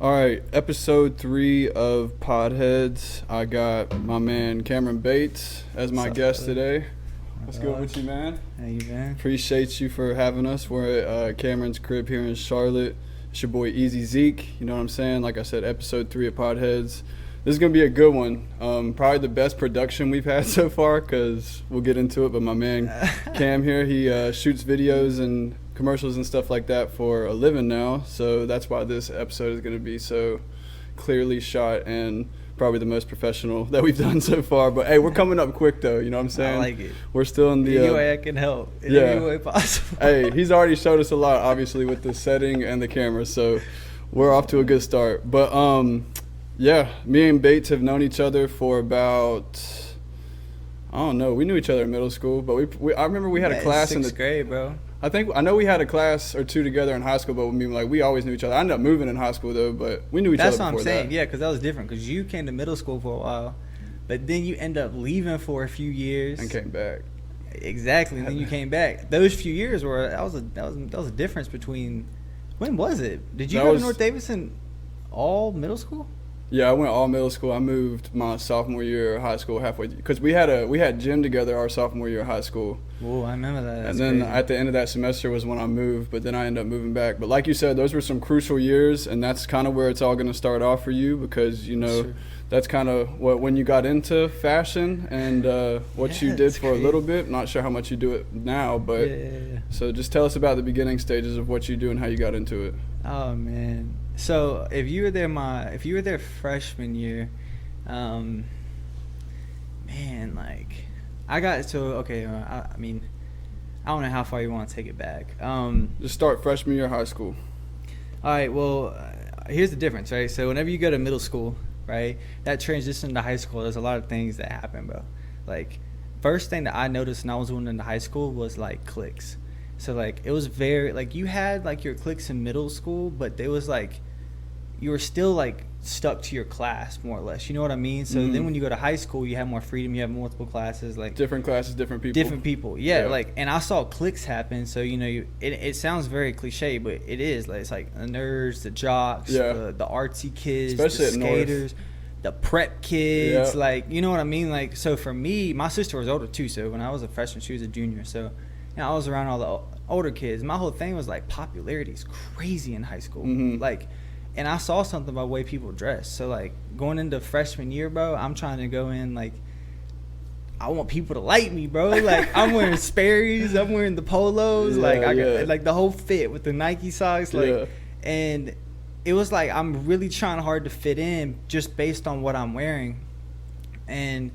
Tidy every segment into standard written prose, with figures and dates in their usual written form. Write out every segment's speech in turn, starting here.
All right, episode 3 of Podheads. I got my man Cameron Bates as my guest today. What's good with you, man? How you been? Appreciate you for having us. We're at Cameron's crib here in Charlotte. It's your boy Easy Zeke. You know what I'm saying? Like I said, episode 3 of Podheads. This is going to be a good one. Probably the best production we've had so far because we'll get into it. But my man Cam here, he shoots videos and commercials and stuff like that for a living now. So that's why this episode is going to be so clearly shot and probably the most professional that we've done so far. But hey, we're coming up quick though, you know what I'm saying? I like it. We're still in the any way I can help in any way possible. Hey, he's already showed us a lot, obviously, with the setting and the camera, so we're off to a good start. But yeah, me and Bates have known each other for about, I don't know, we knew each other in middle school, but I remember we had a class in the sixth grade, bro. I know we had a class or two together in high school, but we always knew each other. I ended up moving in high school though, but we knew each other before that. That's what I'm saying. Yeah, because that was different. Because you came to middle school for a while, but then you end up leaving for a few years and came back. Exactly. And then you came back. Those few years were that was a difference between. When was it? Did you go to North Davidson all middle school? Yeah, I went all middle school. I moved my sophomore year of high school halfway because we had gym together our sophomore year of high school. Oh, I remember that. That's and then crazy. At the end of that semester was when I moved, but then I ended up moving back. But like you said, those were some crucial years, and that's kind of where it's all going to start off for you because that's kind of when you got into fashion and what you did for crazy. A little bit. Not sure how much you do it now, but So just tell us about the beginning stages of what you do and how you got into it. Oh man. So if you were there freshman year, man, like I got to I mean, I don't know how far you want to take it back. Just start freshman year of high school. All right. Well, here's the difference, right? So whenever you go to middle school, right, that transition to high school, there's a lot of things that happen, bro. Like, first thing that I noticed when I was going into high school was like cliques. So like it was very like you had like your cliques in middle school, but they was like you were still like stuck to your class more or less. You know what I mean? So then when you go to high school, you have more freedom. You have multiple classes, like different classes, different people. Yeah. Like, and I saw cliques happen. So it sounds very cliche, but it is. Like, it's like the nerds, the jocks, the artsy kids, especially the skaters, the prep kids. Like, you know what I mean? Like, so for me, my sister was older too. So when I was a freshman, she was a junior. So I was around all the older kids. My whole thing was like popularity is crazy in high school. Like, and I saw something by the way people dress. So like going into freshman year, bro, I'm trying to go in like I want people to like me, bro. Like I'm wearing Sperry's, I'm wearing the polos, I got like the whole fit with the Nike socks, and it was like I'm really trying hard to fit in just based on what I'm wearing. And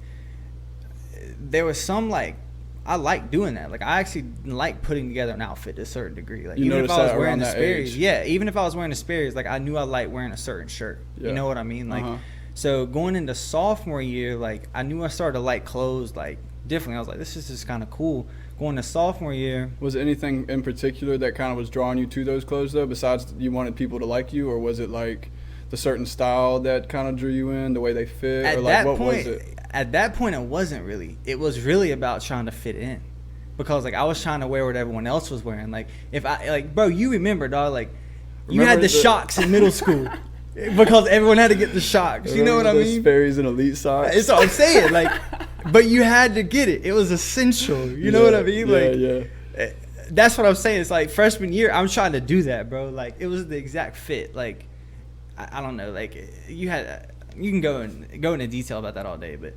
there was some like I like doing that. Like I actually like putting together an outfit to a certain degree. Like even if I was wearing a Sperry's, even if I was wearing a Sperry's, like I knew I liked wearing a certain shirt. You know what I mean? Like so going into sophomore year, like I knew I started to like clothes like differently. I was like, this is just kind of cool. Going to sophomore year, was there anything in particular that kind of was drawing you to those clothes though? Besides you wanted people to like you, or was it like the certain style that kind of drew you in, the way they fit, or like what was it? At that point, it wasn't really. It was really about trying to fit in, because like I was trying to wear what everyone else was wearing. Like if I like, bro, you remember, dog? Like you had the shocks in middle school because everyone had to get the shocks. You know what I mean? Sperry's and elite socks. That's what I'm saying. Like, but you had to get it. It was essential. You know what I mean? Like, that's what I'm saying. It's like freshman year, I'm trying to do that, bro. Like it was the exact fit. Like I don't know. Like you can go into detail about that all day, but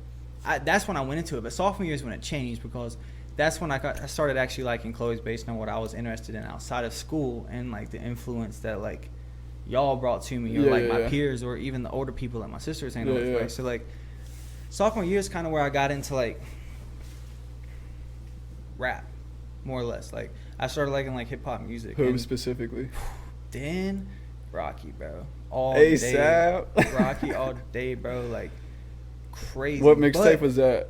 that's when I went into it. But sophomore year is when it changed, because that's when I started actually liking clothes based on what I was interested in outside of school and like the influence that like y'all brought to me, or my peers, or even the older people that my sister was hanging with. Right? So like sophomore year is kind of where I got into like rap, more or less. Like I started liking like hip hop music. Who specifically? Then Rocky, bro. All ASAP. day. Rocky all day, bro. Like crazy. What mixtape was that?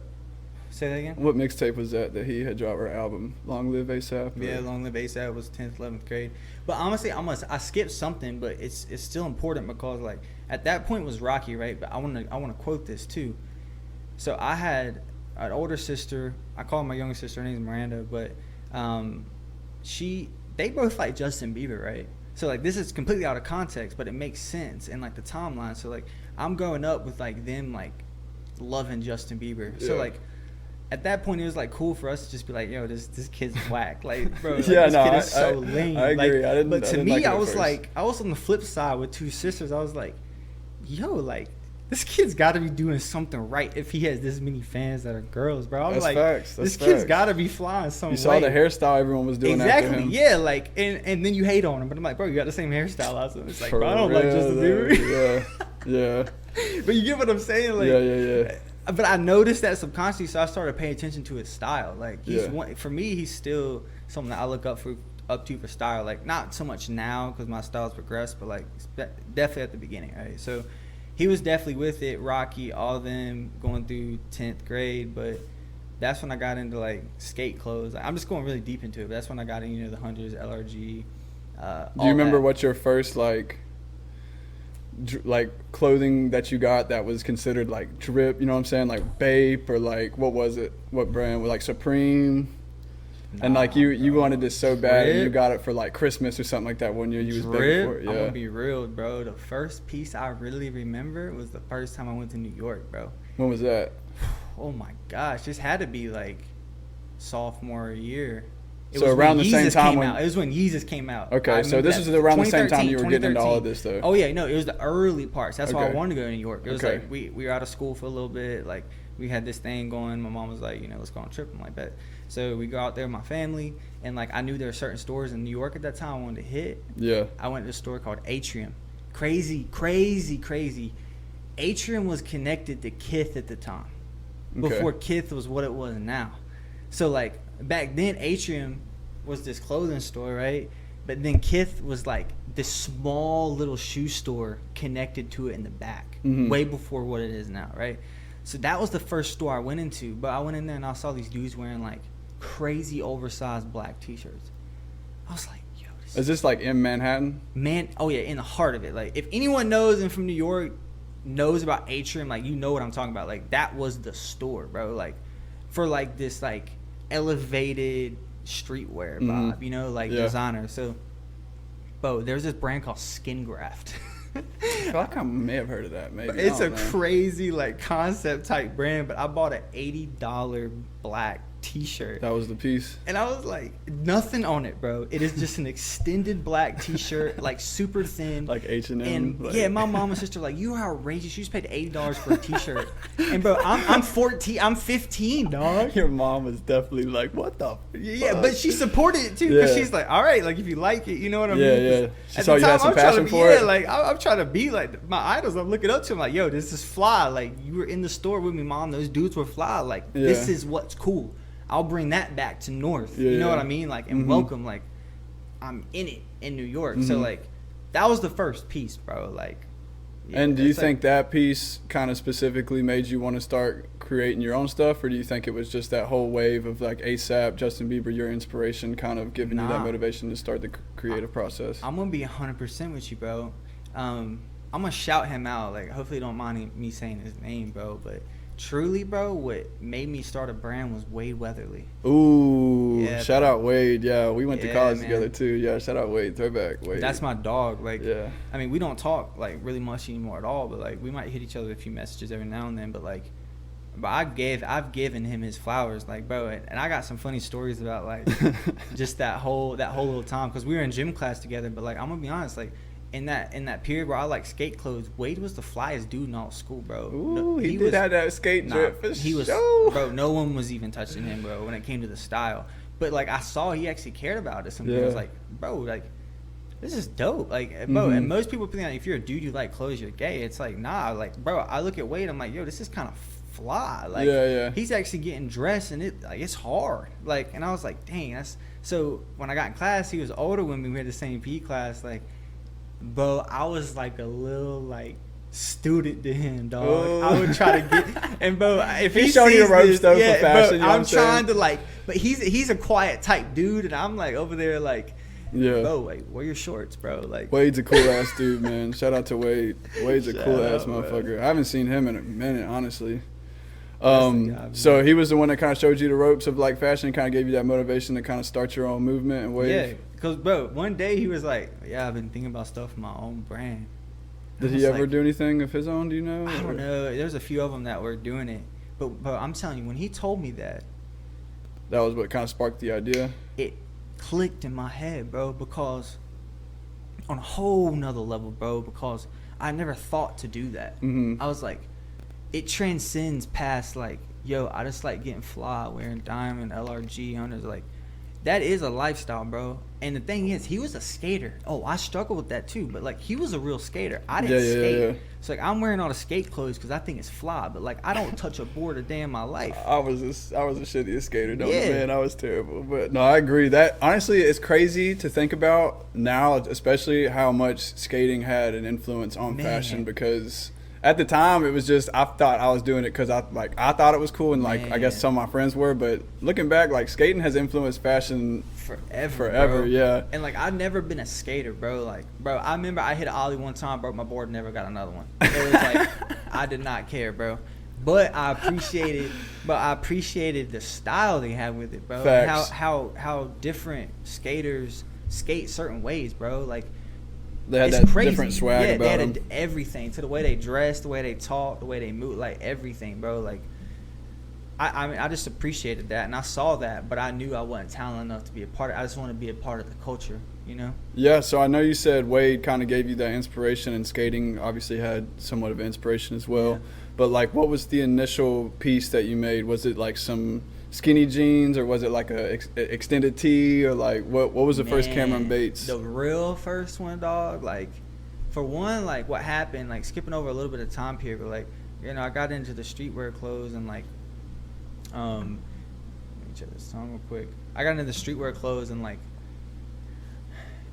Say that again? What mixtape was that he had dropped our album? Long Live ASAP? Yeah, Long Live ASAP was 10th, 11th grade. But honestly, I skipped something, but it's still important, because like at that point was Rocky, right? But I want to quote this too. So I had an older sister. I call her my younger sister. Her name's Miranda, but they both like Justin Bieber, right? So like this is completely out of context, but it makes sense in like the timeline. So like I'm growing up with like them like loving Justin Bieber. So like at that point it was like cool for us to just be like, yo, this kid's whack. Like, bro, like, this kid is so lame. I agree. Like, but to me, I was like, I was on the flip side with two sisters. I was like, yo, like this kid's got to be doing something right if he has this many fans that are girls, bro. I'm like, this kid's got to be flying some way. You saw the hairstyle everyone was doing after him. Yeah, like, and then you hate on him, but I'm like, bro, you got the same hairstyle as him. It's like, bro, I don't like Justin Bieber. Yeah. But you get what I'm saying? Like, yeah. But I noticed that subconsciously, so I started paying attention to his style. Like, for me, he's still something that I look up to for style. Like, not so much now because my style's progressed, but like definitely at the beginning, right? So he was definitely with it. Rocky, all of them going through 10th grade, but that's when I got into like skate clothes. Like, I'm just going really deep into it. But that's when I got into the Hunters, LRG. Do you remember what your first like clothing that you got that was considered like drip, you know what I'm saying, like Bape or like what was it, what brand was like Supreme? And like you wanted this so bad and you got it for like Christmas or something like that one year. You was big for it. I'm gonna be real, bro. The first piece I really remember was the first time I went to New York, bro. When was that? Oh my gosh, this had to be like sophomore year. So around the same time it was when Yeezus came out. Okay, so this was around the same time you were getting into all of this, though. Oh yeah, no, it was the early parts. That's why I wanted to go to New York. It was like we were out of school for a little bit. Like we had this thing going. My mom was like, let's go on a trip. I'm like, bet. So we go out there with my family, and like I knew there were certain stores in New York at that time I wanted to hit. Yeah. I went to a store called Atrium. Crazy. Atrium was connected to Kith at the time, before Kith was what it was now. So like back then, Atrium was this clothing store, right? But then Kith was like this small little shoe store connected to it in the back, way before what it is now, right? So that was the first store I went into. But I went in there and I saw these dudes wearing like crazy oversized black t-shirts. I was like, yo, is this like in Manhattan? Oh yeah, in the heart of it. Like if anyone knows and from New York knows about Atrium, like you know what I'm talking about. Like that was the store, bro. Like for like this like elevated streetwear vibe, like designer. So, there's this brand called Skin Graft. I feel like I may have heard of that. Maybe it's a crazy like concept type brand, but I bought an $80 black t-shirt. That was the piece. And I was like, nothing on it, bro. It is just an extended black t-shirt, like super thin. Like H&M. And like. My mom and sister were like, you are outrageous. You just paid $80 for a t-shirt. And bro, I'm 14, I'm 15, dog. Your mom was definitely like, what the fuck? Yeah, but she supported it too, because she's like, all right, like if you like it, you know what I mean? Yeah. She saw you had some passion for it. Yeah, like I'm trying to be like my idols. I'm looking up to them like, yo, this is fly. Like you were in the store with me, mom. Those dudes were fly. Like this is what's cool. I'll bring that back to North. You know what I mean? Like, and welcome, like, I'm in it in New York. So, like, that was the first piece, bro. Like, and do you think that piece kind of specifically made you want to start creating your own stuff? Or do you think it was just that whole wave of, like, ASAP, Justin Bieber, your inspiration kind of giving you that motivation to start the creative process? I'm going to be 100% with you, bro. I'm going to shout him out. Like, hopefully you don't mind me saying his name, bro. But truly, bro, what made me start a brand was Wade Weatherly. Ooh, shout out Wade. Yeah, we went to college together too. Yeah, shout out Wade. Throwback Wade. That's my dog. Like, I mean, we don't talk like really much anymore at all, but like we might hit each other with a few messages every now and then. But like, I've given him his flowers, like, bro. And I got some funny stories about like just that whole little time, because we were in gym class together. But like, I'm gonna be honest, like. In that period where I like skate clothes, Wade was the flyest dude in all school, bro. Ooh, he did have that skate drip for sure. Bro, no one was even touching him, bro, when it came to the style. But like I saw he actually cared about it. I was like, bro, like this is dope. Like, bro, and most people think like, if you're a dude you like clothes, you're gay. It's like, nah, like, bro, I look at Wade, I'm like, yo, this is kind of fly. Like, he's actually getting dressed and it's hard. Like, and I was like, dang, that's so. When I got in class, he was older when we had the same PE class, like. Bro, I was like a little like student to him, dog. Oh. I would try to get, and bro, if he's showing you the ropes though for fashion, bro, I'm trying to like, but he's a quiet type dude, and I'm like over there like, bro, like wear your shorts, bro. Like Wade's a cool ass dude, man. Shout out to Wade. Wade's a cool ass motherfucker. I haven't seen him in a minute, honestly. So he was the one that kind of showed you the ropes of like fashion, and kind of gave you that motivation to kind of start your own movement and wave. Yeah, Cause bro, one day he was like, "Yeah, I've been thinking about stuff for my own brand." Did he ever do anything of his own? Do you know? I don't know. There's a few of them that were doing it, but I'm telling you, when he told me that, that was what kind of sparked the idea. It clicked in my head, bro, because on a whole nother level, bro, because I never thought to do that. Mm-hmm. I was like, it transcends past like, yo, I just like getting fly, wearing diamond LRG hunters. Like, that is a lifestyle, bro. And the thing is, he was a skater. Oh, I struggle with that too. But like, he was a real skater. I didn't skate. Yeah. So like, I'm wearing all the skate clothes because I think it's fly. But like, I don't touch a board a day in my life. I was a shittiest skater, man. I was terrible. But no, I agree. That honestly, it's crazy to think about now, especially how much skating had an influence on fashion, because at the time, it was just, I thought I was doing it because I thought it was cool, and like I guess some of my friends were. But looking back, like, skating has influenced fashion forever, bro. Yeah. And like, I've never been a skater, bro. Like, bro, I remember I hit an ollie one time, broke my board, never got another one. It was like, I did not care, bro. But I appreciated the style they had with it, bro. Facts. How different skaters skate certain ways, bro. Like, they had that crazy. Different swag about them. They had everything, to the way they dress, the way they talk, the way they move, like everything, bro. Like, I mean, I just appreciated that, and I saw that, but I knew I wasn't talented enough to be a part of it. I just want to be a part of the culture, you know? Yeah, so I know you said Wade kind of gave you that inspiration, and skating obviously had somewhat of inspiration as well. Yeah. But, like, what was the initial piece that you made? Was it, like, some skinny jeans, or was it, like, a extended tee, or, like, what was the first Cameron Bates? The real first one, dog, like, for one, like, what happened, like, skipping over a little bit of time period, but, like, you know, I got into the streetwear clothes, and, like, let me check this song real quick. I got into the streetwear clothes, and like,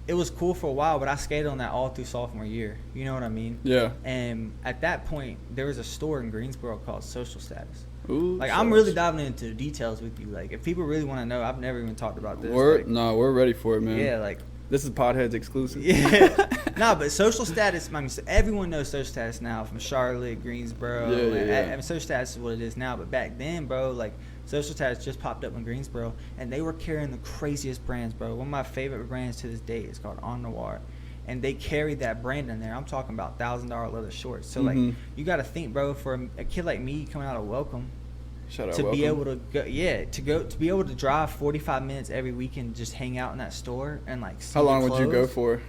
it was cool for a while, but I skated on that all through sophomore year. You know what I mean? Yeah. And at that point, there was a store in Greensboro called Social Status. Ooh, like, I'm really diving into the details with you. Like, if people really want to know, I've never even talked about this. We're ready for it, man. Yeah, like, this is Podheads exclusive. Yeah. Nah, but Social Status, I mean, everyone knows Social Status now, from Charlotte, Greensboro. Yeah. I mean, Social Status is what it is now, but back then, bro, like, Social Status just popped up in Greensboro, and they were carrying the craziest brands, bro. One of my favorite brands to this day is called On Noir, and they carried that brand in there. I'm talking about $1,000 leather shorts. So, like, you got to think, bro, for a kid like me coming out of Welcome, be able to go, to be able to drive 45 minutes every weekend, just hang out in that store and like see. How long would you go for?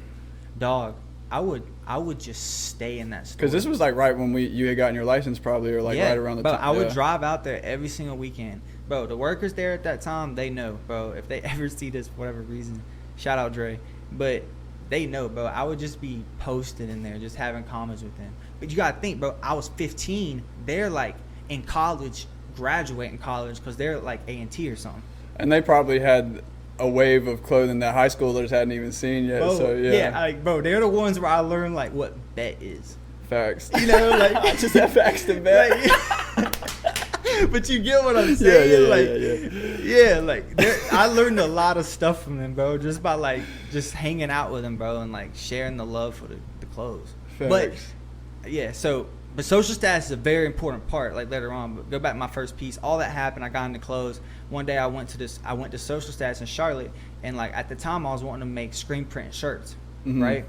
Dog, I would just stay in that store. Because this was like right when you had gotten your license, probably, or like right around the time. I would drive out there every single weekend, bro. The workers there at that time, they know, bro. If they ever see this for whatever reason, shout out Dre, but they know, bro. I would just be posted in there, just having comments with them. But you gotta think, bro. I was 15. They're like in college, graduating college, because they're like A&T or something. And they probably had a wave of clothing that high schoolers hadn't even seen yet. Bro, so yeah, like, bro, they're the ones where I learned like what bet is. Facts. You know, like, I just have facts to bet. Like, but you get what I'm saying? Yeah, like I learned a lot of stuff from them, bro, just by like just hanging out with them, bro, and like sharing the love for the clothes. Facts. But Social Status is a very important part, like later on. But go back to my first piece. All that happened, I got into clothes. One day I went to Social Status in Charlotte, and like at the time I was wanting to make screen print shirts, right?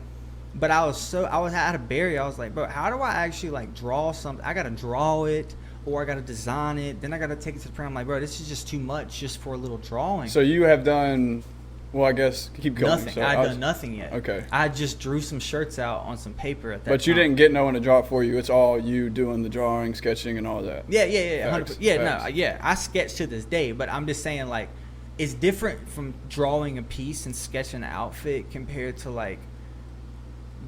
But I had a barrier. I was like, bro, how do I actually like draw something? I gotta draw it, or I gotta design it. Then I gotta take it to the print. I'm like, bro, this is just too much just for a little drawing. So you have done. Well, I guess keep going. Nothing. So I had done nothing yet. Okay. I just drew some shirts out on some paper at that time. But you didn't get no one to draw it for you. It's all you doing the drawing, sketching, and all that. Yeah. Facts. 100%. Yeah. I sketch to this day, but I'm just saying, like, it's different from drawing a piece and sketching an outfit compared to, like,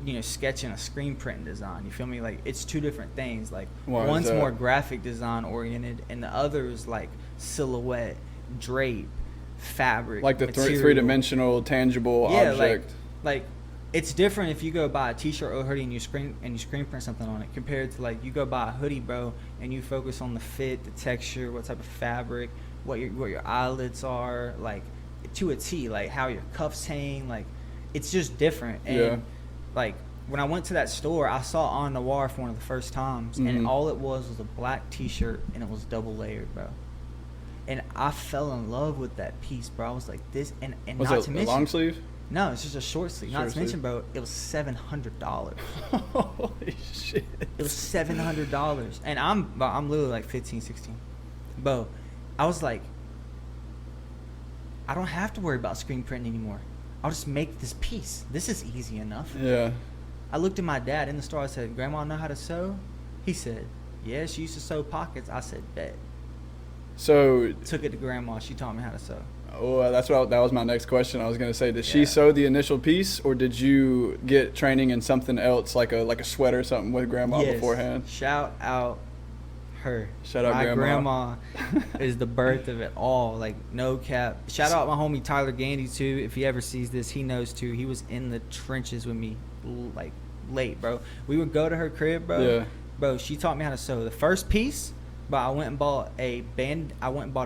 you know, sketching a screen print design. You feel me? Like, it's two different things. Like, one's more graphic design oriented, and the other is like silhouette, drape, fabric, like the three-dimensional tangible object. Like it's different if you go buy a t-shirt or a hoodie and you screen print something on it, compared to like you go buy a hoodie, bro, and you focus on the fit, the texture, what type of fabric, what your eyelets are, like to a T, like how your cuffs hang, like it's just different. And like when I went to that store, I saw On Noir for one of the first times, and all it was a black t-shirt, and it was double layered, bro. And I fell in love with that piece, bro. I was like, this, and was not it to mention, a long sleeve? No, it's just a short sleeve. Not Short to mention, sleeve. bro, it was $700. Holy shit. It was $700, and I'm literally like 15, 16. Bro, I was like, I don't have to worry about screen printing anymore. I'll just make this piece. This is easy enough. Yeah. I looked at my dad in the store. I said, Grandma know how to sew? He said, yeah, she used to sew pockets. I said, bet. So Took it to Grandma. She taught me how to sew. oh, that was my next question. I was gonna say, did she Yeah. sew the initial piece, or did you get training in something else, like a sweater or something with Grandma Yes. beforehand? Shout out her. Shout out my Grandma. is the birth of it all. Like, no cap. Shout out my homie Tyler Gandy too. If he ever sees this, he knows too. He was in the trenches with me, like late, bro. We would go to her crib, bro. Yeah. Bro, she taught me how to sew. The first piece, but I went and bought a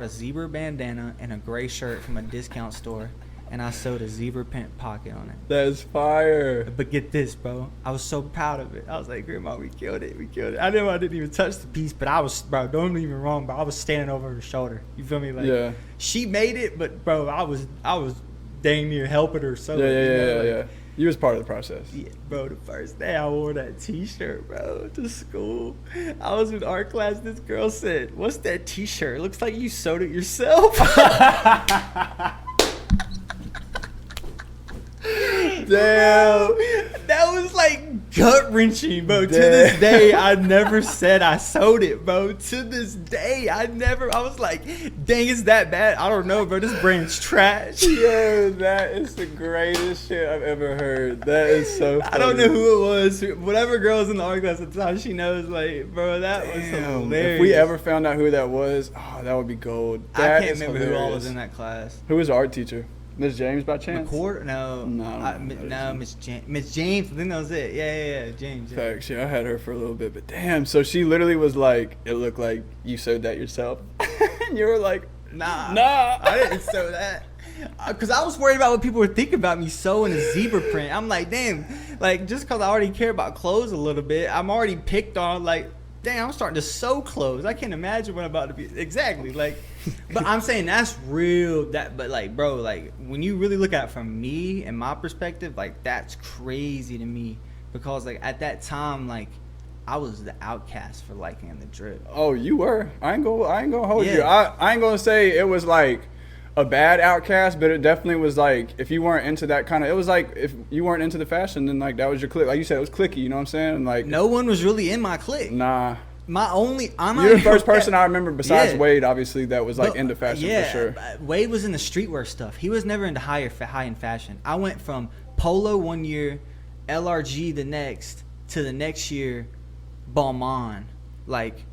zebra bandana and a gray shirt from a discount store, and I sewed a zebra print pocket on it. That is fire. But get this, bro. I was so proud of it. I was like, Grandma, we killed it. We killed it. I know I didn't even touch the piece, but I was, bro, don't get me wrong, bro. I was standing over her shoulder. You feel me? Like, Yeah. she made it, but, bro, I was dang near helping her sew it. You know, like, Yeah. You was part of the process. yeah, bro, the first day I wore that t-shirt, bro, to school. I was in art class. This girl said, what's that t-shirt? It looks like you sewed it yourself. Damn. That was like gut wrenching, bro. To Damn. this day, I never said I sewed it, bro. To this day, I was like, dang, it's that bad? I don't know, bro. This brand's trash. Yo, that is the greatest shit I've ever heard. That is so funny. I don't know who it was. Whatever girl was in the art class at the time, she knows, like, bro, that was Damn. hilarious. If we ever found out who that was, oh, that would be gold. I That can't is remember who all hilarious. was in that class. Who was the art teacher? Miss James by chance? McCord? No. No, I don't know. No, Miss James. I think that was it. Yeah. James. Facts, yeah, I had her for a little bit, but damn, so she literally was like, it looked like you sewed that yourself. And you were like, Nah. Nah. I didn't sew that. Because I was worried about what people would think about me sewing a zebra print. I'm like, damn, like, just because I already care about clothes a little bit, I'm already picked on, like, damn, I'm starting to sew clothes. I can't imagine what I'm about to be. Exactly. Like, but I'm saying that's real. But, like, bro, like, when you really look at it from me and my perspective, like, that's crazy to me. Because, like, at that time, like, I was the outcast for liking the drip. Oh, you were. I ain't gonna hold Yeah. you. I ain't gonna say it was like a bad outcast, but it definitely was like, if you weren't into that kind of, it was like if you weren't into the fashion, then like that was your clique. Like you said, it was cliquey. You know what I'm saying? And like, No one was really in my clique. nah. I'm not You're the even first gonna- person I remember besides Yeah. Wade, obviously, that was like But, into fashion yeah, for sure. Wade was in the streetwear stuff. He was never into high-end fashion. I went from Polo one year, LRG the next, to the next year, Balmain. Like,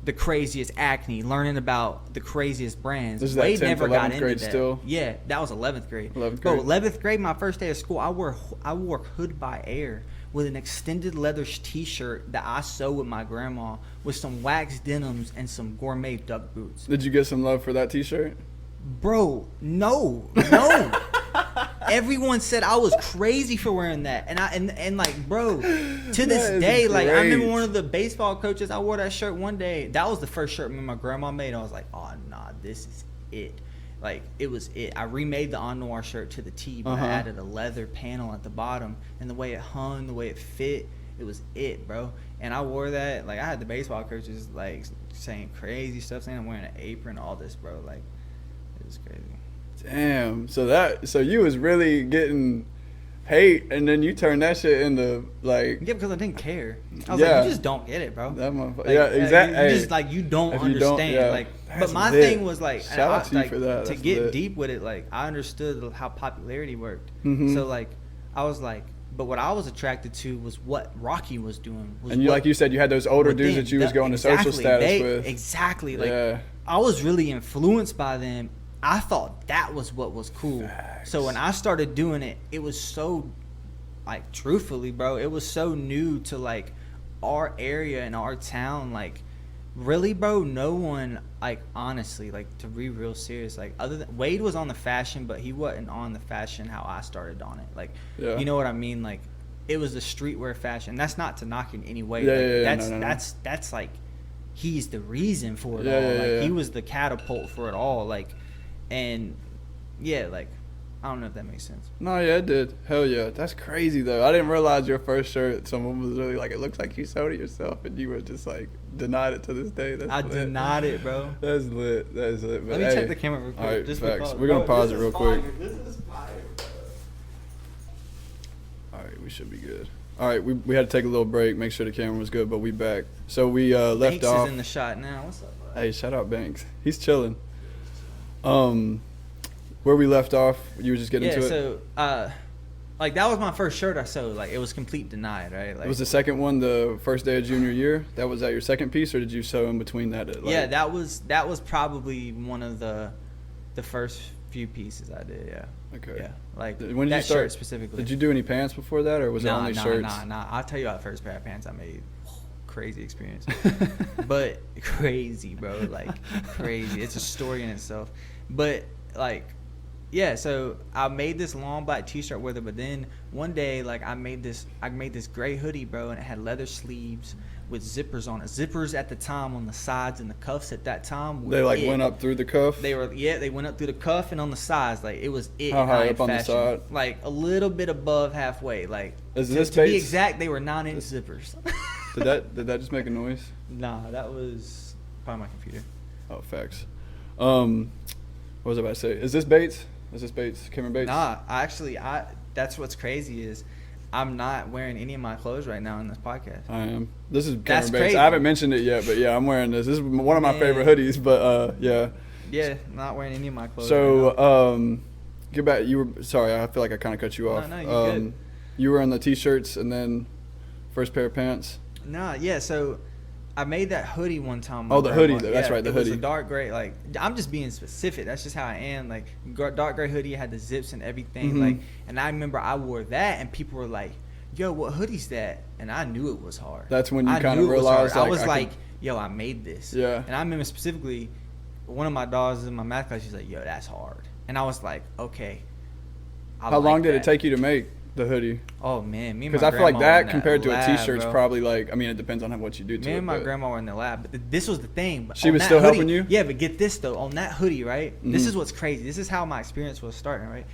the craziest Acne, learning about the craziest brands. This is that Wade 10th, never got 11th into grade that. still? Yeah, that was 11th grade. 11th Bro, grade. 11th grade, my first day of school, I wore Hood by Air with an extended leather t-shirt that I sewed with my grandma with some wax denims and some gourmet duck boots. Did you get some love for that T-shirt? Bro, no. Everyone said I was crazy for wearing that, and like, bro, to this is day, like, I remember great. one of the baseball coaches. I wore that shirt one day. That was the first shirt me and my grandma made. I was like, oh nah, this is it. Like, it was it. I remade the On Noir shirt to the T, but I added a leather panel at the bottom, and the way it hung, the way it fit, it was it, bro. And I wore that. Like, I had the baseball coaches like saying crazy stuff, saying I'm wearing an apron, all this, bro. Like, it was crazy. Damn. So you was really getting hate, and then you turned that shit into like Yeah, because I didn't care. I was Yeah. like, you just don't get it, bro. that motherfucker. Like, yeah, exactly. You just like, you don't If you don't, understand. yeah, Like, that's but my lit. thing was like, Shout out to you like, for that. to That's get lit. deep with it. Like, I understood how popularity worked. Mhm. So like, I was like, but what I was attracted to was what Rocky was doing. Was And you, what- like you said, you had those older with dudes them. that you was going to social status with. Exactly. Like, Yeah. I was really influenced by them. I thought that was what was cool. Facts. So when I started doing it, it was so, like, truthfully, bro, it was so new to like our area and our town. Like, really, bro, no one, like, honestly, like, to be real serious, like, other than Wade was on the fashion, but he wasn't on the fashion how I started on it. Like, Yeah. you know what I mean? Like, it was the streetwear fashion. That's not to knock in any way. Yeah, Like, yeah, that's no. that's like, he's the reason for it Yeah, all. yeah, Like, yeah. he was the catapult for it all. Like, and yeah, like, I don't know if that makes sense. No, yeah, it did. Hell yeah. That's crazy, though. I didn't realize your first shirt, someone was really like, it looks like you sewed it yourself, and you were just like, denied it to this day. That's I lit. denied it, bro. That's lit. That's lit. But Let me check the camera real quick. All right, just facts. because. We're going to pause it This real is quick. fire. This is fire, bro. All right, we should be good. All right, we had to take a little break, make sure the camera was good, but we back. So we left Banks off. is in the shot now. What's up, bro? Hey, shout out Banks. He's chilling. Where we left off, you were just getting into it? So, like, that was my first shirt I sewed. Like, it was complete denied, right? Like, Was the second one the first day of junior year? That was that your second piece, or did you sew in between that? Like, yeah, that was probably one of the first few pieces I did. Yeah. Okay. Yeah. Like When did that you start shirt specifically. Did you do any pants before that, or was it only shirts? Nah. I'll tell you about the first pair of pants I made. Crazy experience, but crazy, bro. Like crazy. It's a story in itself. But like, yeah. So I made this long black T-shirt with it, but then one day, like, I made this gray hoodie, bro, and it had leather sleeves with zippers on it. Zippers at the time on the sides and the cuffs at that time. They like went up through the cuff. They went up through the cuff and on the sides. Like it was it. How high up on the side? Like a little bit above halfway. Like to be exact, they were 9-inch zippers. Did that just make a noise? Nah, that was probably my computer. Oh, facts. What was I about to say? Is this Bates? Cameron Bates? Nah, that's what's crazy is I'm not wearing any of my clothes right now in this podcast. I am. This is Cameron That's Bates. crazy. I haven't mentioned it yet, but yeah, I'm wearing this. This is one of my favorite hoodies, but yeah. Yeah, not wearing any of my clothes. So, right now. get back. You were sorry. I feel like I kind of cut you off. No, you're good. You were in the t-shirts and then first pair of pants. Nah, yeah. So I made that hoodie one time. Oh, the hoodie. That's right, the hoodie. It was a dark gray. Like, I'm just being specific. That's just how I am. Like, dark gray hoodie had the zips and everything. Mm-hmm. Like, and I remember I wore that, and people were like, "Yo, what hoodie's that?" And I knew it was hard. That's when you kind of realized. I was like, "Yo, I made this." Yeah. And I remember specifically, one of my dogs in my math class. She's like, "Yo, that's hard." And I was like, "Okay." How long did it take you to make the hoodie? Oh man, me and my because I feel like grandma were in that compared to a lab, t-shirt's bro. probably like, I mean, it depends on what you do to it. Me and my but grandma were in the lab, but this was the thing. But she on was that still hoodie, helping you? Yeah, but get this though, on that hoodie, right? This Mhm. is what's crazy. This is how my experience was starting, right?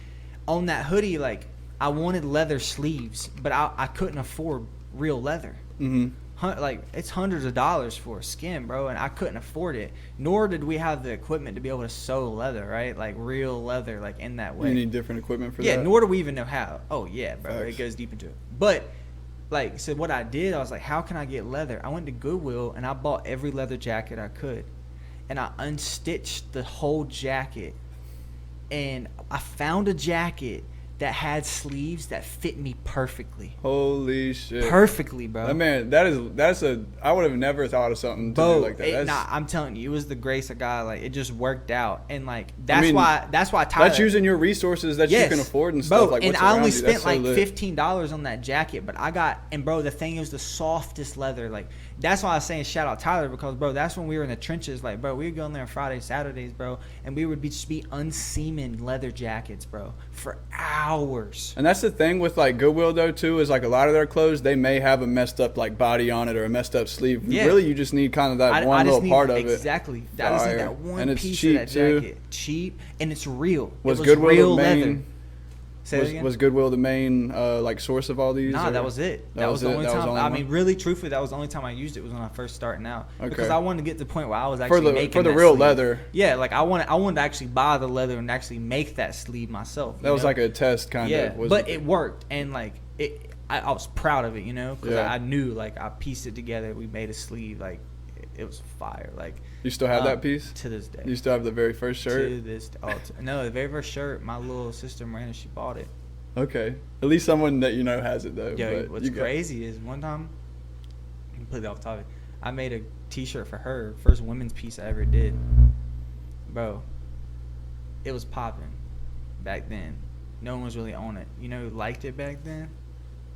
On that hoodie, like, I wanted leather sleeves, but I couldn't afford real leather. Mm-hmm. Like, it's hundreds of dollars for a skin, bro, and I couldn't afford it. Nor did we have the equipment to be able to sew leather, right? Like real leather, like in that way. You need different equipment for that? Yeah, nor do we even know how. Oh yeah, bro, Facts. it goes deep into it. But like, so what I did, I was like, how can I get leather? I went to Goodwill and I bought every leather jacket I could, and I unstitched the whole jacket, and I found a jacket that had sleeves that fit me perfectly. Holy shit. Perfectly, bro. That man, I would have never thought of something to do like that. I'm telling you, it was the grace of God. Like, it just worked out, and like that's why Tyler. That's using your resources that you can afford and stuff. Like, and what's I only around you. spent That's so like lit. $15 on that jacket, but I got, and bro, the thing is the softest leather. Like, that's why I was saying shout out Tyler, because bro, that's when we were in the trenches. Like, bro, we would go in there on Fridays, Saturdays, bro, and we would just be unseamed leather jackets, bro, for hours. And that's the thing with like Goodwill though too, is like a lot of their clothes, they may have a messed up like body on it or a messed up sleeve. Yeah. Really, you just need kind of that one little part of it. Exactly. I just need that one and it's piece cheap of that too. jacket. Cheap, and it's real. Was it was Goodwill real the main? leather. Say that again? Was Goodwill the main like source of all these? Nah, or? that was it. That was the only time. I mean, really, truthfully, that was the only time I used it was when I first starting out. Okay. Because I wanted to get to the point where I was actually making for the that real sleeve. leather. Yeah, like I wanted to actually buy the leather and actually make that sleeve myself. That was like a test kind of. Yeah, but it worked, and like I was proud of it, you know, because I knew, like, I pieced it together. We made a sleeve, like it was fire. Like, you still have that piece to this day. You still have the very first shirt. To this no, the very first shirt. My little sister Miranda, she bought it. Okay, at least someone that you know has it though. Yo, what's crazy is one time, completely off topic, I made a T-shirt for her, first women's piece I ever did. Bro, it was popping back then. No one was really on it. You know who liked it back then?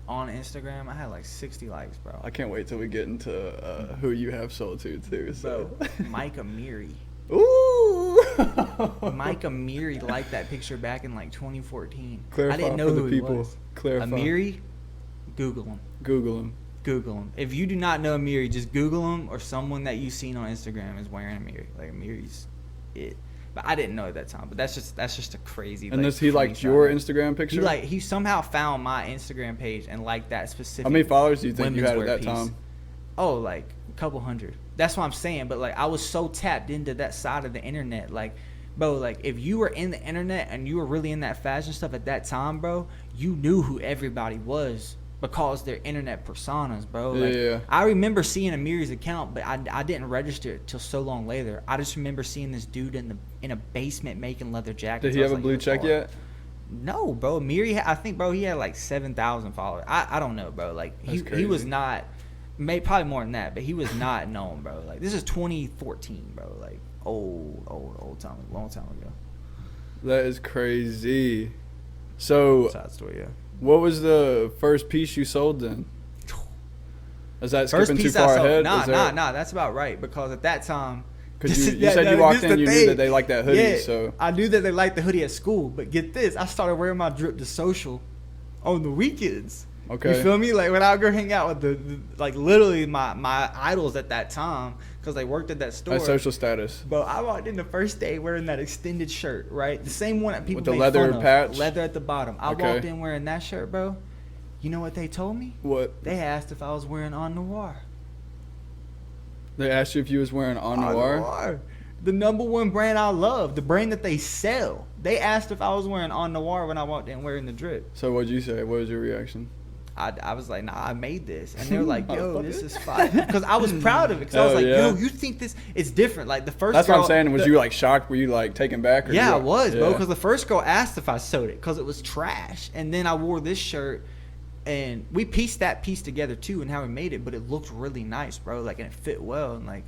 On Instagram, I had like 60 likes, bro. I can't wait till we get into who you have sold to too. So, Mike Amiri. Ooh. Mike Amiri liked that picture back in like 2014. Clarify I didn't know for who the he people. was. Clarify. Amiri, Google him. Google him. Google him. If you do not know Amiri, just Google him, or someone that you've seen on Instagram is wearing Amiri. Like, Amiri's it. But I didn't know at that time. But that's just a crazy. And like, he liked your Instagram picture? He somehow found my Instagram page and liked that specific. How many followers do you think you had at that time? Oh, like a couple hundred. That's what I'm saying. But like I was so tapped into that side of the internet. Like, bro, like if you were in the internet and you were really in that fashion stuff at that time, bro, you knew who everybody was. Because they're internet personas, bro. Like, yeah. I remember seeing Amiri's account, but I didn't register it till so long later. I just remember seeing this dude in a basement making leather jackets. Did he have a blue check yet? No, bro. Amiri, I think, bro, he had like 7,000 followers. I don't know, bro. Like he was not, probably more than that, but he was not known, bro. Like this is 2014, bro. Like old time, long time ago. That is crazy. So. Side story, yeah. What was the first piece you sold then? Is that skipping too far ahead? Nah, that's about right. Because at that time, because you said you walked in, you knew that they liked that hoodie. Yeah, so I knew that they liked the hoodie at school. But get this, I started wearing my drip to social on the weekends. Okay. You feel me? Like when I would go hang out with the like literally my idols at that time. Because they worked at that store. At social status. But I walked in the first day wearing that extended shirt, right? The same one that people with the made leather fun patch? of. Leather at the bottom. I walked in wearing that shirt, bro. You know what they told me? What? They asked if I was wearing En Noir. They asked you if you was wearing En Noir? The number one brand I love. The brand that they sell. They asked if I was wearing En Noir when I walked in wearing the drip. So what'd you say? What was your reaction? I was like, nah, I made this. And they were like, yo, this is fire. Because I was proud of it. Because I was like, yo, you think this is different. Like the first That's girl, what I'm saying. Was you like shocked? Were you like taken back? Or yeah, I like, was, bro. Because the first girl asked if I sewed it because it was trash. And then I wore this shirt and we pieced that piece together too and how we made it. But it looked really nice, bro. Like, and it fit well. And like,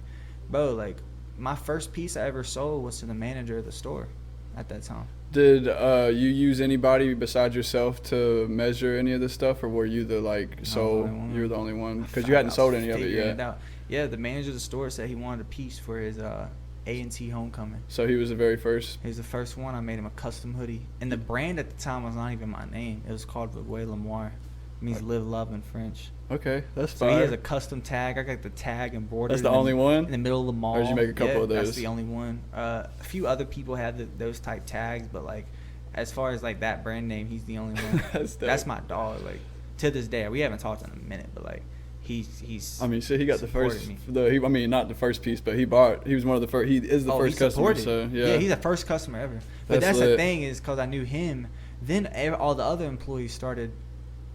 bro, like my first piece I ever sold was to the manager of the store at that time. Did you use anybody besides yourself to measure any of this stuff, or were you the you were the only one because you hadn't sold any of it yet? Yeah, the manager of the store said he wanted a piece for his A&T homecoming. So he was the very first. He was the first one. I made him a custom hoodie, and the brand at the time was not even my name. It was called Vogue L'Amour. It means live love in French. Okay, that's so fine. He has a custom tag. I got the tag embroidered. That's the only one in the middle of the mall. Or did you make a couple of those? That's the only one. A few other people had those type tags, but like as far as like that brand name, he's the only one. That's my dog. Like to this day, we haven't talked in a minute, but like he's. I mean, so he got the first. Not the first piece, but he bought. He was one of the first. He is the first customer. So yeah, he's the first customer ever. But that's the thing is because I knew him. Then all the other employees started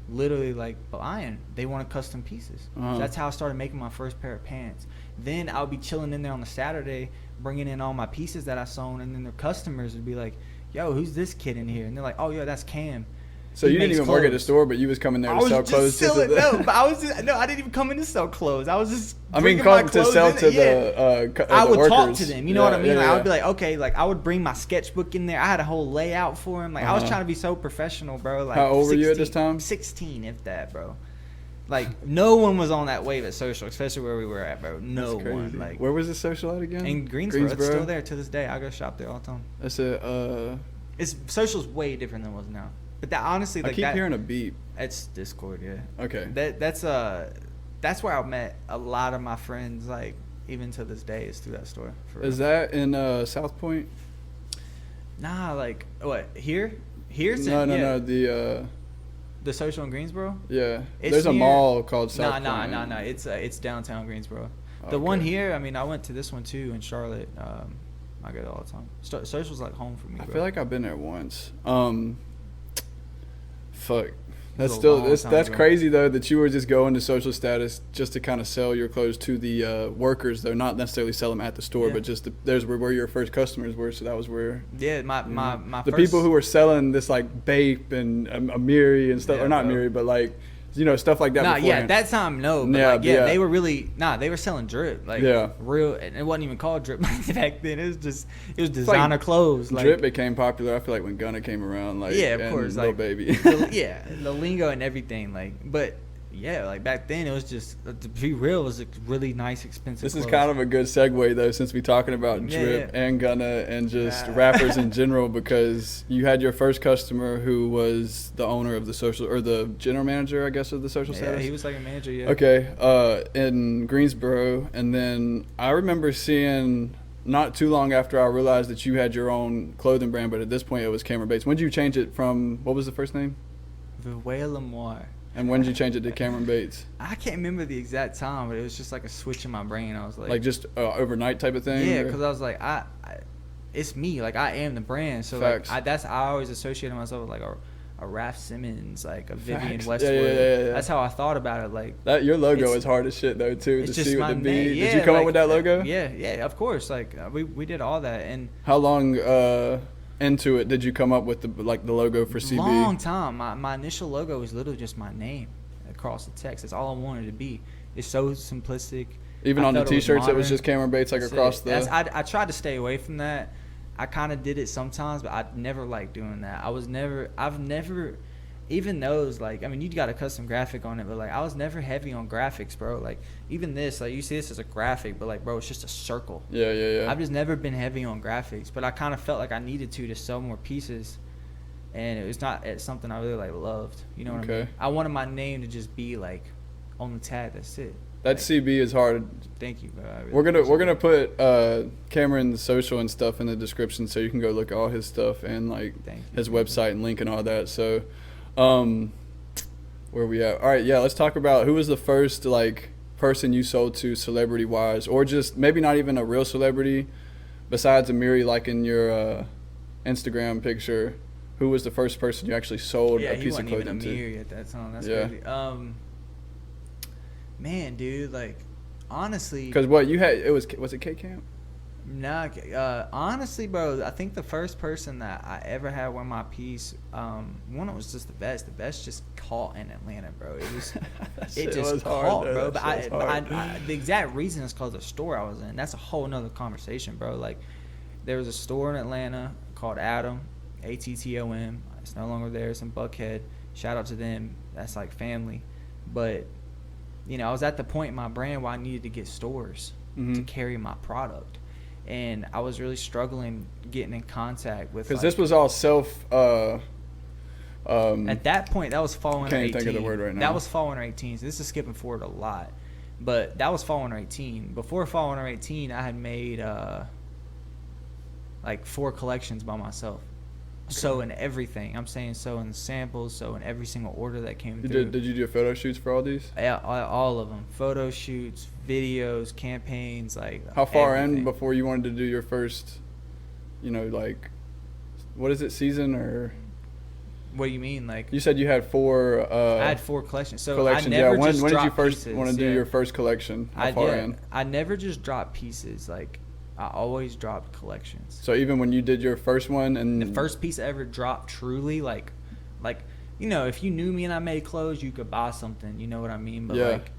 literally like buying. They wanted custom pieces. So that's how I started making my first pair of pants. Then I would be chilling in there on a Saturday, bringing in all my pieces that I sewn, and then their customers would be like, "Yo, who's this kid in here?" And they're like, "Oh, yeah, that's Cam." So you didn't even work at the store, but you was coming there to sell clothes. I didn't even come in to sell clothes. I was just. I mean, to sell to the I would workers. Talk to them. You know what I mean? Like, I would be like, okay, like I would bring my sketchbook in there. I had a whole layout for him. Like I was trying to be so professional, bro. Like how old were you at this time? 16, if that, bro. Like no one was on that wave at social, especially where we were at, bro. No one. Like where was the social at again? In Greensboro. It's still there to this day. I go shop there all the time. That's it. It's social's way different than it was now. But that honestly, like I keep hearing a beep. It's Discord, yeah. Okay. That's where I met a lot of my friends. Like even to this day, is through that store. Is that in South Point? Nah, like what here? Here's no. The social in Greensboro. Yeah, there's a mall called South Point. No. It's downtown Greensboro. The one here, I mean, I went to this one too in Charlotte. I go there all the time. Social's like home for me. I feel like I've been there once. Fuck. That's crazy though that you were just going to social status just to kind of sell your clothes to the workers though, not necessarily sell them at the store, but just there's where your first customers were. So that was where my first, people who were selling this like Bape and Amiri and stuff, or not Amiri, but like stuff like that. At that time, no. But they were really they were selling drip, like real, and it wasn't even called drip back then. It was designer clothes. Like, drip became popular. I feel like when Gunna came around, like of course, Lil like Baby, the lingo and everything, like, but. Yeah, like back then it was just, to be real, it was a really nice, expensive This clothes. is kind of a good segue though, since we're talking about drip and Gunna and just rappers in general, because you had your first customer who was the owner of the social, or the general manager, I guess, of the social status. Yeah, he was like a manager, Okay, in Greensboro, and then I remember seeing not too long after I realized that you had your own clothing brand, but at this point it was Cameron Bates. When did you change it from, what was the first name? Vouet Lemoire. And when did you change it to Cameron Bates? I can't remember the exact time, but it was just like a switch in my brain. I was like just overnight type of thing? Yeah, because I was like, it's me. Like, I am the brand. So, Facts. like, I always associated myself with, like, a Raph Simmons, like, a Vivian Facts. Westwood. Yeah. That's how I thought about it. Like, that your logo is hard as shit, though, too, it's to just see my with the name. B. Yeah, Did you come up like, with that logo? Yeah, of course. Like, we did all that. And how long into it did you come up with the logo for CB? long time. My initial logo was literally just my name across the text. That's all I wanted to be. It's so simplistic. Even on the T-shirts, it was just Cameron Bates, like, across the... I tried to stay away from that. I kind of did it sometimes, but I never liked doing that. I've never, even those, like, I mean, you got a custom graphic on it, but, like, I was never heavy on graphics, bro. Like, even this, like, you see this as a graphic, but, like, bro, it's just a circle. Yeah. I've just never been heavy on graphics, but I kind of felt like I needed to sell more pieces, and it's something I really, like, loved. You know what I mean? I wanted my name to just be, like, on the tag. That's it. That CB is hard. Thank you, bro. We're gonna put Cameron's social and stuff in the description, so you can go look at all his stuff and like his website and link and all that. So, where we at? All right, yeah. Let's talk about who was the first like person you sold to celebrity wise, or just maybe not even a real celebrity, besides Amiri, like in your Instagram picture. Who was the first person you actually sold a piece of clothing to? Yeah, he wasn't even Amiri at that time. That's crazy. Man, dude, like, honestly, because what you had, was it K Camp? Nah, honestly, bro, I think the first person that I ever had wear my piece, one, it was just the best. The best just caught in Atlanta, bro. It was, it just caught, bro. But I, the exact reason is because the store I was in. That's a whole nother conversation, bro. Like, there was a store in Atlanta called Atom, ATTOM. It's no longer there. It's in Buckhead. Shout out to them. That's like family, but. You know, I was at the point in my brand where I needed to get stores to carry my product. And I was really struggling getting in contact with... Because this was all self... at that point, that was fall winter 18. Can't think of the word right now. That was fall winter 18, so this is skipping forward a lot. But that was fall winter 18. Before fall winter 18, I had made like 4 collections by myself. Okay. So in everything. I'm saying so in the samples, so in every single order that came through. Did you do photo shoots for all these? Yeah, all of them. Photo shoots, videos, campaigns, like how far everything. in before you wanted to do your first, you know, like, what is it, season or? What do you mean? Like, you said you had 4. I had 4 collections. So collections. I never When just did you first pieces. want to do your first collection? How far in? I never just dropped pieces. Like, I always dropped collections. So even when you did your first one and the first piece I ever dropped truly, like, you know, if you knew me and I made clothes, you could buy something. You know what I mean? But like,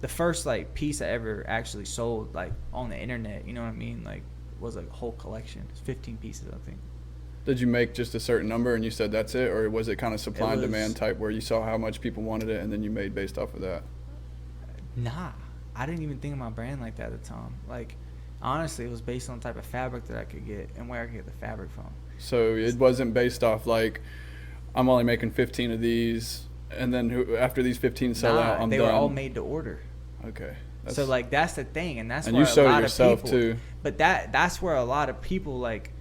the first like piece I ever actually sold like on the internet, you know what I mean? Like, was a whole collection. It's 15 pieces, I think. Did you make just a certain number and you said that's it, or was it kind of supply and demand type where you saw how much people wanted it and then you made based off of that? Nah. I didn't even think of my brand like that at the time. Like, honestly, it was based on the type of fabric that I could get and where I could get the fabric from. So it wasn't based off, like, I'm only making 15 of these, and then after these 15 sell out, I'm done. They were all made to order. Okay. So, like, that's the thing, and that's and where you sold a lot yourself of people... too. But that's where a lot of people, like...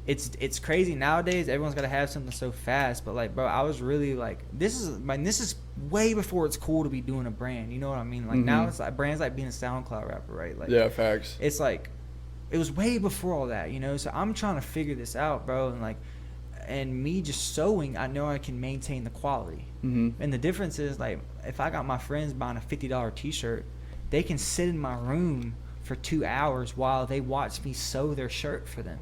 It's crazy nowadays. Everyone's got to have something so fast. But, like, bro, I was really, like... This is way before it's cool to be doing a brand. You know what I mean? Like, now it's like... Brands like being a SoundCloud rapper, right? Like, yeah, facts. It's like... It was way before all that, you know? So, I'm trying to figure this out, bro. And, like... And me just sewing, I know I can maintain the quality. And the difference is, like... If I got my friends buying a $50 T-shirt... They can sit in my room for 2 hours while they watch me sew their shirt for them.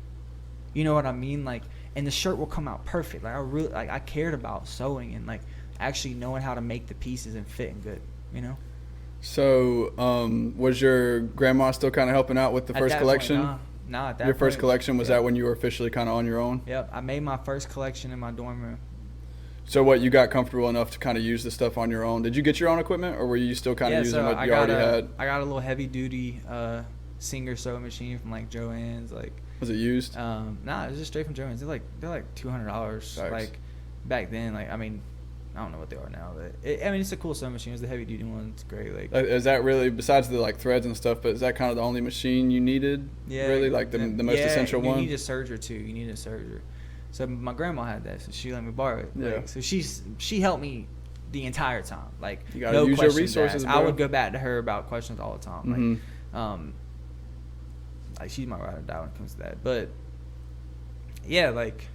You know what I mean? Like, and the shirt will come out perfect. Like, I cared about sewing and like actually knowing how to make the pieces and fitting good. You know. So, was your grandma still kind of helping out with the first collection? Nah, at that your point, first collection was that when you were officially kind of on your own? Yep, I made my first collection in my dorm room. So what, you got comfortable enough to kind of use the stuff on your own? Did you get your own equipment, or were you still kind of using what you already had? I got a little heavy duty Singer sewing machine from like Joann's. Like, was it used? Nah, it was just straight from Joann's. They're like $200. Like, back then, like, I mean, I don't know what they are now, but I mean, it's a cool sewing machine. It's the heavy duty one. It's great. Like, is that really, besides the like threads and stuff, but is that kind of the only machine you needed? Yeah, really, like the most essential one. You need a serger too. You need a serger. So my grandma had that, so she let me borrow it. Yeah. Like, so she helped me the entire time. Like, you gotta no use your questions resources, asked. bro. I would go back to her about questions all the time. Like she's my ride or die when it comes to that. But yeah, like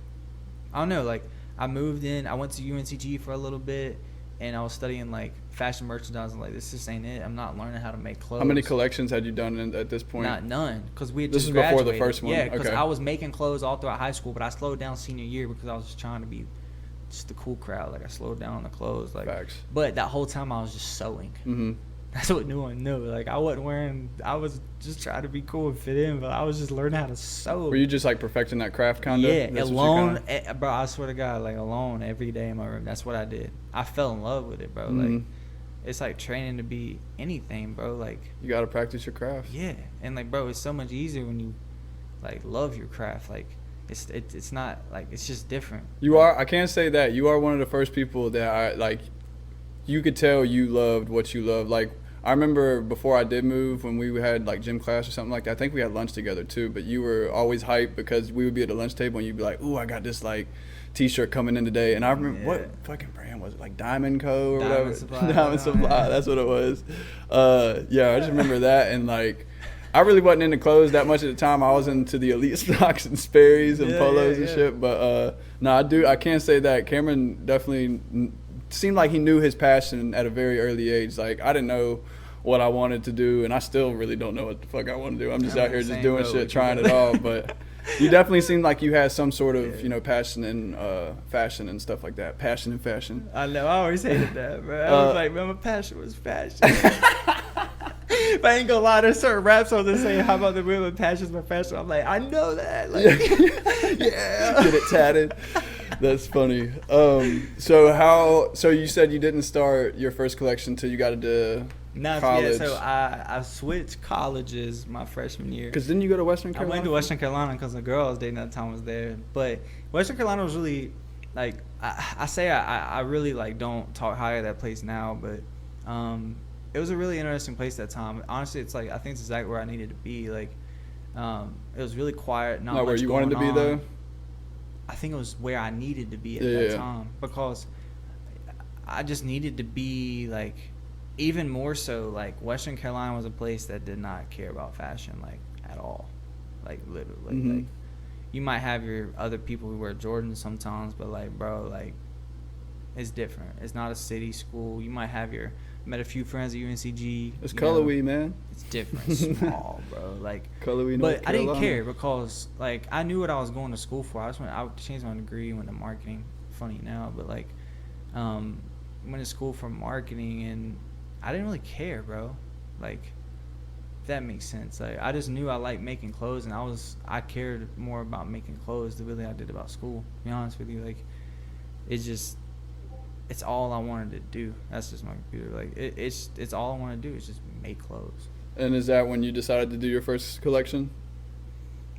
I don't know. Like I moved in. I went to UNCG for a little bit, and I was studying like fashion merchandising. Like this just ain't it. I'm not learning how to make clothes. How many collections had you done at this point? None, because we had this just is before graduated. the first one. Yeah, because okay. I was making clothes all throughout high school, but I slowed down senior year because I was just trying to be just the cool crowd. Like I slowed down on the clothes. Like, facts. But that whole time I was just sewing. Mm-hmm. That's what no one knew. Like I wasn't wearing. I was just trying to be cool and fit in, but I was just learning how to sew. Were you just like perfecting that craft kind of? Yeah, alone, bro. I swear to God, like alone every day in my room. That's what I did. I fell in love with it, bro. Mm-hmm. Like it's like training to be anything, bro. Like you gotta practice your craft. Yeah, and like, bro, it's so much easier when you like love your craft. Like it's not like it's just different. You are. I can't say that. You are one of the first people that I like. You could tell you loved what you love. Like I remember before I did move, when we had like gym class or something like that. I think we had lunch together too. But you were always hyped because we would be at the lunch table and you'd be like, "Ooh, I got this like T-shirt coming in today." And I remember what fucking brand was it? Like Diamond Co. or whatever. Diamond Supply. That's what it was. Yeah, I just remember that. And like, I really wasn't into clothes that much at the time. I was into the Elite Stocks and Sperry's and polos and shit. But no, I can't say that. Cameron definitely seemed like he knew his passion at a very early age. Like I didn't know what I wanted to do, and I still really don't know what the fuck I want to do. I'm just out here just doing shit, trying it all. But you definitely seemed like you had some sort of, you know, passion in fashion and stuff like that. Passion in fashion. I know. I always hated that, bro. I was like, man, my passion was fashion. If I ain't gonna lie, there's certain rap songs that say, "How about the women passions my fashion?" I'm like, I know that. Like, yeah. Get it tatted. That's funny. So you said you didn't start your first collection until you got into college. Yeah, so I switched colleges my freshman year. Because didn't you go to Western Carolina? I went to Western Carolina because the girl I was dating at the time was there. But Western Carolina was really, like, I really, like, don't talk high of that place now. But it was a really interesting place at that time. Honestly, it's like, I think it's exactly where I needed to be. Like, it was really quiet. Not where much you going wanted to be, on. though? I think it was where I needed to be at that time, because I just needed to be, like, even more so, like, Western Carolina was a place that did not care about fashion, like, at all. Like, literally. Mm-hmm. Like, you might have your other people who wear Jordans sometimes, but, like, bro, like, it's different. It's not a city school. You might have met a few friends at UNCG. It's color-y, man. It's different, small, bro. Like, color-y, but I didn't care because, like, I knew what I was going to school for. I changed my degree, went to marketing. Funny now, but like, went to school for marketing, and I didn't really care, bro. Like, if that makes sense. Like, I just knew I liked making clothes, and I cared more about making clothes than really I did about school. To be honest with you, like, it's all I wanted to do. That's just my computer. Like, it's all I want to do is just make clothes. And is that when you decided to do your first collection?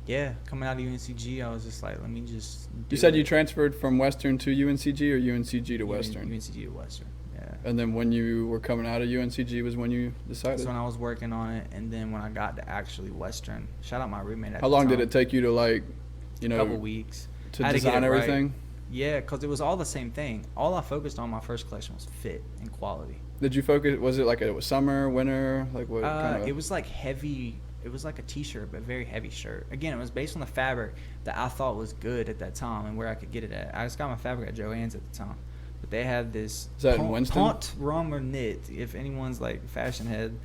Yeah, coming out of UNCG, I was just like, let me just do You said it. you transferred from Western to UNCG or UNCG to Western? UNCG to Western, yeah. And then when you were coming out of UNCG was when you decided? That's when I was working on it, and then when I got to actually Western, shout out my roommate at How the long time. did it take you to, like, you know, a couple weeks to I had design get it right. everything? Yeah, because it was all the same thing. All I focused on my first collection was fit and quality. Did you focus, was it like a summer, winter, like what kind of? It was like heavy. It was like a t-shirt, but very heavy shirt. Again, it was based on the fabric that I thought was good at that time and where I could get it at. I just got my fabric at Joann's at the time. But they had this Is that in Winston? Pont Romer knit. If anyone's like fashion head,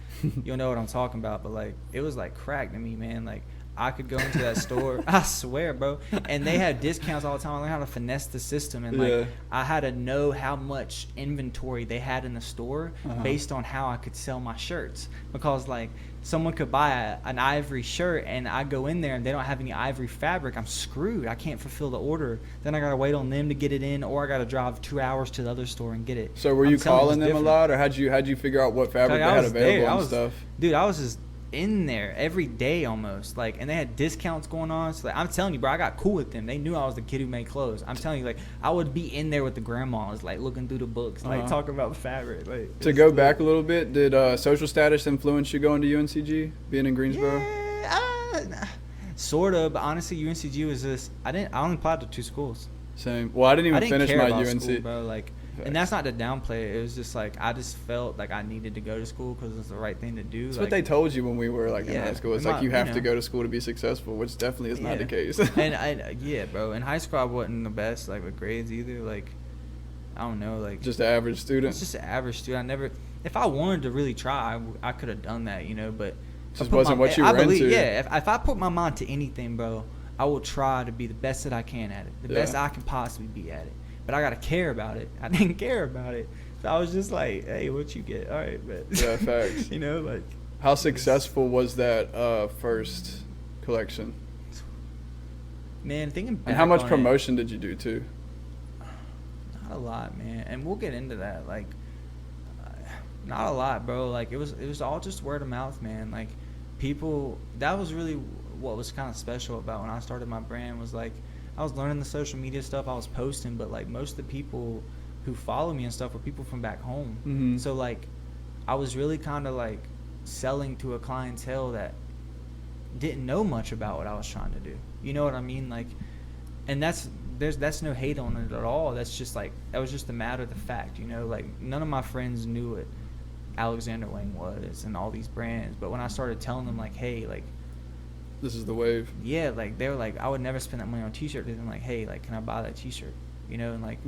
you'll know what I'm talking about. But like, it was like crack to me, man. Like, I could go into that store, I swear, bro, and they had discounts all the time. I learned how to finesse the system, and like, I had to know how much inventory they had in the store based on how I could sell my shirts. Because like, someone could buy an ivory shirt, and I go in there and they don't have any ivory fabric. I'm screwed. I can't fulfill the order. Then I gotta wait on them to get it in, or I gotta drive 2 hours to the other store and get it. So were you calling them a lot, or how'd you figure out what fabric they had available and stuff? Dude, in there every day almost, like, and they had discounts going on. So like, I'm telling you, bro, I got cool with them. They knew I was the kid who made clothes. I'm telling you, like, I would be in there with the grandmas, like looking through the books, like talking about fabric. Like, to go back a little bit, did social status influence you going to UNCG, being in Greensboro? Yeah, sort of, but honestly, UNCG was just I only applied to 2 schools. Same. Well, I didn't even finish care my about UNC. school, bro. Like, and that's not to downplay it. It was just like I just felt like I needed to go to school because it was the right thing to do. That's like, what they told you when we were like in high school. It's like you have to go to school to be successful, which definitely is not the case. And bro, in high school I wasn't the best like with grades either. Like, I don't know, like just an average student. It's just an average student. I never, if I wanted to really try, I could have done that, you know. But just wasn't what you were into. Yeah, if I put my mind to anything, bro, I will try to be the best that I can at it, the best I can possibly be at it. But I gotta care about it. I didn't care about it, so I was just like, "Hey, what you get? All right, but yeah, facts. You know, like how successful was that first collection? Man, thinking back and how much on promotion did you do too? Not a lot, man, and we'll get into that. Like, not a lot, bro. Like it was all just word of mouth, man. Like people, that was really what was kind of special about when I started my brand was like. I was learning the social media stuff I was posting, but like most of the people who follow me and stuff were people from back home. Mm-hmm. So like I was really kind of like selling to a clientele that didn't know much about what I was trying to do. You know what I mean? Like, and that's no hate on it at all. That's just like, that was just a matter of the fact, you know, like none of my friends knew what Alexander Wang was and all these brands. But when I started telling them like, hey, like, this is the wave. Yeah, like they were like, I would never spend that money on a t-shirt. They're like, hey, like, can I buy that t-shirt? You know, and like,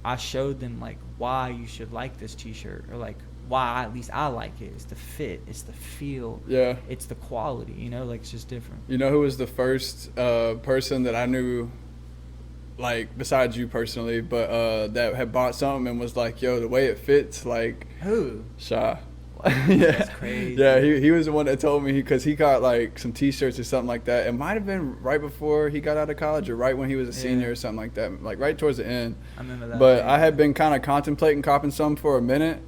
I showed them like why you should like this t-shirt, or like why at least I like it. It's the fit, it's the feel, it's the quality. You know, like it's just different. You know who was the first person that I knew, like besides you personally, but that had bought something and was like, yo, the way it fits, like who? Sha. Yeah. That's crazy. Yeah, he was the one that told me because he got like some t-shirts or something like that. It might have been right before he got out of college or right when he was a senior or something like that, like right towards the end. I remember that. But I had been kind of contemplating copping some for a minute.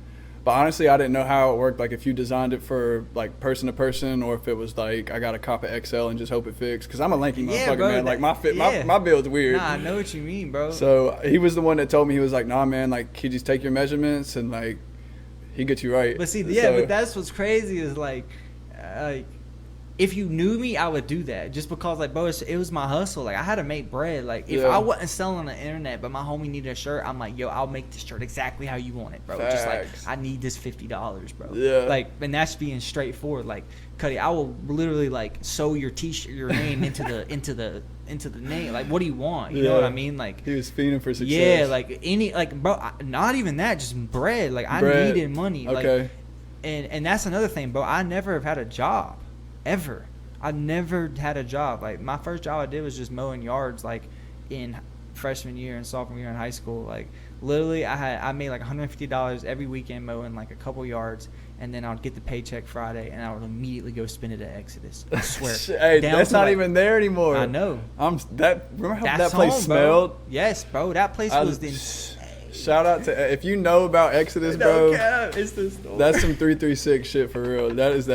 But honestly, I didn't know how it worked. Like if you designed it for like person to person, or if it was like I got to cop an XL and just hope it fits. Because I'm a lanky motherfucker, bro, man. Like my build's weird. Nah, I know what you mean, bro. So he was the one that told me, he was like, nah, man, like he just take your measurements and like he gets you right. But see, but that's what's crazy is like if you knew me, I would do that just because, like, bro, it was my hustle. Like, I had to make bread. Like, if I wasn't selling on the internet, but my homie needed a shirt, I'm like, yo, I'll make this shirt exactly how you want it, bro. Facts. Just like, I need this $50, bro. Yeah. Like, and that's being straightforward. Like, Cuddy, I will literally like sew your t-shirt, your name into the name. Like, what do you want? You know what I mean? Like, he was fiending for success. Yeah, like bro, not even that, just bread. Like, I needed money. Okay. Like, and that's another thing, bro. I never have had a job, ever. I never had a job. Like, my first job I did was just mowing yards, like, in freshman year and sophomore year in high school. Like, literally, I made like $150 every weekend mowing like a couple yards, and then I'd get the paycheck Friday, and I would immediately go spend it at Exodus. I swear. Hey, that's not even there anymore. I know. Remember how That's that place home, smelled? Bro. Yes, bro. That place was insane. Shout out to, if you know about Exodus, bro. It's the story. That's some 336 shit for real. That was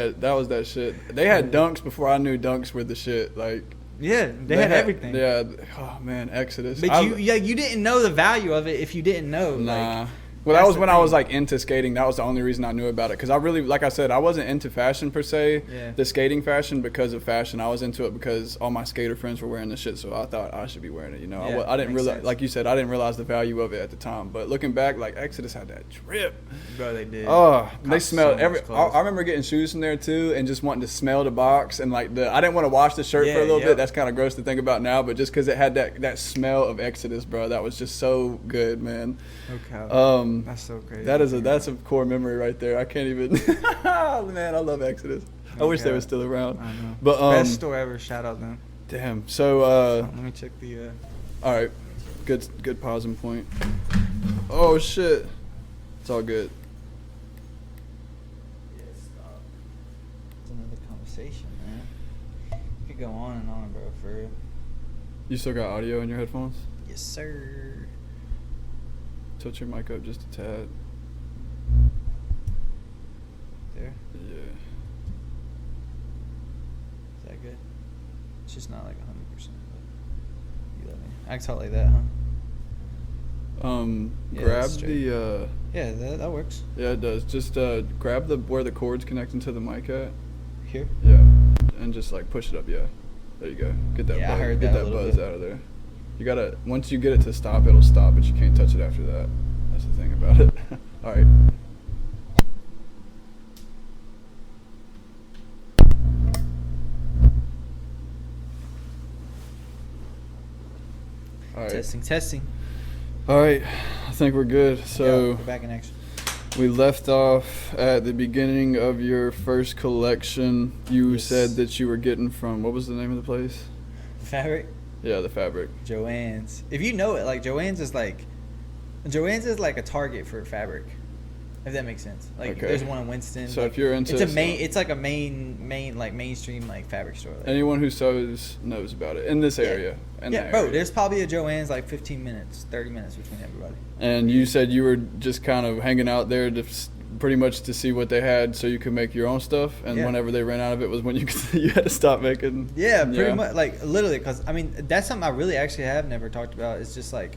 that shit. They had dunks before I knew dunks were the shit. Like, yeah, they had everything. Yeah. Oh man, Exodus. But you didn't know the value of it if you didn't know. Nah. Like, well, that was when I was like into skating. That was the only reason I knew about it. Because I really, like I said, I wasn't into fashion per se, the skating fashion, because of fashion. I was into it because all my skater friends were wearing this shit, so I thought I should be wearing it. You know, I didn't realize, like you said, I didn't realize the value of it at the time. But looking back, like Exodus had that drip. Bro, they did. Oh, they smelled so I remember getting shoes from there too, and just wanting to smell the box, and like I didn't want to wash the shirt for a little bit. That's kind of gross to think about now, but just because it had that smell of Exodus, bro, that was just so good, man. Okay. That's so crazy. That's a core memory right there. I can't even. Man, I love Exodus. I wish they were still around. I know. But best store ever. Shout out them. Damn. So let me check the. All right. Good pausing point. Oh shit. It's all good. Yeah, stop. It's another conversation, man. You could go on and on, bro. For real. You still got audio in your headphones? Yes, sir. Tilt your mic up just a tad. There? Yeah. good. It's just not like 100%. But you let me. I can tell it like that, huh? Yeah, Grab the. Yeah, that works. Yeah, it does. Just grab the where the cord's connecting to the mic at. Here. Yeah, and just like push it up. Yeah, there you go. Get that. Yeah, buzz, I heard get that a that little buzz bit. out of there. You gotta once you get it to stop, it'll stop, but you can't touch it after that. That's the thing about it. All right. All right. Testing. All right. I think we're good. So we're back in action. we left off at the beginning of your first collection. You said that you were getting from, what was the name of the place? Fabric. Yeah, the Fabric. Joann's. If you know it, like Joann's is like a Target for fabric. If that makes sense. Like Okay. there's one in Winston. So like, if you're into it's like a main like mainstream like fabric store. Like, anyone who sews knows about it in this area. Bro, there's probably a Joann's like 30 minutes between everybody. And you said you were just kind of hanging out there to pretty much to see what they had so you could make your own stuff, and whenever they ran out of it was when you had to stop making. Yeah, pretty much, like literally, because I mean that's something I really actually have never talked about. It's just like,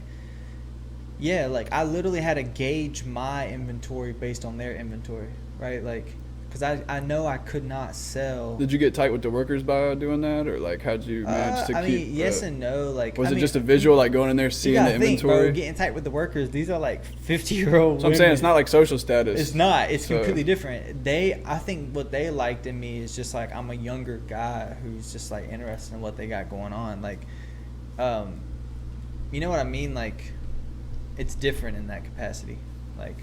yeah, like I literally had to gauge my inventory based on their inventory, right? Like, because I know I could not sell. Did you get tight with the workers by doing that, or like how'd you manage to I keep? mean, yes and no. Like, was it just a visual, like going in there seeing the inventory? Bro, getting tight with the workers. These are like 50-year-old. So I'm saying it's not like social status. It's not. It's completely different. I think what they liked in me is just like I'm a younger guy who's just like interested in what they got going on. Like, you know what I mean? Like, it's different in that capacity. Like,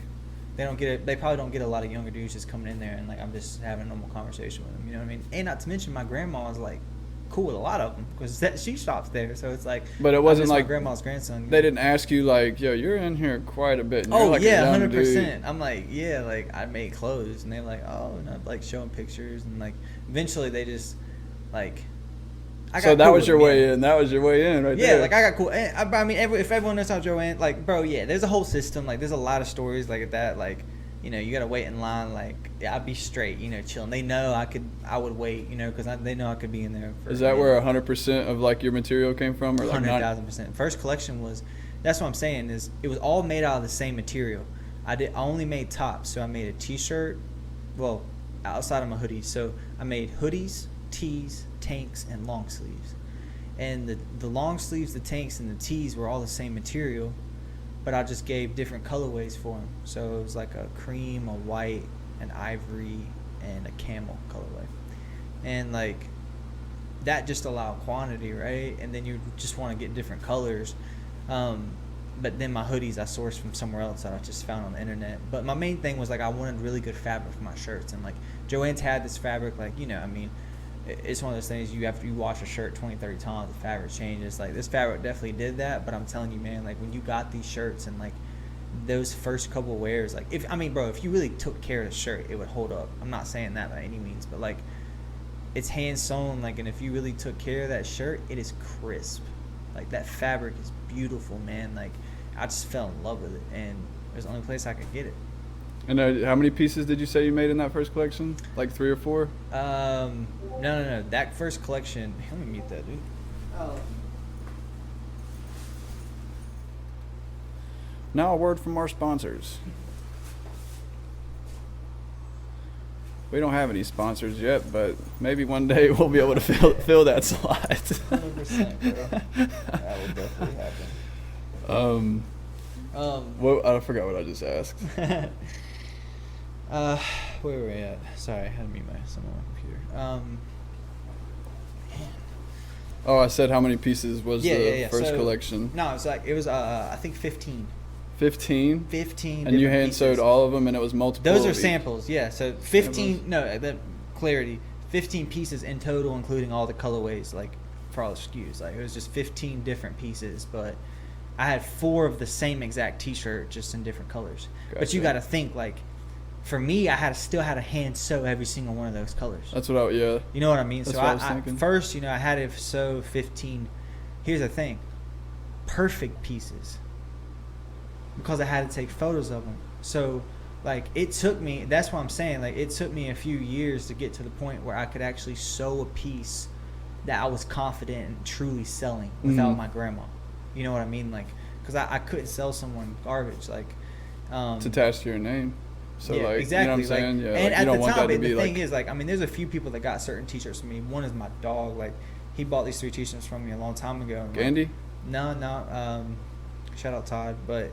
they probably don't get a lot of younger dudes just coming in there and like I'm just having a normal conversation with them. You know what I mean? And not to mention my grandma was like cool with a lot of them because she shops there. So it's like. But it wasn't like my grandma's grandson. They didn't ask you like, yo, you're in here quite a bit. And oh you're like yeah, 100%. I'm like, yeah, like I make clothes, and they're like, oh, and I'm like showing pictures, and like eventually they just like. So that was your way in. That was your way in, right there. Yeah, like I got cool. And I mean, if everyone knows how Joanne, like, bro, yeah, there's a whole system. Like, there's a lot of stories like that. Like, you know, you gotta wait in line. Like, I'd be straight, you know, chilling. They know I would wait, you know, because they know I could be in there. Is that where 100% of like your material came from, or like 100,000%? First collection was. That's what I'm saying is it was all made out of the same material. I only made tops, so I made a T-shirt. Well, outside of my hoodies, so I made hoodies, tees, tanks, and long sleeves. And the long sleeves, the tanks, and the tees were all the same material, but I just gave different colorways for them. So it was like a cream, a white, an ivory, and a camel colorway. And like that just allowed quantity, right? And then you just want to get different colors. But then my hoodies I sourced from somewhere else that I just found on the internet. But my main thing was like I wanted really good fabric for my shirts, and like Joanne's had this fabric, like, you know, I mean, it's one of those things you wash a shirt 20-30 times, the fabric changes. Like this fabric definitely did that, but I'm telling you, man, like when you got these shirts and like those first couple wears, like if you really took care of the shirt, it would hold up. I'm not saying that by any means, but like it's hand sewn, like, and if you really took care of that shirt, it is crisp. Like that fabric is beautiful, man. Like I just fell in love with it, and it was the only place I could get it. And how many pieces did you say you made in that first collection? Like 3 or 4? No. That first collection. Let me mute that, dude. Oh. Now a word from our sponsors. We don't have any sponsors yet, but maybe one day we'll be able to fill that slot. 100%, bro. That will definitely happen. Well, I forgot what I just asked. Where were we at? Sorry, I had to mute someone on my computer. Oh, I said how many pieces was the first collection? No, it was I think 15. 15? 15. And you hand sewed all of them, and it was multiple. Those are samples, yeah. So 15. No, the clarity. 15 pieces in total, including all the colorways, like for all the SKUs. Like it was just 15 different pieces, but I had 4 of the same exact T-shirt, just in different colors. Gotcha. But you got to think, like, for me, I still had to hand sew every single one of those colors. That's what yeah. You know what I mean? That's so what I was thinking. First, you know, I had to sew 15. Here's the thing. Perfect pieces. Because I had to take photos of them. So, like, it took me, that's what I'm saying, like, it took me a few years to get to the point where I could actually sew a piece that I was confident in truly selling without my grandma. You know what I mean? Like, because I couldn't sell someone garbage. Like, it's attached to your name. So yeah, like, exactly. you know what I'm saying? Like, Yeah, and like, at you don't the want time, that to be the like. thing is, like, I mean, there's a few people that got certain T-shirts from me. One is my dog. Like, he bought these 3 T-shirts from me a long time ago. Gandhi? No. Shout out Todd, but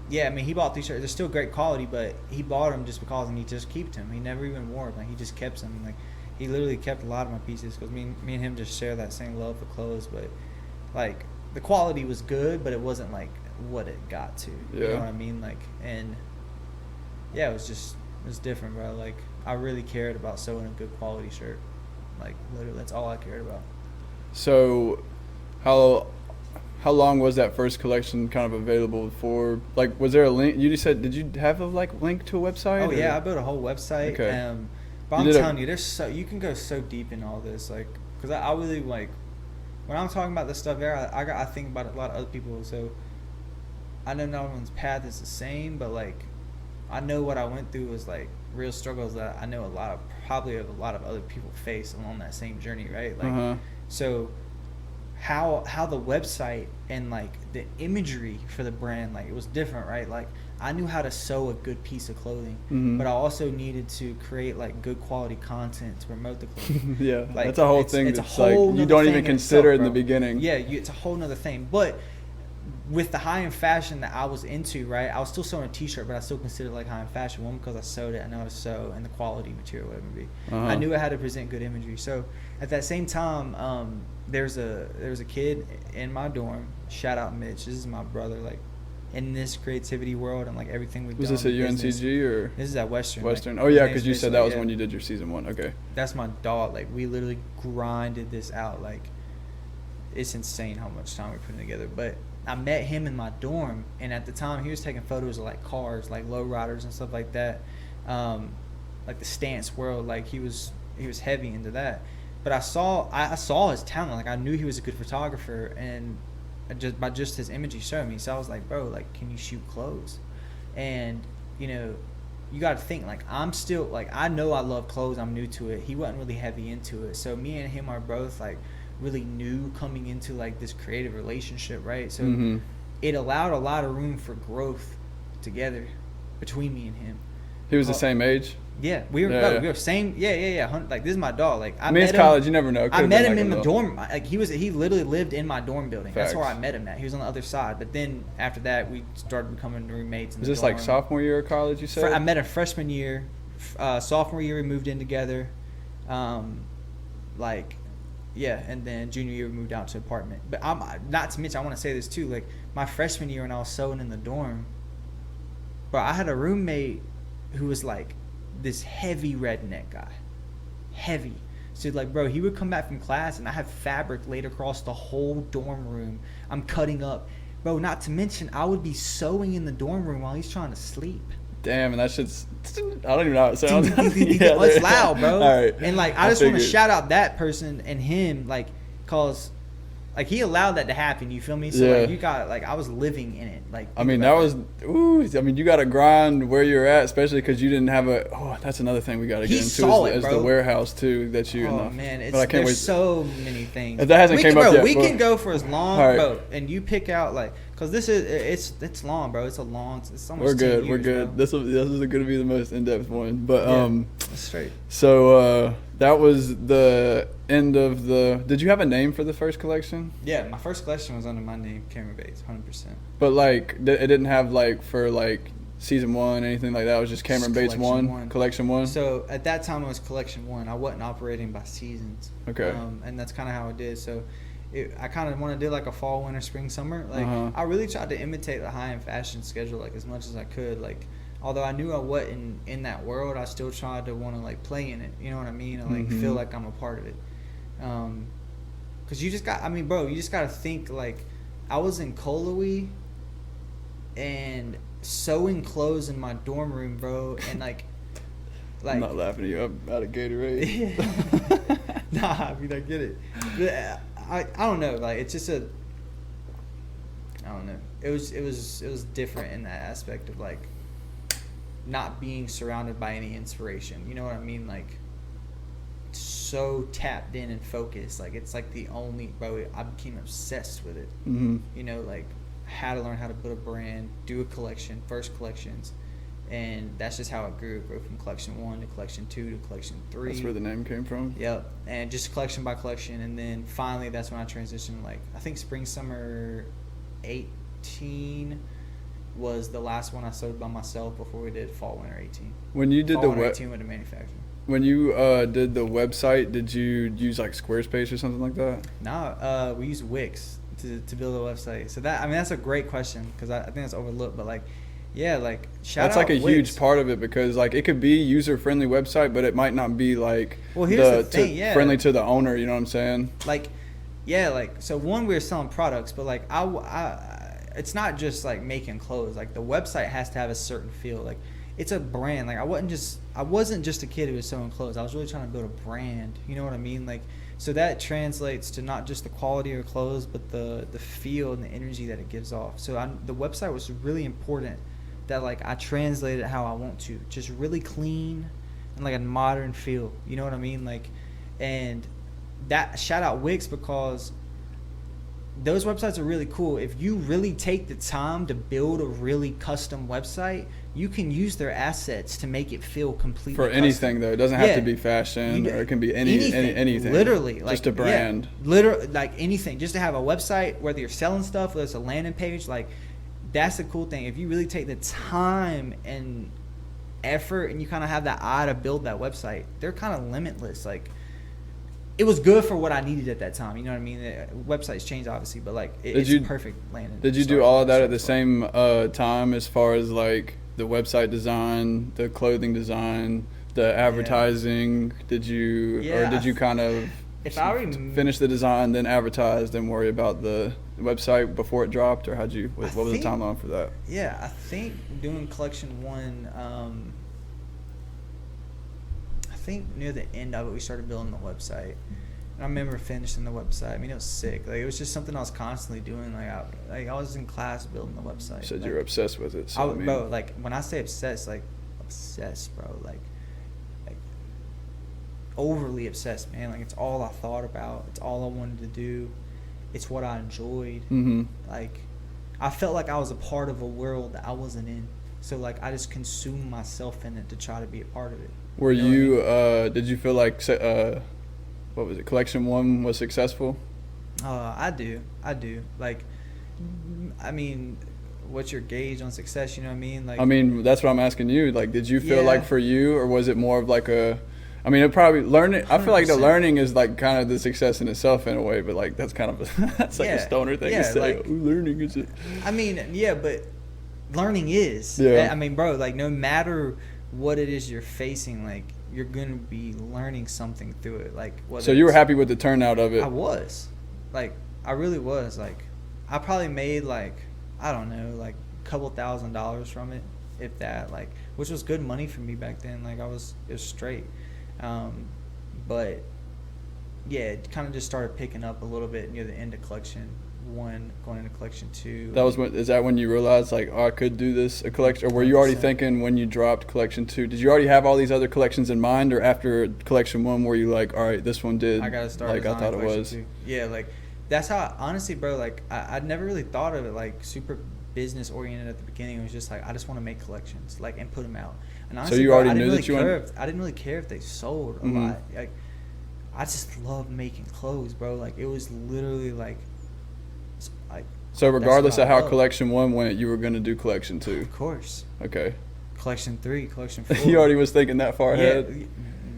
yeah, I mean, he bought these shirts. They're still great quality, but he bought them just because, and he just kept them. He never even wore them. Like, he just kept them. Like, he literally kept a lot of my pieces because me and him just share that same love for clothes. But like, the quality was good, but it wasn't like what it got to. Yeah. You know what I mean? Like, and yeah, it was different, bro. Like, I really cared about sewing a good quality shirt. Like, literally, that's all I cared about. So, how long was that first collection kind of available for? Like, was there a link? You just said, did you have a like link to a website? Oh or? yeah, I built a whole website. Okay. But I'm telling you, you can go so deep in all this, like, because I really like when I'm talking about this stuff there. I think about a lot of other people, so I know no one's path is the same, but like, I know what I went through was like real struggles that I know probably a lot of other people face along that same journey, right? Like, so how the website and like the imagery for the brand, like, it was different, right? Like, I knew how to sew a good piece of clothing, but I also needed to create like good quality content to promote the clothing. Yeah, like, that's a whole thing. It's a that's whole like you don't even thing consider itself, in the bro. beginning. Yeah, it's a whole nother thing. But with the high-end fashion that I was into, right, I was still sewing a T-shirt, but I still considered like high-end fashion. One, because I sewed it, I know how to sew, and the quality material, whatever it be. I knew I had to present good imagery. So at that same time, there's a kid in my dorm. Shout out Mitch. This is my brother. Like, in this creativity world and like everything we've done. Was this at UNCG or? This is at Western. Western. Like, Oh yeah, because you said that was when you did your season 1. Okay. That's my dog. Like, we literally grinded this out. Like, it's insane how much time we're putting together. But I met him in my dorm, and at the time he was taking photos of like cars, like lowriders and stuff like that, like the stance world. Like, he was heavy into that. But I saw his talent. Like, I knew he was a good photographer, and by just his image he showed me. So I was like, bro, like, can you shoot clothes? And you know, you got to think, like, I'm still, like, I know I love clothes. I'm new to it. He wasn't really heavy into it. So me and him are both like really new coming into like this creative relationship, right? So it allowed a lot of room for growth together between me and him. He was the same age? Yeah, we were same. Yeah. Like, this is my dog. Like, I mean, it's college. You never know. I met him in the dorm. Like, he literally lived in my dorm building. Facts. That's where I met him at. He was on the other side. But then after that, we started becoming roommates. Was this like sophomore year of college? You said? I met him freshman year. Sophomore year, we moved in together. Like, yeah, and then junior year we moved out to an apartment. But not to mention, I want to say this too. Like, my freshman year when I was sewing in the dorm, bro, I had a roommate who was like this heavy redneck guy. Heavy. So like, bro, he would come back from class and I had fabric laid across the whole dorm room. I'm cutting up. Bro, not to mention, I would be sewing in the dorm room while he's trying to sleep. Damn, and that shit's, I don't even know how it sounds. Yeah, it's loud, bro. All right. And like, I just want to shout out that person and him, like, cause like, he allowed that to happen. You feel me? So like, you got, like, I was living in it. Like, I mean, that was, I mean, you got to grind where you're at, especially because you didn't have that's another thing we got to get into is the warehouse too that you. Oh man, but I can't wait. So many things. If that hasn't came up yet, we can go for as long, bro, and you pick out like, cause this is it's long, bro. It's almost we're good. 10 years, we're good. Bro. This is going to be the most in depth one, but that's straight. So that was the end of the. Did you have a name for the first collection? Yeah, my first collection was under my name, Cameron Bates, 100%. But like, it didn't have like for like season 1 anything like that. It was just Cameron Bates collection 1. So at that time it was collection 1. I wasn't operating by seasons. Okay. And that's kind of how I did. So I kind of want to do like a fall, winter, spring, summer. Like I really tried to imitate the high-end fashion schedule like as much as I could. Like, although I knew I wasn't in that world, I still tried to want to like play in it. You know what I mean? And like feel like I'm a part of it. Cause you just got. I mean, bro, you just gotta think like I was in Colowee and sewing clothes in my dorm room, bro, and like I'm not laughing at you. I'm out of Gatorade. Nah, I mean, I get it. But I don't know. Like, it's just I don't know. It was different in that aspect of like not being surrounded by any inspiration. You know what I mean? Like, so tapped in and focused. Like, it's like the only, bro, I became obsessed with it. Mm-hmm. You know, like, how to learn how to build a brand, do a collection, first collections. And that's just how it grew. It grew from collection 1 to collection 2 to collection 3. That's where the name came from? Yep. And just collection by collection. And then finally, that's when I transitioned. Like, I think spring, summer 18 was the last one I sold by myself before we did fall, winter 18. When you did fall, winter 18 went to manufacturing. When you did the website, did you use like Squarespace or something like that? No, we use Wix to build a website. So that, I mean, that's a great question because I think that's overlooked. But like, yeah, like that's like a Wix. huge part of it because like it could be user-friendly website, but it might not be like here's the thing, friendly to the owner. You know what I'm saying? Like, yeah, like so one, we were selling products, but like it's not just like making clothes. Like the website has to have a certain feel. Like it's a brand. Like I wasn't just a kid who was sewing clothes. I was really trying to build a brand. You know what I mean? Like, so that translates to not just the quality of clothes, but the feel and the energy that it gives off. So the website was really important. That like I translated it how I want to, just really clean and like a modern feel. You know what I mean? Like, and that shout out Wix because those websites are really cool. If you really take the time to build a really custom website, you can use their assets to make it feel completely for anything custom. Though. It doesn't have to be fashion or it can be anything. Literally, like just a brand. Yeah, literally, like anything. Just to have a website, whether you're selling stuff, whether it's a landing page, like. That's the cool thing. If you really take the time and effort and you kind of have that eye to build that website, they're kind of limitless. Like, it was good for what I needed at that time. You know what I mean? Websites change, obviously, but like it's perfect landing. Did you do all of that at the same time as far as like the website design, the clothing design, the advertising? Did you kind of finish the design, then advertise, then worry about the website before it dropped, or what was the timeline for that? Yeah, I think doing collection 1, I think near the end of it, we started building the website. And I remember finishing the website. I mean, it was sick. Like, it was just something I was constantly doing. Like I was in class building the website. You said you were obsessed with it. So bro, like when I say obsessed, bro, like overly obsessed, man. Like, it's all I thought about. It's all I wanted to do. It's what I enjoyed. Mm-hmm. Like, I felt like I was a part of a world that I wasn't in. So, like, I just consumed myself in it to try to be a part of it. Were you did you feel like, what was it, collection 1 was successful? I do. Like, I mean, what's your gauge on success? You know what I mean? Like, I mean, that's what I'm asking you. Like, did you feel like for you, or was it more of like I mean, it probably learning. 100%. I feel like the learning is like kind of the success in itself in a way, but like that's kind of that's like a stoner thing to say. Like, learning is it? I mean, yeah, but learning is. Yeah. I mean, bro, like no matter what it is you're facing, like you're gonna be learning something through it. Like, so you were happy with the turnout of it? I was, like, I really was. Like, I probably made like, I don't know, like a couple $1,000s from it, if that. Like, which was good money for me back then. Like, it was straight. But yeah, it kind of just started picking up a little bit near the end of collection 1, going into collection 2. Is that when you realized like, oh, I could do this a collection, or were you already 100%. Thinking when you dropped collection 2? Did you already have all these other collections in mind, or after collection 1 were you like, all right, this one did? I gotta start like I thought it was. 2. Yeah, like that's how honestly, bro. Like I'd never really thought of it like super business oriented at the beginning. It was just like I just want to make collections, like, and put them out. And honestly, so you already knew that you wanted. I didn't really care if they sold a lot. Like, I just loved making clothes, bro. Like, it was literally like. So regardless of how collection 1 went, you were gonna do collection 2. Of course. Okay. Collection 3, collection 4. You already was thinking that far ahead.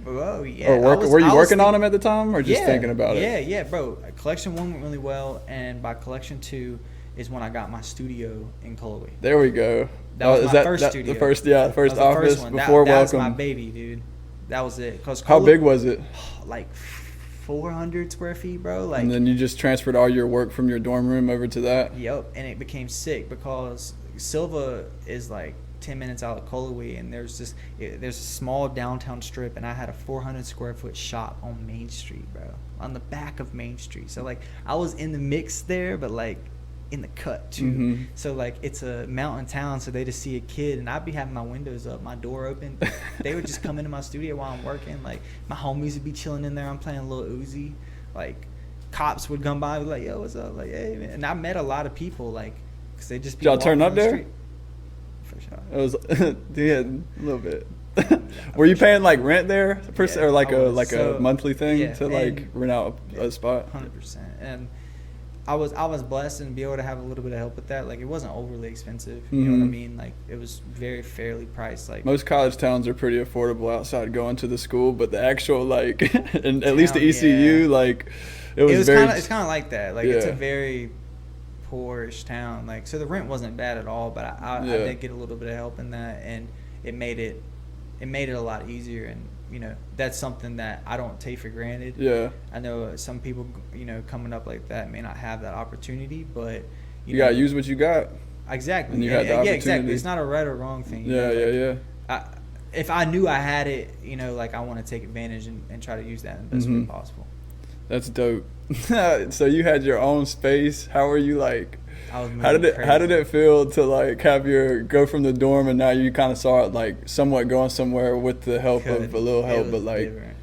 Bro, yeah. Or were you working on them at the time, or just thinking about it? Yeah, bro. Collection 1 went really well, and by collection 2 is when I got my studio in Colway. There we go. That was my first studio. The first office one. before Welcome. That was my baby, dude. That was it. How big was it? Like 400 square feet, bro. Like, and then you just transferred all your work from your dorm room over to that? Yep, and it became sick because Silva is like 10 minutes out of Colway, and there's a small downtown strip, and I had a 400 square foot shop on Main Street, bro, on the back of Main Street. So like I was in the mix there, but like in the cut too. Mm-hmm. So like it's a mountain town, so they just see a kid, and I'd be having my windows up, my door open. They would just come into my studio while I'm working. Like my homies would be chilling in there. I'm playing Lil Uzi. Like cops would come by, like, yo, what's up? Like, hey, man. And I met a lot of people, like, because they just be y'all turn up the there? street. For sure. It was yeah, a little bit. Were you paying like rent there, Yeah, or like I was. a monthly thing Yeah, to like rent out a spot? 100%. And I was blessed and be able to have a little bit of help with that. Like it wasn't overly expensive. You know what I mean? Like it was very fairly priced. Like most college towns are pretty affordable outside going to the school, but the actual like, and at least the ECU, like it was very. It's kind of like that. Like it's a very poorish town. Like so the rent wasn't bad at all, but I did get a little bit of help in that, and it made it a lot easier. And you know, that's something that I don't take for granted. Yeah. I know some people, you know, coming up like that may not have that opportunity, but you gotta use what you got. Exactly. And you had the opportunity. Yeah, exactly. It's not a right or wrong thing. If I knew I had it, you know, like I want to take advantage and try to use that in the best way possible. That's dope. So you had your own space. How were you like? How did it feel to like go from the dorm, and now you kind of saw it like somewhat going somewhere with the help of a little help, but like different.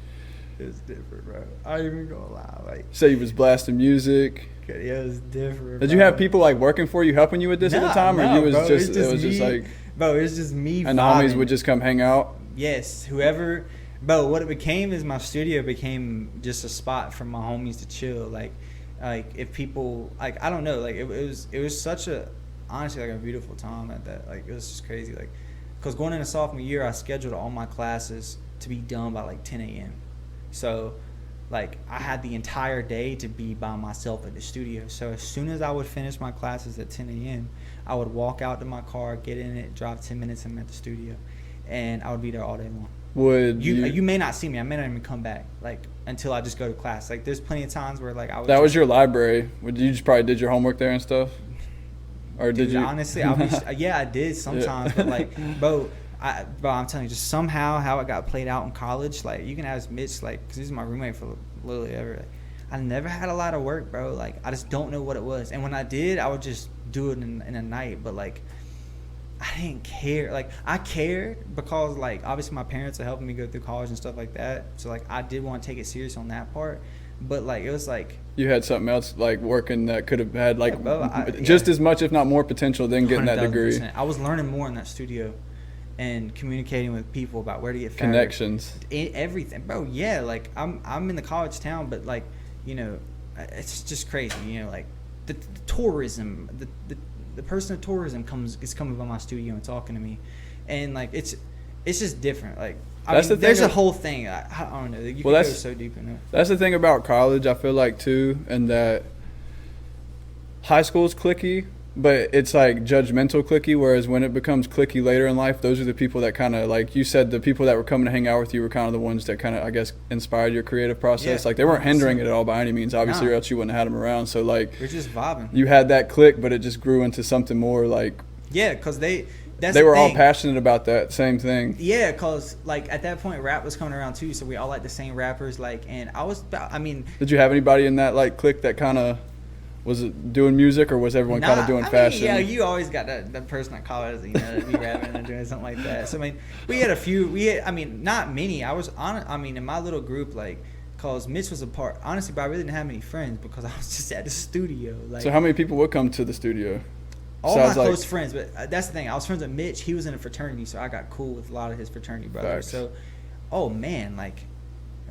It was different, bro. I ain't even gonna lie. Like, say you was blasting music. Yeah, it was different. Did you have people like working for you, helping you with this at the time, or you was bro, just it was me, just like, bro, it was just me. And the homies would just come hang out. Yes, whoever. Bro, what it became is my studio became just a spot for my homies to chill. Like if people like, I don't know, like it was such a, honestly, like a beautiful time at that. Like it was just crazy. Like, cause going into sophomore year, I scheduled all my classes to be done by like 10 a.m. So like I had the entire day to be by myself at the studio. So as soon as I would finish my classes at 10 a.m., I would walk out to my car, get in it, drive 10 minutes, and I'm at the studio, and I would be there all day long. Would you may not see me. I may not even come back like until I just go to class. Like there's plenty of times where like I would. That was your library. Would you just probably did your homework there and stuff, or did you? Honestly, I did sometimes, but like, bro, I'm telling you, just somehow how it got played out in college. Like you can ask Mitch, like, cause he's my roommate for literally ever. Like, I never had a lot of work, bro. Like I just don't know what it was, and when I did, I would just do it in a night. But like, I didn't care. Like I cared because like obviously my parents are helping me go through college and stuff like that. So like I did want to take it serious on that part. But like it was like you had something else like working that could have had like just as much if not more potential than getting that degree. I was learning more in that studio and communicating with people about where to get connections, everything, bro. Yeah, like I'm in the college town, but like, you know, it's just crazy. You know, like the tourism, the person of tourism is coming by my studio and talking to me, and like it's just different. Like there's a whole thing. I don't know. You can go so deep in it. That's the thing about college, I feel like too, and that high school is cliquey, but it's like judgmental cliquey. Whereas when it becomes cliquey later in life, those are the people that kind of, like you said, the people that were coming to hang out with you were kind of the ones that kind of, I guess, inspired your creative process. Yeah, like they weren't hindering it at all by any means, obviously, or else you wouldn't have had them around. So like you're just vibing. You had that click, but it just grew into something more like because they were all passionate about that same thing. Yeah, because like at that point, rap was coming around too, so we all like the same rappers. Like, and did you have anybody in that like clique that kind of was it doing music, or was everyone kind of doing fashion? Yeah, you always got that person at college, you know, to be rapping and doing something like that. So I mean, we had a few. Not many. I was on. In my little group, like, cause Mitch was a part. Honestly, but I really didn't have many friends because I was just at the studio. Like, so how many people would come to the studio? All my close friends, but that's the thing. I was friends with Mitch. He was in a fraternity, so I got cool with a lot of his fraternity brothers. Facts. So, oh man, like,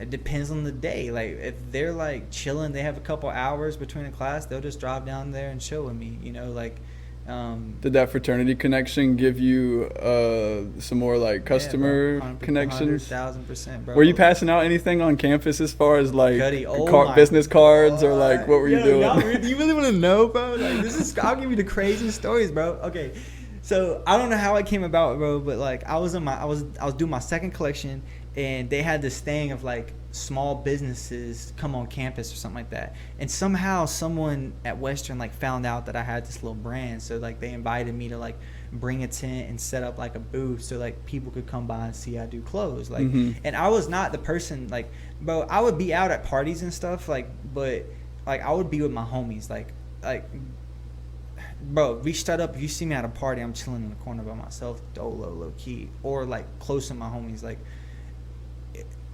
it depends on the day. Like, if they're like chilling, they have a couple hours between a class, they'll just drive down there and chill with me. You know, like. Did that fraternity connection give you some more like customer connections? 100,000%, bro. Were you passing out anything on campus as far as like business cards or like what were you doing? You really want to know, bro? Like I'll give you the craziest stories, bro. Okay, so I don't know how it came about, bro, but like I was doing my second collection, and they had this thing of like small businesses come on campus or something like that, and somehow someone at Western like found out that I had this little brand, so like they invited me to like bring a tent and set up like a booth so like people could come by and see I do clothes, like and I was not the person, like, bro, I would be out at parties and stuff, like, but like I would be with my homies, like bro, we straight up. If you see me at a party, I'm chilling in the corner by myself, dolo, low key, or like close to my homies. Like,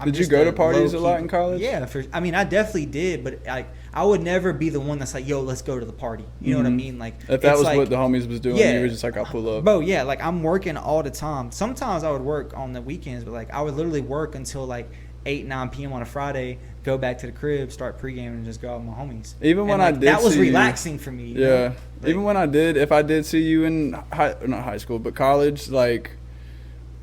did you go to parties a lot in college? Yeah, I mean, I definitely did, but like, I would never be the one that's like, yo, let's go to the party. You know what I mean? Like, if that was like, what the homies was doing, you were just like, I'll pull up. Bro, yeah, like I'm working all the time. Sometimes I would work on the weekends, but like I would literally work until like 8, 9 p.m. on a Friday, go back to the crib, start pregame, and just go out with my homies. Even when like, I did, that was relaxing for me. You know? Like, even when if I did see you in not high school, but college, like,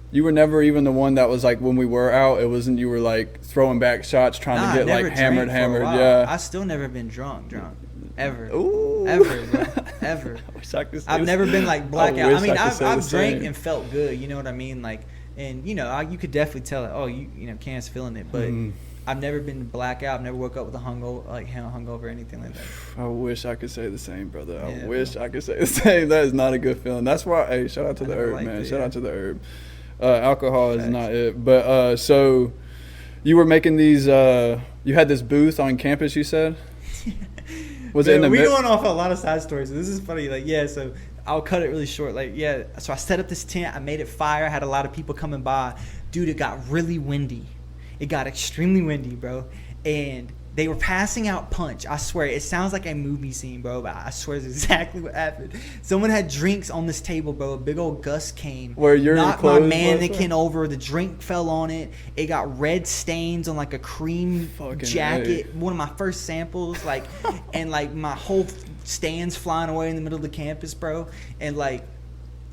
you were never even the one that was like, when we were out, it wasn't you were like throwing back shots, trying to get like hammered. Yeah, I still never been drunk ever. Ooh. Ever, bro. Ever. I wish I could say I've never been like blackout. I mean, I've drank and felt good. You know what I mean? Like, and you know, you could definitely tell it. Oh, you know, Cam's feeling it, but I've never been blackout. I've never woke up with a hungover or anything like that. I wish I could say the same, brother. I wish I could say the same. That is not a good feeling. That's why. Hey, shout out to the herb, man. Shout out to the herb. Alcohol is not it. But so you were making these. You had this booth on campus. You said. Was it in the? We going off a lot of side stories. This is funny. Like, yeah. So I'll cut it really short. Like, yeah. So I set up this tent. I made it fire. I had a lot of people coming by. Dude, it got really windy. It got extremely windy, bro. And they were passing out punch. I swear, it sounds like a movie scene, bro, but I swear it's exactly what happened. Someone had drinks on this table, bro. A big old gust came. Where your knocked my mannequin over. The drink fell on it. It got red stains on like a cream jacket. One of my first samples, like, and like my whole stand's flying away in the middle of the campus, bro. And like,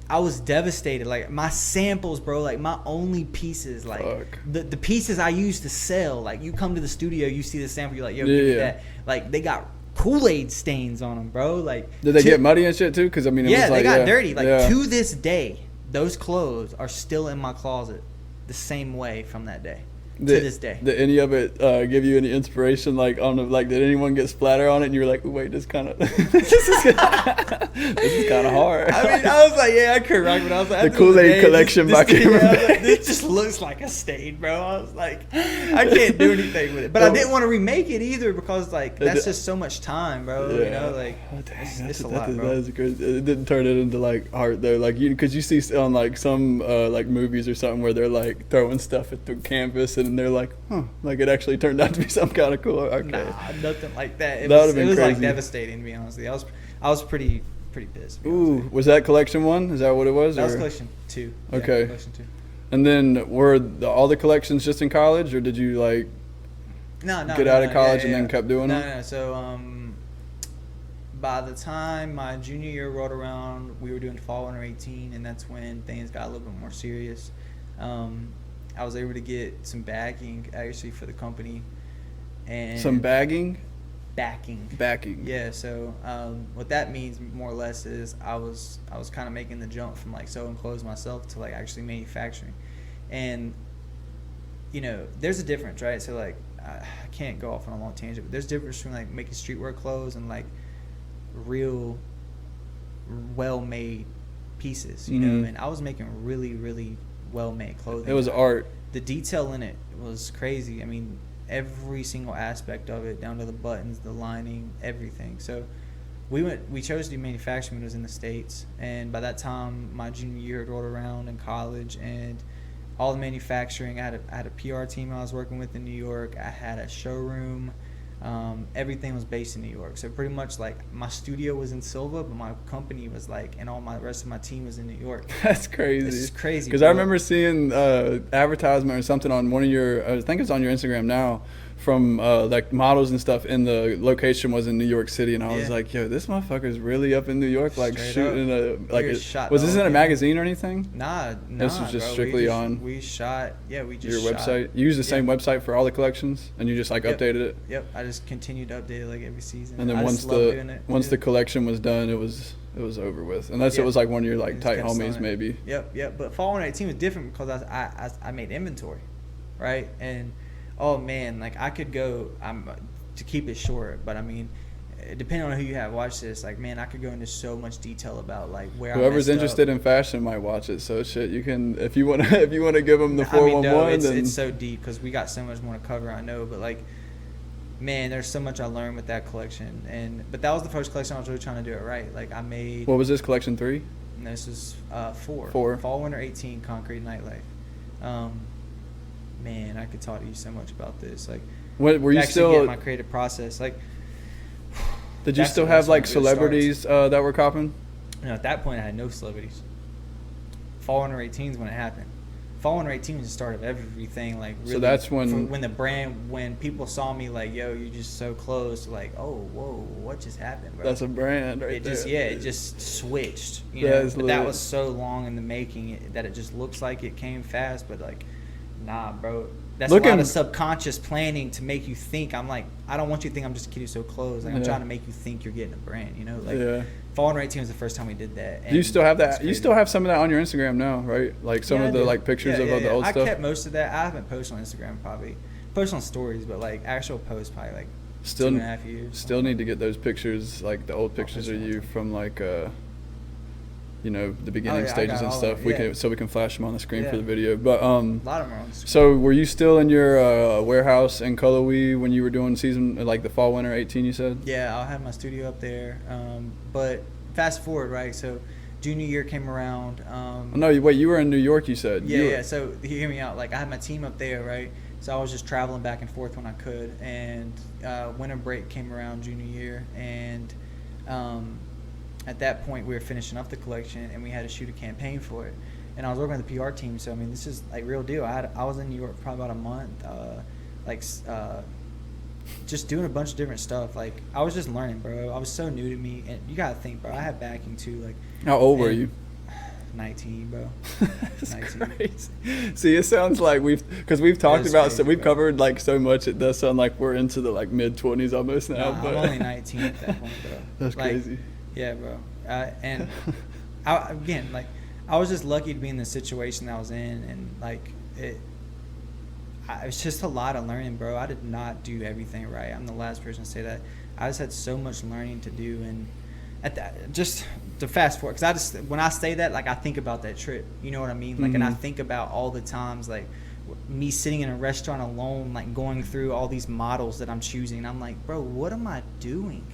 I was devastated. Like, my samples, bro, like my only pieces, like the pieces I used to sell. Like, you come to the studio, you see the sample, you're like, yo, give me that. Like, they got Kool-Aid stains on them, bro. Like, did they get muddy and shit too? Because I mean, it was like, they got dirty. Like, to this day, those clothes are still in my closet the same way from that day. To this day. Did any of it give you any inspiration? Like, on the, like, did anyone get splatter on it and you were like, wait, this kind of this is kind of hard. I mean, I was like, yeah, I could rock, but I was like, the Kool-Aid collection by Cameron. Like, this just looks like a stain, bro. I was like, I can't do anything with it, but I didn't want to remake it either because like that's just so much time, bro. You know, like it's a lot, bro. That's good. It didn't turn it into like art though, like because you see on like some like movies or something where they're like throwing stuff at the canvas and they're like, like it actually turned out to be some kind of cool. Okay. Nah, nothing like that. It was crazy. Like devastating, to be honest. I was pretty pissed. Ooh, was that collection 1? Is that what it was? That was collection 2. Okay. Yeah, collection 2. And then were all the collections just in college, or did you like get out of college and then kept doing them? No. So by the time my junior year rolled around, we were doing fall winter 18, and that's when things got a little bit more serious. I was able to get some backing actually for the company, and some backing. Yeah. So what that means more or less is I was kind of making the jump from like sewing clothes myself to like actually manufacturing, and you know there's a difference, right? So like I can't go off on a long tangent, but there's a difference between like making streetwear clothes and like real well-made pieces, you know. And I was making really well-made clothing. It was art. The detail in it was crazy. I mean, every single aspect of it, down to the buttons, the lining, everything. So we chose to do manufacturing when it was in the States, and by that time my junior year had rolled around in college, and all the manufacturing, I had a PR team I was working with in New York. I had a showroom. Everything was based in New York. So pretty much like my studio was in Silva, but my company was like, and all my rest of my team was in New York. That's crazy. It's crazy. Because I remember seeing advertisement or something on one of your, I think it's on your Instagram now, from like models and stuff, and the location was in New York City, and I was like, yo, this motherfucker's really up in New York, like straight shooting up. Was this in a magazine or anything? Nah, this was just strictly on. We shot, your website. You use the same website for all the collections, and you just like updated it. Yep, I just continued to update it like every season. And then once the collection was done, it was over with, unless it was like one of your like tight homies maybe. Yep. But Fall 118 was different because I made inventory, right? And oh man, like I could go. To keep it short, but I mean, depending on who you have watch this, like man, I could go into so much detail about like where whoever's interested in fashion might watch it. So shit, you can if you want to give them the 411. It's so deep because we got so much more to cover. I know, but like Man, there's so much I learned with that collection, but that was the first collection I was really trying to do it right. Like I made. What was this collection 3? And this is 4. 4. Fall Winter 18 Concrete Nightlife. Man, I could talk to you so much about this. Like, what were you still getting my creative process? Like, did you still have like celebrities that were copping? No, at that point I had no celebrities. Fall Winter 18 is when it happened. Fall Winter 18 was the start of everything. Like, really, so that's when people saw me, like, yo, you're just so close. Like, oh, whoa, what just happened, bro? That's a brand, right there. It just switched. You know, but that was so long in the making that it just looks like it came fast, but like, nah, bro. That's a lot of subconscious planning to make you think. I'm like, I don't want you to think I'm just a kid who's so close. Like, I'm trying to make you think you're getting a brand. You know, like. Fall Winter 18 was the first time we did that. Do you still have that? You still have some of that on your Instagram now, right? Like some of the like pictures of the old stuff. I kept most of that. I haven't posted on Instagram probably. Post on stories, but like actual posts probably like still 2.5 years. Still need to get those pictures, like the old pictures of you from like you know, the beginning stages and stuff. We can flash them on the screen for the video. But a lot of them are on the screen. So were you still in your warehouse in Cullowhee when you were doing season like the Fall Winter 18? You said. Yeah, I'll have my studio up there. But fast forward, right? So junior year came around. No, wait, you were in New York, you said. Yeah. So hear me out. Like I had my team up there, right? So I was just traveling back and forth when I could. And winter break came around junior year, and at that point we were finishing up the collection, and we had to shoot a campaign for it. And I was working with the PR team, so I mean, this is like real deal. I was in New York for probably about a month, just doing a bunch of different stuff. Like I was just learning, bro. I was so new to me, and you gotta think, bro. I had backing too. Like, how old were you? 19, bro. That's 19. Crazy. See, it sounds like we've talked about, so we've covered like so much. It does sound like we're into the like mid-20s almost now. Nah, but I'm only 19 at that point, bro. That's like, crazy. Yeah, bro. And I was just lucky to be in the situation that I was in, and like it was just a lot of learning, bro. I did not do everything right. I'm the last person to say that. I just had so much learning to do, and at that, just to fast forward, because when I say that, like I think about that trip. You know what I mean? Like, and I think about all the times, like me sitting in a restaurant alone, like going through all these models that I'm choosing. And I'm like, bro, what am I doing?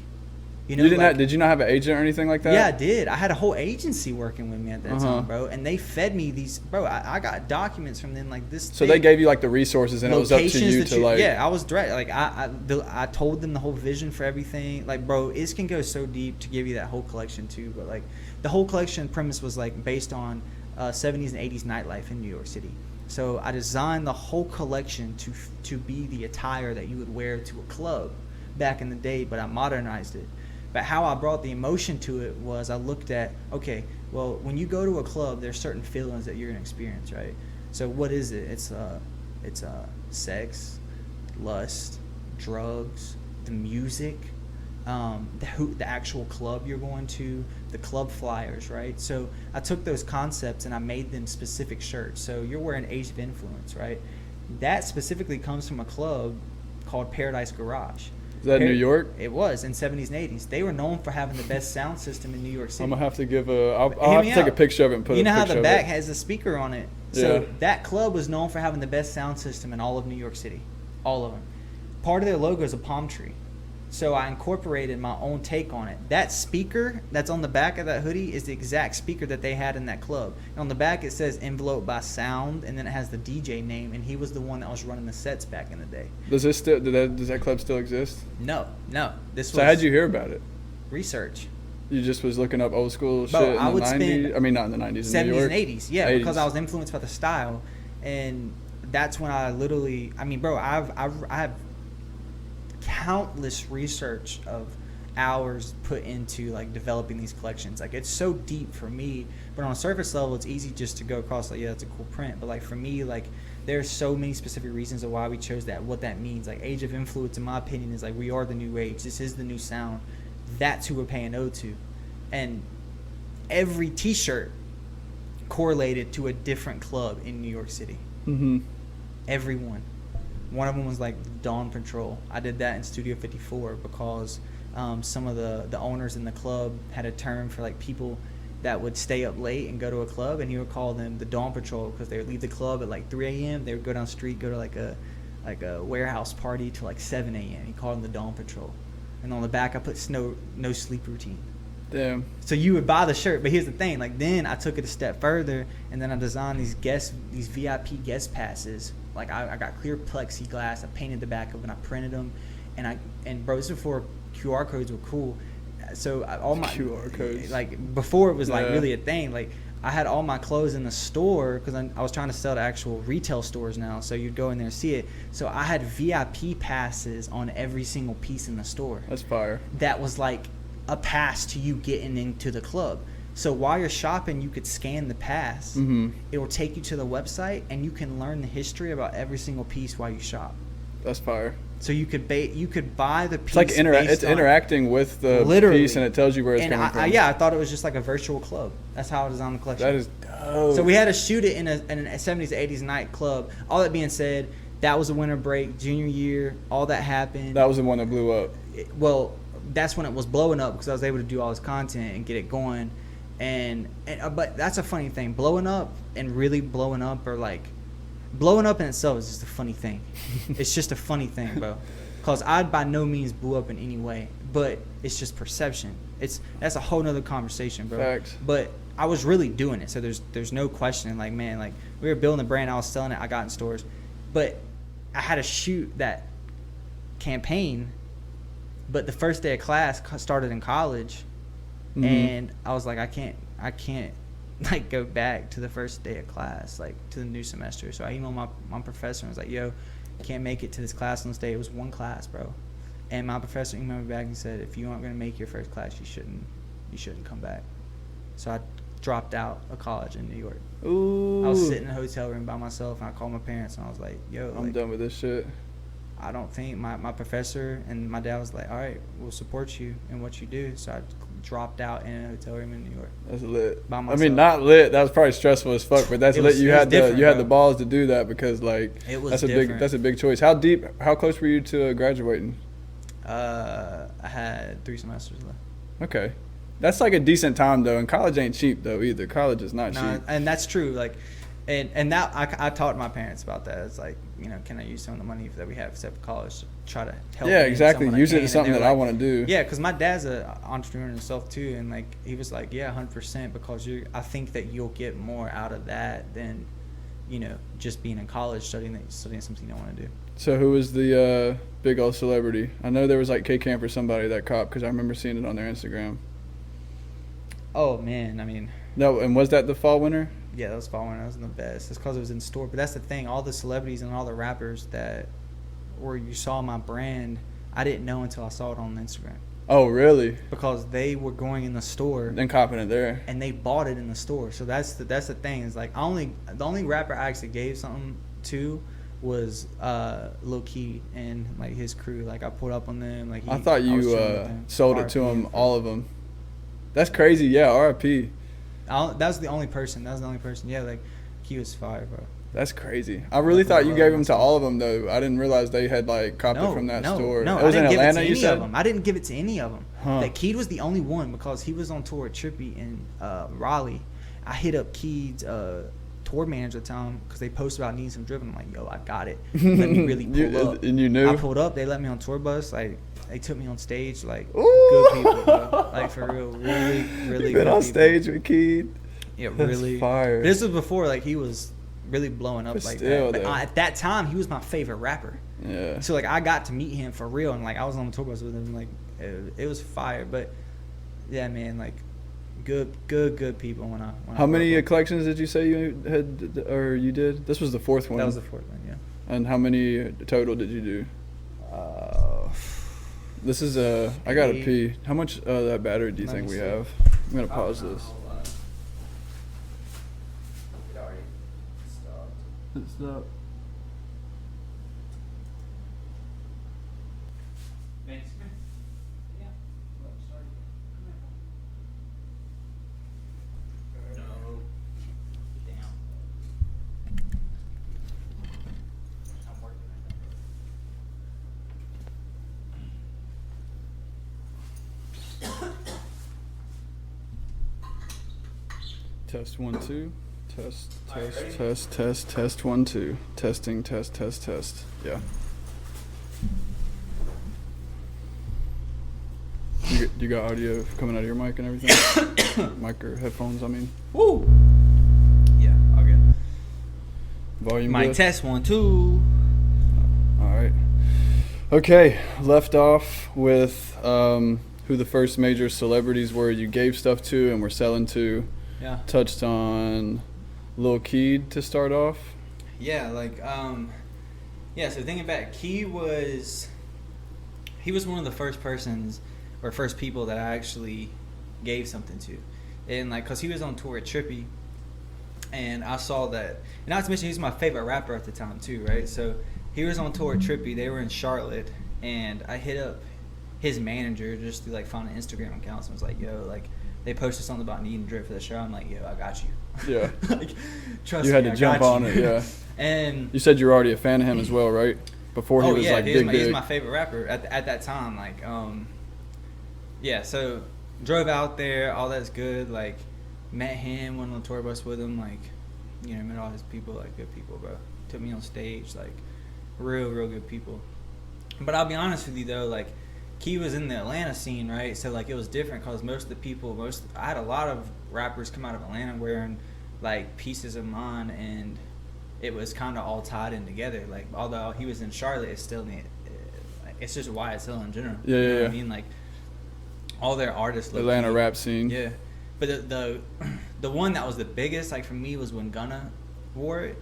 You know, did you not have an agent or anything like that? Yeah, I did. I had a whole agency working with me at that time, bro. And they fed me these, bro. I got documents from them like this. So they gave you like the resources, and it was up to you to like. Yeah, I was direct. Like I told them the whole vision for everything. Like, bro, it can go so deep to give you that whole collection too. But like the whole collection premise was like based on 70s and 80s nightlife in New York City. So I designed the whole collection to be the attire that you would wear to a club back in the day, but I modernized it. But how I brought the emotion to it was I looked at, okay, well, when you go to a club, there's certain feelings that you're going to experience, right? So what is it? It's sex, lust, drugs, the music, the actual club you're going to, the club flyers, right? So I took those concepts and I made them specific shirts. So you're wearing Age of Influence, right? That specifically comes from a club called Paradise Garage. Is that New York? It was in 70s and 80s. They were known for having the best sound system in New York City. I'm gonna have to give I'll have to take a picture of it and put. You know how the back has a speaker on it. So yeah. That club was known for having the best sound system in all of New York City, all of them. Part of their logo is a palm tree. So I incorporated my own take on it. That speaker that's on the back of that hoodie is the exact speaker that they had in that club. And on the back it says envelope by sound, and then it has the DJ name, and he was the one that was running the sets back in the day. Does that club still exist? No. So how'd you hear about it? Research. You just was looking up old school shit in the 90s? I mean, not in the 90s, 70s in New York? and 80s, yeah, 80s. because I was influenced by the style. And that's when I literally, I mean, bro, I have countless research of hours put into like developing these collections. Like it's so deep for me, but on a surface level it's easy just to go across like, yeah, that's a cool print. But like for me, like there's so many specific reasons of why we chose that, what that means. Like Age of Influence, in my opinion, is like we are the new age. This is the new sound. That's who we're paying ode to. And every t-shirt correlated to a different club in New York City. Everyone. One of them was like Dawn Patrol. I did that in Studio 54 because some of the owners in the club had a term for like people that would stay up late and go to a club, and he would call them the Dawn Patrol because they would leave the club at like 3 a.m. They would go down the street, go to like a like a warehouse party till like 7 a.m. He called them the Dawn Patrol, and on the back I put no sleep routine. Damn. So you would buy the shirt, but here's the thing: like then I took it a step further, and then I designed these VIP guest passes. Like I got clear plexiglass, I painted the back of them, I printed them, and bro, this is before QR codes were cool. So all my QR codes, like before it was like really a thing. Like I had all my clothes in the store because I was trying to sell to actual retail stores now. So you'd go in there and see it. So I had VIP passes on every single piece in the store. That's fire. That was like a pass to you getting into the club. So while you're shopping, you could scan the pass. Mm-hmm. It will take you to the website, and you can learn the history about every single piece while you shop. That's fire. So you could buy the piece. It's like it's interacting with the piece, and it tells you where it's coming from. I thought it was just like a virtual club. That's how I designed the collection. That is dope. So we had to shoot it in a 70s, 80s nightclub. All that being said, that was a winter break, junior year. All that happened. That was the one that blew up. Well, that's when it was blowing up because I was able to do all this content and get it going. But that's a funny thing. Blowing up and really blowing up are like, blowing up in itself is just a funny thing. It's just a funny thing, bro. Because I by no means blew up in any way, but it's just perception. That's a whole nother conversation, bro. Facts. But I was really doing it, so there's no question. Like, man, like we were building the brand, I was selling it, I got in stores, but I had to shoot that campaign. But the first day of class started in college, and I was like, I can't like go back to the first day of class, like to the new semester. So I emailed my professor and was like, yo, I can't make it to this class on this day. It was one class, bro. And my professor emailed me back and said, if you aren't going to make your first class, you shouldn't come back. So I dropped out of college in New York. Ooh. I was sitting in a hotel room by myself, and I called my parents, and I was like, yo, I'm done with this shit. I don't think my professor and my dad was like, all right, we'll support you in what you do. So I dropped out in a hotel room in New York. That's lit. By I myself. mean, not lit. That was probably stressful as fuck, but that's lit. You had the balls to do that because like it was that's a big choice. How close were you to graduating? I had 3 semesters left. Okay. That's like a decent time though, and college ain't cheap though either. College is not cheap. And that's true. Like, and that I talked to my parents about that. It's like, you know, can I use some of the money that we have set for college to try to help? Yeah, exactly. Use it as something that I want to do. Yeah, because my dad's an entrepreneur himself too, and like he was like, yeah, 100%, because I think that you'll get more out of that than, you know, just being in college studying something you don't want to do. So who was the big old celebrity? I know there was like K-Camp or somebody that cop because I remember seeing it on their Instagram. Oh man, I mean. No, and was that the fall winter? Yeah, that was fall winter. That was the best. It's because it was in store. But that's the thing. All the celebrities and all the rappers where you saw my brand, I didn't know until I saw it on Instagram. Oh, really? Because they were going in the store and copping it there, and they bought it in the store. So that's the thing. Is like the only rapper I actually gave something to was Lil Key and like his crew. Like I pulled up on them. Like I thought you sold it to him, all of them. That's crazy. Yeah, R.I.P. That was the only person. Yeah, like he was fire, bro. That's crazy. I really thought you gave them to all of them though. I didn't realize they had like copped it from that store. No, it was in Atlanta. You said? I didn't give it to any of them. Huh. Like Keed was the only one because he was on tour with Trippie in Raleigh. I hit up Keed's tour manager at the time because they posted about needing some driven. I'm like, yo, I got it. Let me really pull up. And you knew? I pulled up. They let me on tour bus. Like they took me on stage. Like Ooh. Good people, bro. Like for real, really, really. You been on stage with Keed? Yeah, That's really. Fire. This was before like he was really blowing up but like still, that. But at that time, he was my favorite rapper. Yeah. So like I got to meet him for real, and like I was on the tour bus with him. Like it was fire. But yeah, man, like good people. When I How many collections did you say you had or you did? This was the 4th one. That was the 4th one, yeah. And how many total did you do? This is I gotta pee. How much that battery do you think we have? I'm gonna pause this. It's not. Test 1 2. Test, Alright, test, ready? test, test, test, 1, 2. Testing, test, test, test. Yeah. You got audio coming out of your mic and everything? Mic or headphones, I mean. Woo! Yeah, all good. Volume Mic good? test 1, 2. All right. Okay, left off with who the first major celebrities were you gave stuff to and were selling to. Yeah. Touched on Lil Keed to start off. Yeah, like, so thinking back, he was one of the first persons or first people that I actually gave something to. And, like, because he was on tour at Trippy, and I saw that. And not to mention, he's my favorite rapper at the time, too, right? So, he was on tour at Trippy. They were in Charlotte, and I hit up his manager just to, like, find an Instagram account. And was like, yo, like, they posted something about needing drip for the show. I'm like, yo, I got you. Yeah. Like, trust You me, had to I jump got on you. it, yeah. And You said you were already a fan of him as well, right? Before he was like he's big. my favorite rapper at that time. Like, yeah. So drove out there, all that's good. Like, met him, went on the tour bus with him. Like, you know, met all his people, like good people, bro. Took me on stage, like, real good people. But I'll be honest with you though, like, Key was in the Atlanta scene, right? So like it was different because most of the people, I had a lot of rappers come out of Atlanta wearing like pieces of mine, and it was kind of all tied in together. Like, although he was in Charlotte, it's just YSL in general. Yeah, you know yeah, what I yeah. mean? Like, all their artists. Atlanta rap scene. Yeah, but the one that was the biggest, like for me, was when Gunna wore it,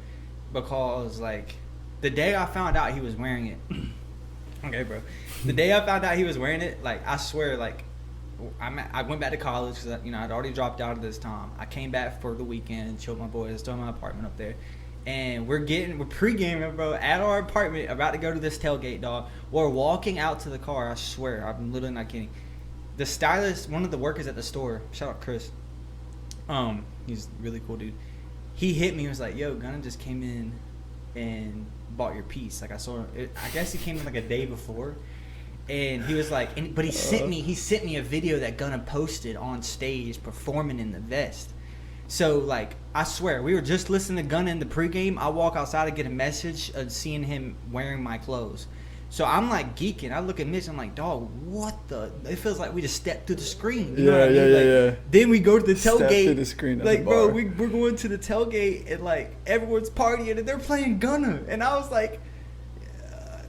because like the day I found out he was wearing it. Okay, bro. The day I found out he was wearing it, like, I swear, like, I went back to college because, you know, I'd already dropped out at this time. I came back for the weekend, chilled with my boys, still in my apartment up there. And we're pre-gaming, bro, at our apartment, about to go to this tailgate, dog. We're walking out to the car, I swear. I'm literally not kidding. The stylist, one of the workers at the store, shout out Chris. He's a really cool dude. He hit me, he was like, yo, Gunna just came in and bought your piece. Like, I saw it, I guess he came in like a day before, and he was like, but he sent me a video that Gunna posted on stage performing in the vest. So like, I swear, we were just listening to Gunna in the pregame. I walk outside to get a message of seeing him wearing my clothes. So I'm like geeking. I look at Mitch. I'm like, dog, what the? It feels like we just stepped through the screen. You know what I mean? Yeah. Then we go to the tailgate. Step through the screen at like, the bro, bar. we're going to the tailgate, and like everyone's partying and they're playing Gunna, and I was like,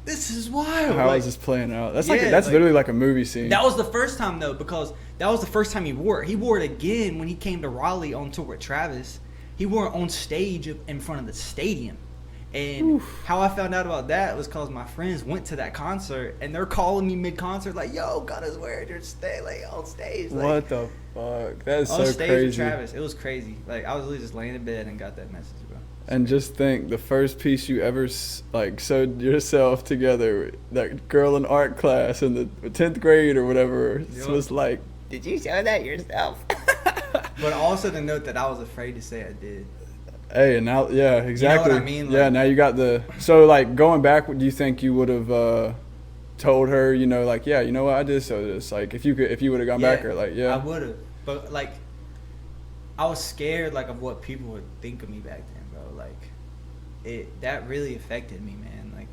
this is wild. How like, is this playing out? That's yeah, that's like, literally like a movie scene. That was the first time though, because that was the first time he wore it. He wore it again when he came to Raleigh on tour with Travis. He wore it on stage in front of the stadium. And how I found out about that was because my friends went to that concert, and they're calling me mid-concert like, yo, Gunna's wearing your on stage. Like, what the fuck? That is on so stage crazy. with Travis. It was crazy. Like, I was literally just laying in bed and got that message, bro. And just think, the first piece you ever like sewed yourself together, that girl in art class in the 10th grade or whatever, was like, did you sew that yourself? But also to note that I was afraid to say I did. Hey, and now, yeah, exactly. You know what I mean? Yeah, Like, now you got so like going back, do you think you would have told her, you know, like, yeah, you know what, I did sew this, like, if you would have gone back, or like, yeah, I would have, but like, I was scared like of what people would think of me back then, bro. Like, that really affected me, man. Like,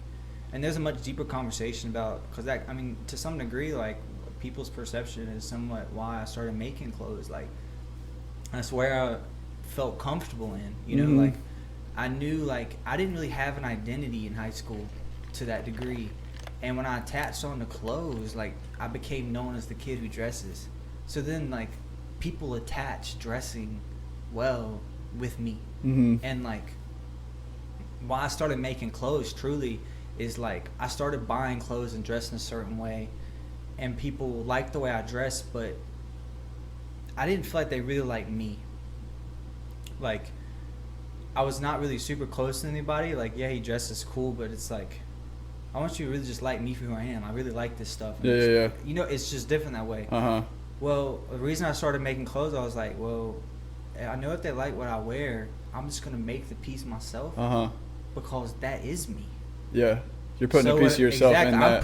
and there's a much deeper conversation about, because that, I mean, to some degree, like, people's perception is somewhat why I started making clothes. Like, that's where I felt comfortable in, you know. Like, I knew, like, I didn't really have an identity in high school to that degree, and when I attached on the clothes, like, I became known as the kid who dresses. So then, like, people attach dressing well with me. And like, why I started making clothes truly is like, I started buying clothes and dressing a certain way, and people liked the way I dressed, but I didn't feel like they really liked me. Like, I was not really super close to anybody. Like, yeah, he dresses cool, but it's like, I want you to really just like me for who I am. I really like this stuff. And yeah. You know, it's just different that way. Well, the reason I started making clothes, I was like, well, I know if they like what I wear, I'm just gonna make the piece myself. Because that is me. Yeah, you're putting a piece of yourself in that.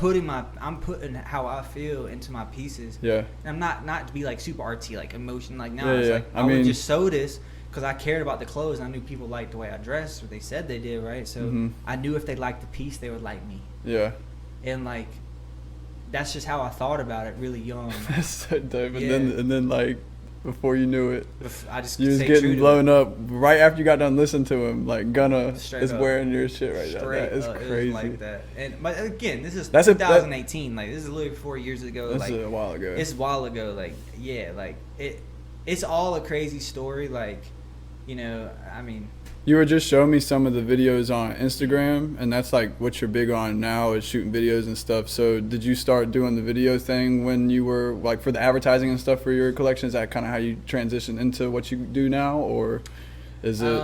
I'm putting how I feel into my pieces. Yeah. And I'm not to be like super artsy, like emotion, like, no. Yeah, It's yeah. like, I would just sew this because I cared about the clothes, and I knew people liked the way I dressed, or they said they did, right? So I knew if they liked the piece, they would like me. Yeah. And like, that's just how I thought about it, really young. That's so dope. Yeah. And then like, before you knew it, I just you was getting blown up right after you got done listening to him. Like Gunna is wearing your shit right now. That is crazy. It was like that. And but again, this is 2018. Like, this is literally 4 years ago. That's like a while ago. It's a while ago. Like, yeah, like it's all a crazy story. Like, you know, I mean, you were just showing me some of the videos on Instagram, and that's like what you're big on now, is shooting videos and stuff. So did you start doing the video thing when you were like for the advertising and stuff for your collection? Is that kind of how you transitioned into what you do now, or is it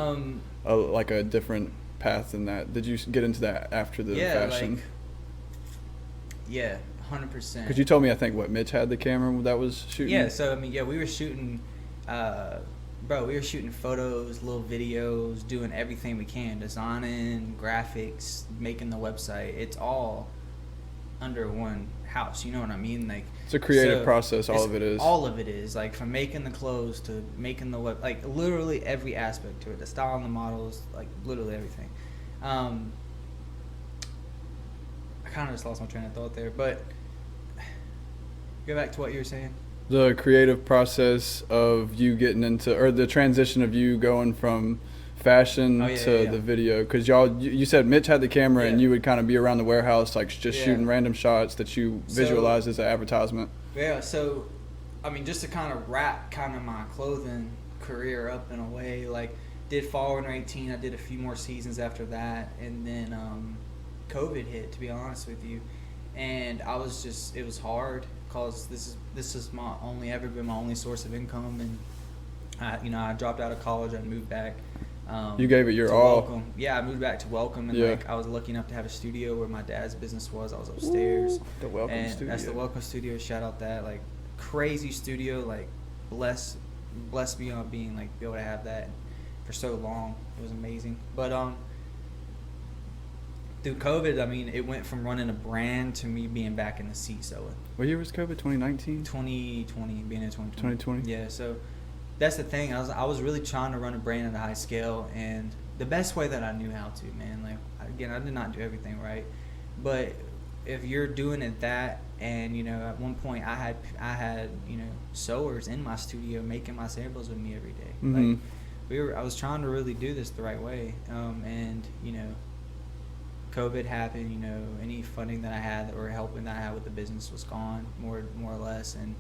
like a different path than that? Did you get into that after the fashion? Like, yeah, 100%. Because you told me, I think, what, Mitch had the camera that was shooting? Yeah, so I mean, yeah, we were shooting, we were shooting photos, little videos, doing everything we can, designing, graphics, making the website. It's all under one house, you know what I mean? Like, it's a creative process, all of it is. All of it is, like, from making the clothes to making the web, like, literally every aspect to it, the style and the models, like, literally everything. I kind of just lost my train of thought there, but go back to what you were saying. The creative process of you getting into, or the transition of you going from fashion to the video, because you said Mitch had the camera and you would kind of be around the warehouse, like just shooting random shots that you visualized as an advertisement. Yeah, so I mean, just to kind of wrap kind of my clothing career up in a way, like, did fall winter 18, I did a few more seasons after that, and then COVID hit, to be honest with you, and I was just, it was hard, because this is my only source of income, and I dropped out of college, I moved back. You gave it your all. Welcome. Yeah, I moved back to Welcome, and like, I was lucky enough to have a studio where my dad's business was. I was upstairs. Ooh, the Welcome studio. That's the Welcome studio. Shout out that, like, crazy studio. Like, blessed me on being, like, be able to have that for so long. It was amazing. But through COVID, I mean, it went from running a brand to me being back in the seat sewing. What year was COVID? 2019? 2020, being in 2020. 2020? Yeah, so that's the thing. I was really trying to run a brand at a high scale, and the best way that I knew how to, man. Like, again, I did not do everything right, but if you're doing it that, and at one point I had sewers in my studio making my samples with me every day. Mm-hmm. Like, I was trying to really do this the right way, and COVID happened. Any funding that I had or helping that I had with the business was gone, more or less, and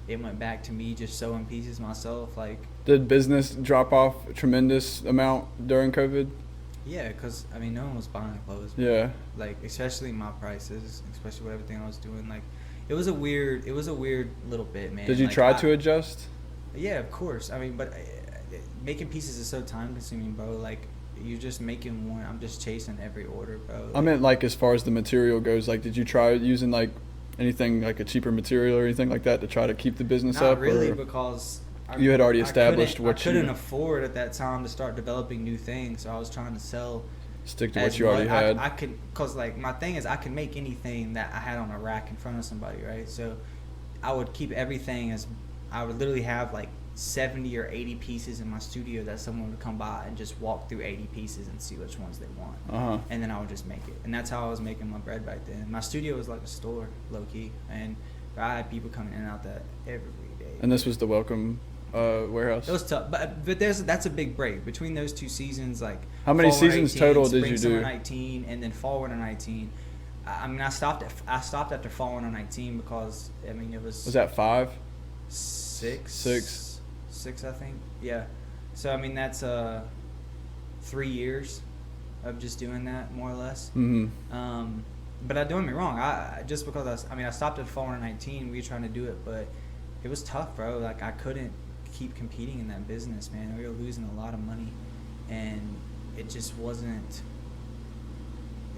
it went back to me just sewing pieces myself. Like, did business drop off a tremendous amount during COVID? Yeah, because I mean, no one was buying clothes. Yeah. Like, especially my prices, especially with everything I was doing. Like, it was a weird little bit, man. Did you try to adjust? Yeah, of course. I mean, but making pieces is so time consuming, bro. Like, you're just making one. I'm just chasing every order, bro. Like, I meant, like, as far as the material goes, like, did you try using, like, anything like a cheaper material or anything like that to try to keep the business up? Not really, or? Because you had already established I couldn't afford at that time to start developing new things, so I was trying to stick to what you already had. I could, cause like my thing is I could make anything that I had on a rack in front of somebody, right? So I would keep everything as I would literally have like 70 or 80 pieces in my studio that someone would come by and just walk through 80 pieces and see which ones they want, and then I would just make it, and that's how I was making my bread back then. My studio was like a store, low key, and I had people coming in and out that every day. And this was the Welcome warehouse. It was tough, but that's a big break between those two seasons. Like, how many seasons 18, total did spring, you summer do? 19, and then fall winter 19. I mean, I stopped after fall winter 19 because I mean it was. Was that 5? 6, I think. Yeah. So I mean that's 3 years of just doing that, more or less. Mm-hmm. But don't get me wrong. I stopped at fall winter 19. We were trying to do it, but it was tough, bro. Like, I couldn't keep competing in that business, man. We were losing a lot of money, and it just wasn't.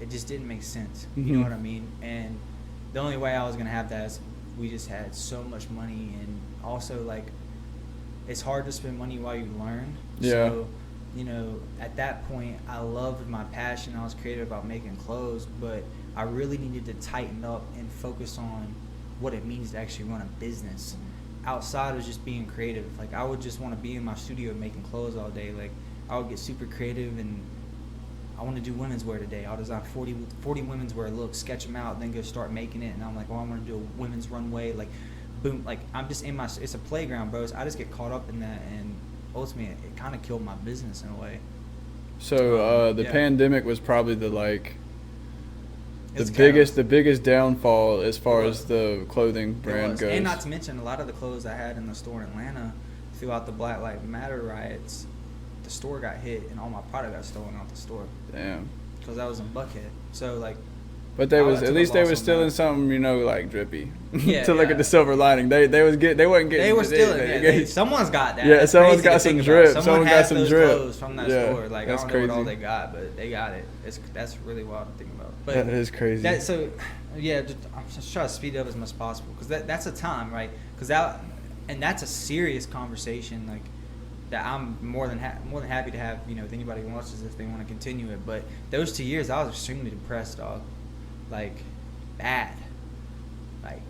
It just didn't make sense. Mm-hmm. You know what I mean? And the only way I was gonna have that is we just had so much money, and also like it's hard to spend money while you learn. Yeah. So, at that point, I loved my passion. I was creative about making clothes, but I really needed to tighten up and focus on what it means to actually run a business. outside of just being creative. Like I would just want to be in my studio making clothes all day. Like I would get super creative, and I want to do women's wear today. I'll design 40 women's wear looks, sketch them out, then go start making it. And I'm like, well, I'm going to do a women's runway. Like, boom. Like, I'm just in it's a playground, bros. I just get caught up in that. And ultimately, it kind of killed my business in a way. So the pandemic was probably the biggest downfall as far as the clothing brand goes. And not to mention, a lot of the clothes I had in the store in Atlanta throughout the Black Lives Matter riots, the store got hit and all my product got stolen out the store. Damn. Because I was in Buckhead. So like. But they were still in something, like drippy. Yeah, to look at the silver lining, they wasn't getting. They were still. Someone's got that. Yeah, That's someone's got some drip. Someone got some drip. Clothes from that store. Like I don't know crazy. what all they got, but they got it. That's really wild to think about. But that is crazy. I'm just trying to speed it up as much as possible because that's a time, right? Because that's a serious conversation, like that I'm more than happy to have, with anybody who watches if they want to continue it. But those 2 years, I was extremely depressed, dog. Like bad, like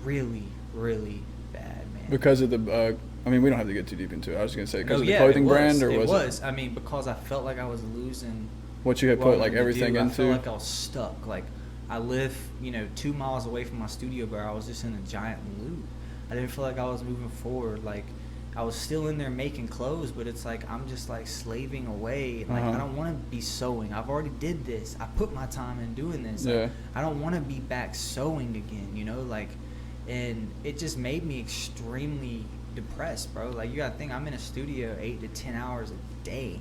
really, really bad, man. Because of the, we don't have to get too deep into it. I was just gonna say because of the clothing brand, or it was it? I mean, because I felt like I was losing what you had put like everything into. I felt like I was stuck. Like I live, 2 miles away from my studio, but I was just in a giant loop. I didn't feel like I was moving forward. Like I was still in there making clothes, but it's like I'm just like slaving away. Like I don't want to be sewing. I've already did this. I put my time in doing this. Yeah. Like, I don't want to be back sewing again. Like, and it just made me extremely depressed, bro. Like you gotta think I'm in a studio 8 to 10 hours a day,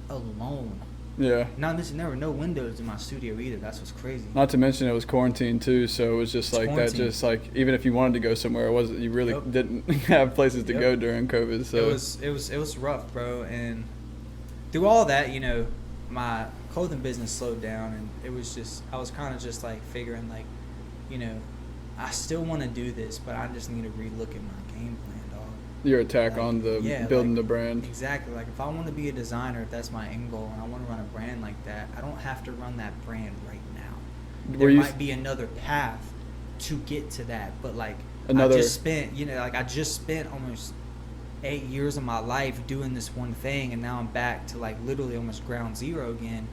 alone. Yeah. Now listen, there were no windows in my studio either. That's what's crazy. Not to mention it was quarantine too, so it was just like that. Just like even if you wanted to go somewhere, you really didn't have places to go during COVID. So it was rough, bro. And through all that, my clothing business slowed down, and it was just I was kind of just like figuring like, I still want to do this, but I just need to relook at my game plan, dog. Your attack on the building the brand. Exactly. Like if I want to be a designer, if that's my end goal, and I want to run a brand like that, I don't have to run that brand right now. There might be another path to get to that, but like I just spent almost 8 years of my life doing this one thing, and now I'm back to like literally almost ground zero again.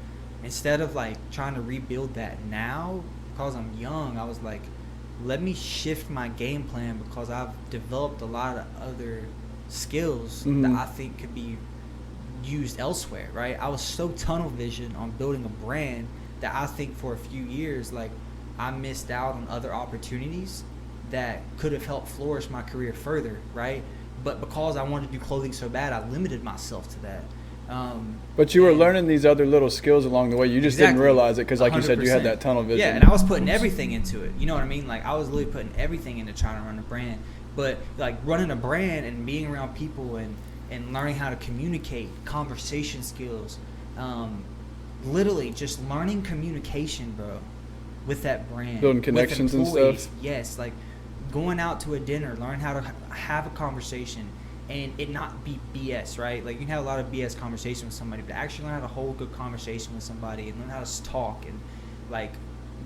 Instead of like trying to rebuild that now, because I'm young, I was like, let me shift my game plan because I've developed a lot of other skills that I think could be used elsewhere, right? I was so tunnel vision on building a brand that I think for a few years, like I missed out on other opportunities that could have helped flourish my career further, right? But because I wanted to do clothing so bad, I limited myself to that. But you were learning these other little skills along the way. You just didn't realize it because, like 100%. You said, you had that tunnel vision. Yeah, and I was putting everything into it. You know what I mean? Like, I was literally putting everything into trying to run a brand. But, like, running a brand and being around people and learning how to communicate, conversation skills, literally just learning communication, bro, with that brand. Building connections and stuff. Yes, like going out to a dinner, learn how to have a conversation. And it not be BS, right? Like you can have a lot of BS conversation with somebody, but actually learn how to hold good conversation with somebody and learn how to talk. And like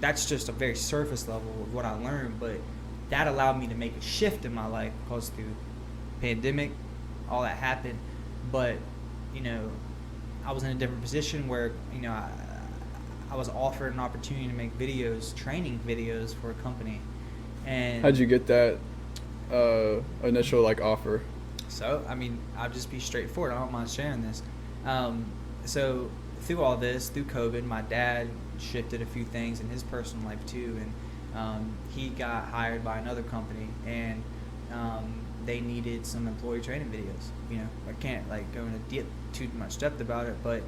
that's just a very surface level of what I learned, but that allowed me to make a shift in my life because through pandemic, all that happened. But I was in a different position where I was offered an opportunity to make videos, training videos for a company. And how'd you get that initial like offer? So, I mean, I'll just be straightforward. I don't mind sharing this. So, through all this, through COVID, my dad shifted a few things in his personal life too, and he got hired by another company, and they needed some employee training videos. I can't like go into too much depth about it, but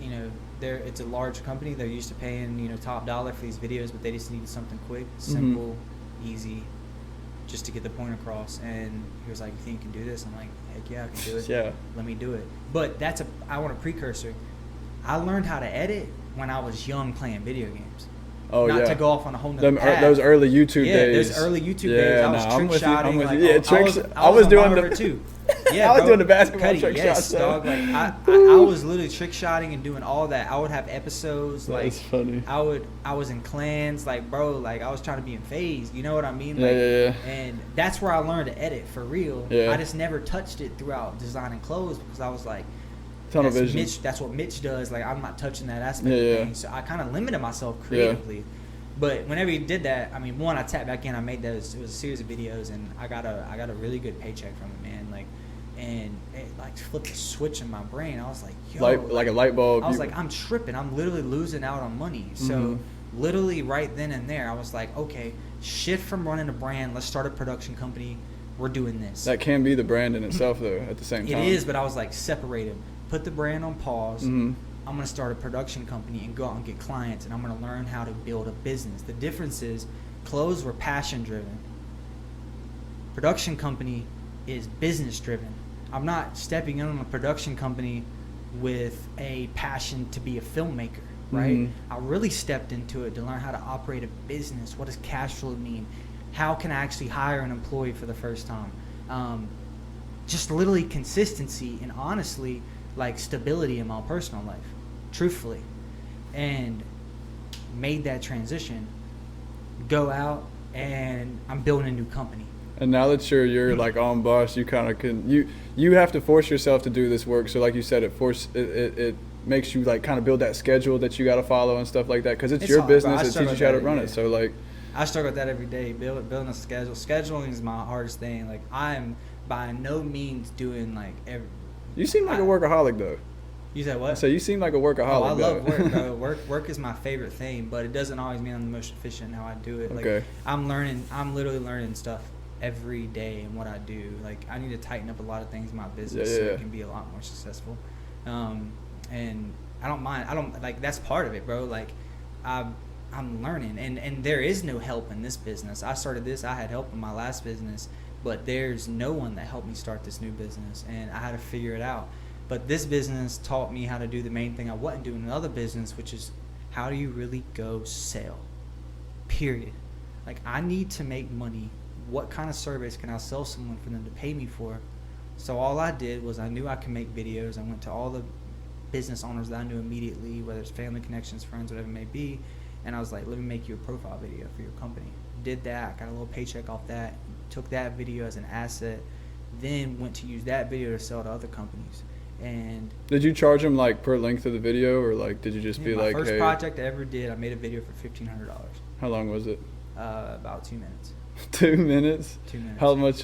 it's a large company. They're used to paying top dollar for these videos, but they just needed something quick, simple, easy, just to get the point across. And he was like, you think you can do this? I'm like, heck yeah, I can do it. Yeah. Let me do it. But I want a precursor. I learned how to edit when I was young playing video games. Oh, Not yeah. to go off on a whole nother path. Those early YouTube days. Yeah, those early YouTube days. I was trick shotting. I was doing the too. Yeah, I was bro, doing the basketball Cuddy, trick yes, shots. Though. dog. Like I was literally trick shotting and doing all that. I would have episodes. That like was funny. I was in clans. Like, bro, like I was trying to be in phase. You know what I mean? Yeah, Like, yeah. And that's where I learned to edit for real. Yeah. I just never touched it throughout designing clothes because I was like, Tunnel vision. that's what Mitch does. Like, I'm not touching that aspect Yeah, of yeah. things. So I kind of limited myself creatively. But whenever you did that, I mean, one, I tapped back in. I made those. It was a series of videos, and I got a really good paycheck from it, man. Like, and it like flipped a switch in my brain. I was like, yo, like a light bulb. I was like, I'm tripping. I'm literally losing out on money. So literally right then and there, I was like, okay, shift from running a brand. Let's start a production company. We're doing this. That can be the brand in itself, though. At the same time, It is, but I was like, separate it. Put the brand on pause. I'm going to start a production company and go out and get clients, and I'm going to learn how to build a business. The difference is clothes were passion driven. Production company is business driven. I'm not stepping in on a production company with a passion to be a filmmaker, right? I really stepped into it to learn how to operate a business. What does cash flow mean? How can I actually hire an employee for the first time? Just literally consistency and honestly, like stability in my personal life, truthfully, and made that transition, go out, and I'm building a new company. And now that you're like on boss, you kind of can you have to force yourself to do this work. So like you said, it makes you like kind of build that schedule that you got to follow and stuff like that because it's your hard, bro. business. It teaches you how to run it. So like, I struggle with that every day. Building a schedule. Scheduling is my hardest thing. Like I'm by no means doing like every. You seem like a workaholic though. You said what? So you seem like a workaholic. Oh, I love though. work, bro. Work is my favorite thing, but it doesn't always mean I'm the most efficient in how I do it. Like, Okay. I'm literally learning stuff every day in what I do. Like I need to tighten up a lot of things in my business so it can be a lot more successful. And I don't mind. Like that's part of it, bro. Like I'm learning, and there is no help in this business. I started this. I had help in my last business, but there's no one that helped me start this new business, and I had to figure it out. But this business taught me how to do the main thing I wasn't doing in the other business, which is how do you really go sell? Period. Like I need to make money. What kind of service can I sell someone for them to pay me for? So all I did was I knew I could make videos. I went to all the business owners that I knew immediately, whether it's family connections, friends, whatever it may be, and I was like, let me make you a profile video for your company. Did that, got a little paycheck off that, took that video as an asset, then went to use that video to sell to other companies. And did you charge them like per length of the video, or like did you just be like, my first hey, project I ever did, I made a video for $1,500. how long was it? About 2 minutes. 2 minutes. 2 minutes. How much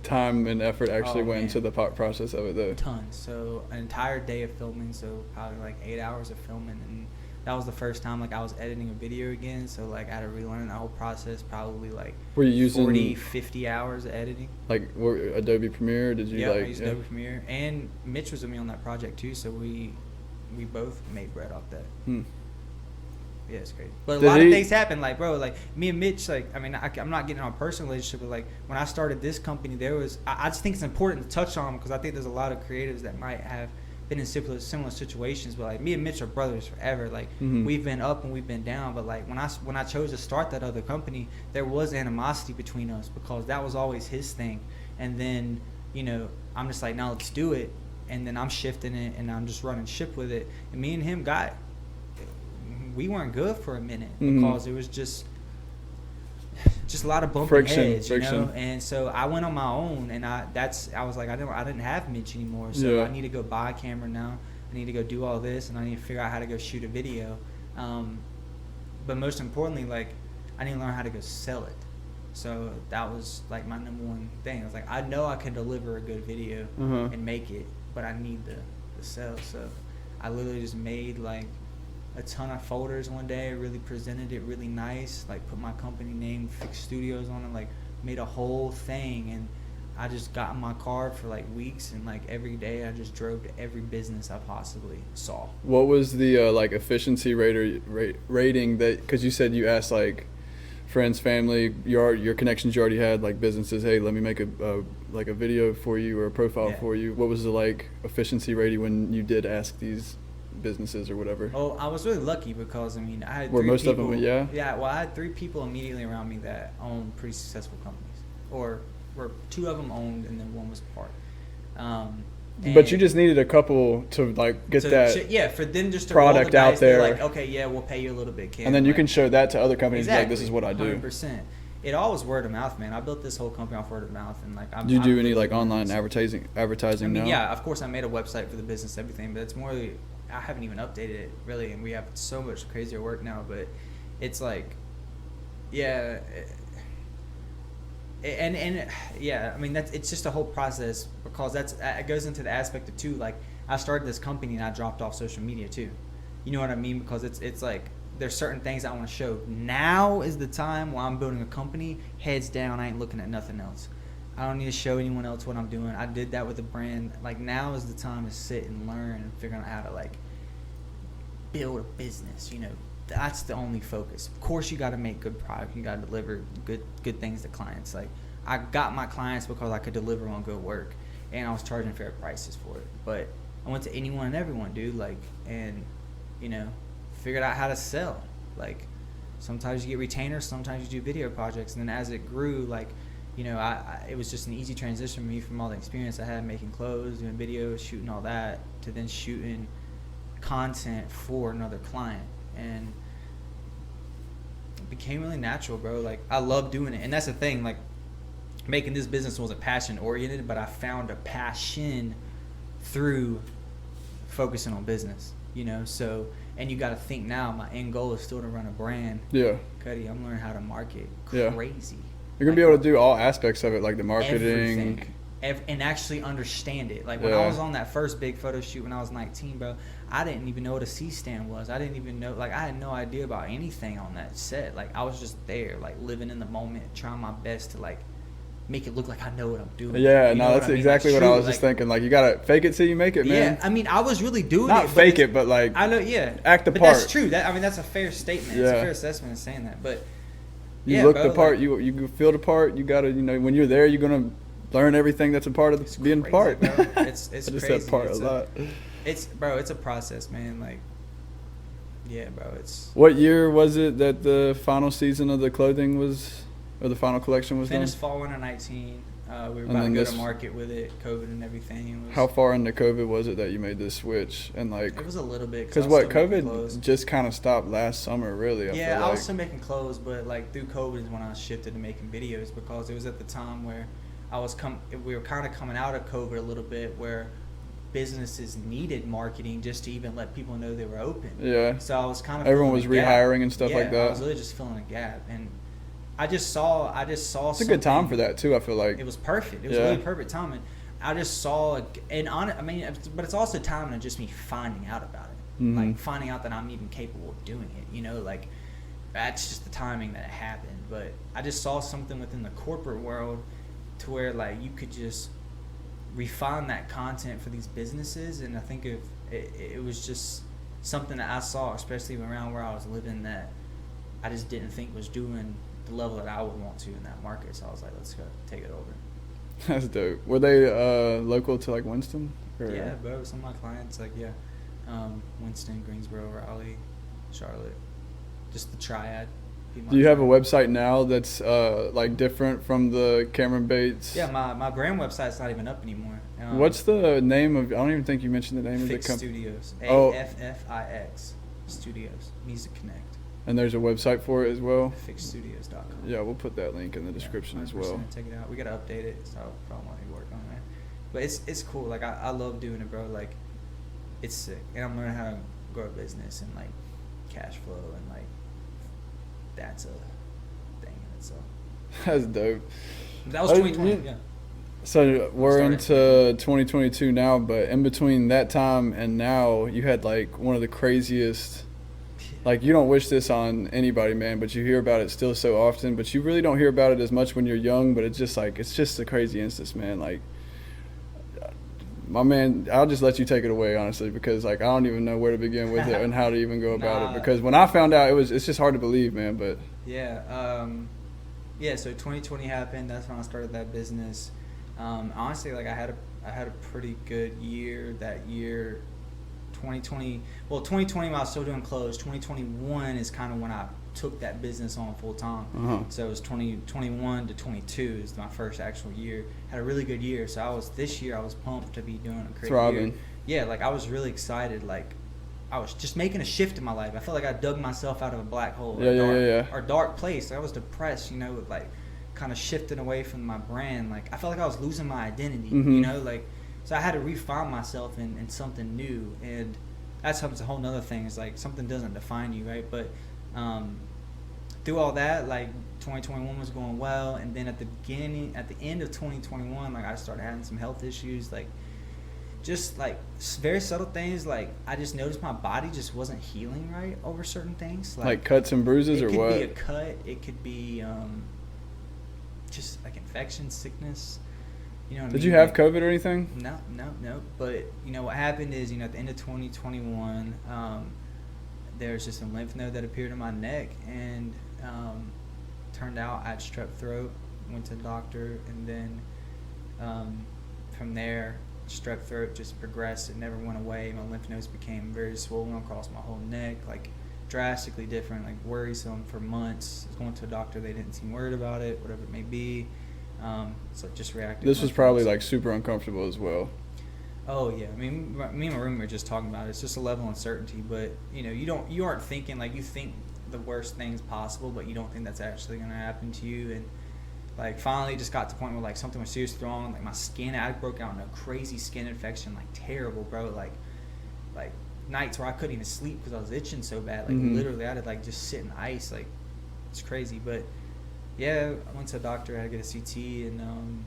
time and effort actually went man. into the process of it though? Tons. So an entire day of filming, so probably like 8 hours of filming, and that was the first time like I was editing a video again, so like I had to relearn that whole process, probably like Were you using 40-50 hours of editing. like Adobe Premiere? Or did you I used Adobe Premiere, and Mitch was with me on that project too, so we both made bread off that. Yeah, it's crazy. But a lot of things happen, like, bro, like, me and Mitch, like, I mean, I'm not getting on a personal relationship, but, like, when I started this company, there was, I just think it's important to touch on because I think there's a lot of creatives that might have been in similar situations, but, like, me and Mitch are brothers forever. Like, we've been up and we've been down, but, like, when I chose to start that other company, there was animosity between us because that was always his thing. And then, you know, I'm just like, now let's do it. And then I'm shifting it and I'm just running ship with it. And me and him we weren't good for a minute because it was just a lot of bumping heads, you know. And so I went on my own, and I was like, I didn't have Mitch anymore, so I need to go buy a camera now. I need to go do all this, and I need to figure out how to go shoot a video. But most importantly, like, I need to learn how to go sell it. So that was like my number one thing. I was like, I know I can deliver a good video and make it, but I need the sell. So I literally just made like a ton of folders one day, really presented it really nice, like put my company name, fixed studios on it, like made a whole thing. And I just got in my car for like weeks, and like every day I just drove to every business I possibly saw. What was the like efficiency rating that, because you said you asked like friends, family, your connections you already had, like businesses, hey, let me make a like a video for you or a profile for you. What was the like efficiency rating when you did ask these businesses or whatever? Oh, I was really lucky because I mean I had most of them, well, I had 3 people immediately around me that owned pretty successful companies, or 2 of them owned and then 1 was part. But you just needed a couple to like get for them just to product roll the dice, out there. Like, okay, yeah, we'll pay you a little bit, Cam. And then you can show that to other companies. Exactly. Like, this is what I do. 100%. It all was word of mouth, man. I built this whole company off word of mouth, and like. Do you do any like online advertising now? Yeah, of course I made a website for the business, everything, but it's more. I haven't even updated it really, and we have so much crazier work now. But it's like, yeah. And yeah, I mean it's just a whole process, because it goes into the aspect of too, like I started this company and I dropped off social media too, you know what I mean, because it's like there's certain things I want to show. Now is the time while I'm building a company, heads down, I ain't looking at nothing else. I don't need to show anyone else what I'm doing. I did that with the brand. Like, now is the time to sit and learn and figure out how to like build a business, you know. That's the only focus. Of course, you got to make good product. You got to deliver good things to clients. Like, I got my clients because I could deliver on good work, and I was charging fair prices for it. But I went to anyone and everyone, dude. Like, and you know, figured out how to sell. Like, sometimes you get retainers, sometimes you do video projects, and then as it grew, like, you know, it was just an easy transition for me from all the experience I had making clothes, doing videos, shooting all that, to then shooting content for another client. And it became really natural, bro. Like, I love doing it. And that's the thing, like, making this business wasn't passion oriented, but I found a passion through focusing on business, you know. So, and you got to think now, my end goal is still to run a brand. Yeah. Cuddy, I'm learning how to market crazy. You're going to be able to do all aspects of it, like the marketing. And actually understand it. Like, when I was on that first big photo shoot when I was 19, bro, I didn't even know what a C-stand was. I didn't even know, like, I had no idea about anything on that set. Like, I was just there, like, living in the moment, trying my best to, like, make it look like I know what I'm doing. Yeah, you know that's exactly what I was just thinking. Like, you got to fake it till you make it, man. Yeah, I mean, I was really doing Not fake it, but, like, I know, yeah. Act the part. But that's true. I mean, that's a fair statement. It's a fair assessment in saying that. But, you look the part, like, you feel the part. You got to, you know, when you're there, you're going to learn everything that's a part of being crazy, part. Bro. It's I just crazy. said part a lot. It's a process, man. Like, yeah, bro. It's. What year was it that the final season of the clothing was, or the final collection was finished done? fall winter 19. We were about to go to market with it, COVID and everything. How far into COVID was it that you made this switch? And like, it was a little bit. Because COVID just kind of stopped last summer, really. I was still making clothes, but like through COVID is when I shifted to making videos, because it was at the time where we were kind of coming out of COVID a little bit, where businesses needed marketing just to even let people know they were open. Yeah. So I was kind of everyone was rehiring and stuff like that. I was really just filling a gap, and I just saw. It's a good time for that too. I feel like it was perfect. It was really perfect timing. I just saw, but it's also timing of just me finding out about it, like finding out that I'm even capable of doing it. You know, like that's just the timing that it happened. But I just saw something within the corporate world to where like you could just refine that content for these businesses, and I think it was just something that I saw, especially around where I was living, that I just didn't think was doing the level that I would want to in that market. So I was like, let's go take it over. That's dope. Were they local to like Winston? Or? Yeah, bro. Some of my clients, like, Winston, Greensboro, Raleigh, Charlotte, just the triad. Do you have a website now that's like different from the Cameron Bates? Yeah, my brand website's not even up anymore. What's the name of? I don't even think you mentioned the name of the company. Studios. AFFIX Studios. Music Connect. And there's a website for it as well. Fixstudios.com. Yeah, we'll put that link in the description as well. Take it out. We gotta update it, so probably want to work on that. But it's cool. Like I love doing it, bro. Like it's sick, and I'm learning how to grow a business and like cash flow, and like that's a thing in itself. That's dope. That was 2020. Yeah. So we're into 2022 now, but in between that time and now, you had like one of the craziest. Like, you don't wish this on anybody, man, but you hear about it still so often, but you really don't hear about it as much when you're young, but it's just a crazy instance, man. Like, my man, I'll just let you take it away, honestly, because, like, I don't even know where to begin with it and how to even go about it, because when I found out, it's just hard to believe, man, but. Yeah, so 2020 happened. That's when I started that business. Honestly, like, I had a pretty good year that year. 2020 when I was still doing clothes. 2021 is kind of when I took that business on full time. So it was 2021 to 22 is my first actual year. Had a really good year. So this year I was pumped to be doing a crazy year. Yeah, like I was really excited. Like I was just making a shift in my life. I felt like I dug myself out of a black hole, or dark place. I was depressed, you know, like kind of shifting away from my brand. Like I felt like I was losing my identity, you know, like so I had to refine myself in something new, and that's a whole nother thing. It's like something doesn't define you, right? But through all that, like 2021 was going well, and then at the end of 2021, like I started having some health issues, like just like very subtle things. Like I just noticed my body just wasn't healing right over certain things, like cuts and bruises, or what? It could be a cut, it could be just like infection, sickness. You know what I mean? Did you have COVID or anything? No. But you know what happened is, you know, at the end of 2021, there's just a lymph node that appeared in my neck, and turned out I had strep throat. Went to the doctor, and then from there, strep throat just progressed. It never went away. My lymph nodes became very swollen across my whole neck, like drastically different, like worrisome for months. I was going to a doctor, they didn't seem worried about it, whatever it may be. So just reacted. This was probably like super uncomfortable as well. Oh yeah, I mean, me and my roommate were just talking about it. It's just a level of uncertainty, but you know, you aren't thinking, like, you think the worst things possible, but you don't think that's actually going to happen to you. And like finally just got to the point where like something was seriously wrong. Like my skin, I broke out in a crazy skin infection, like terrible, bro. Like nights where I couldn't even sleep because I was itching so bad. Like literally I had to like just sit in ice. Like it's crazy. But yeah, I went to a doctor, I had to get a CT, and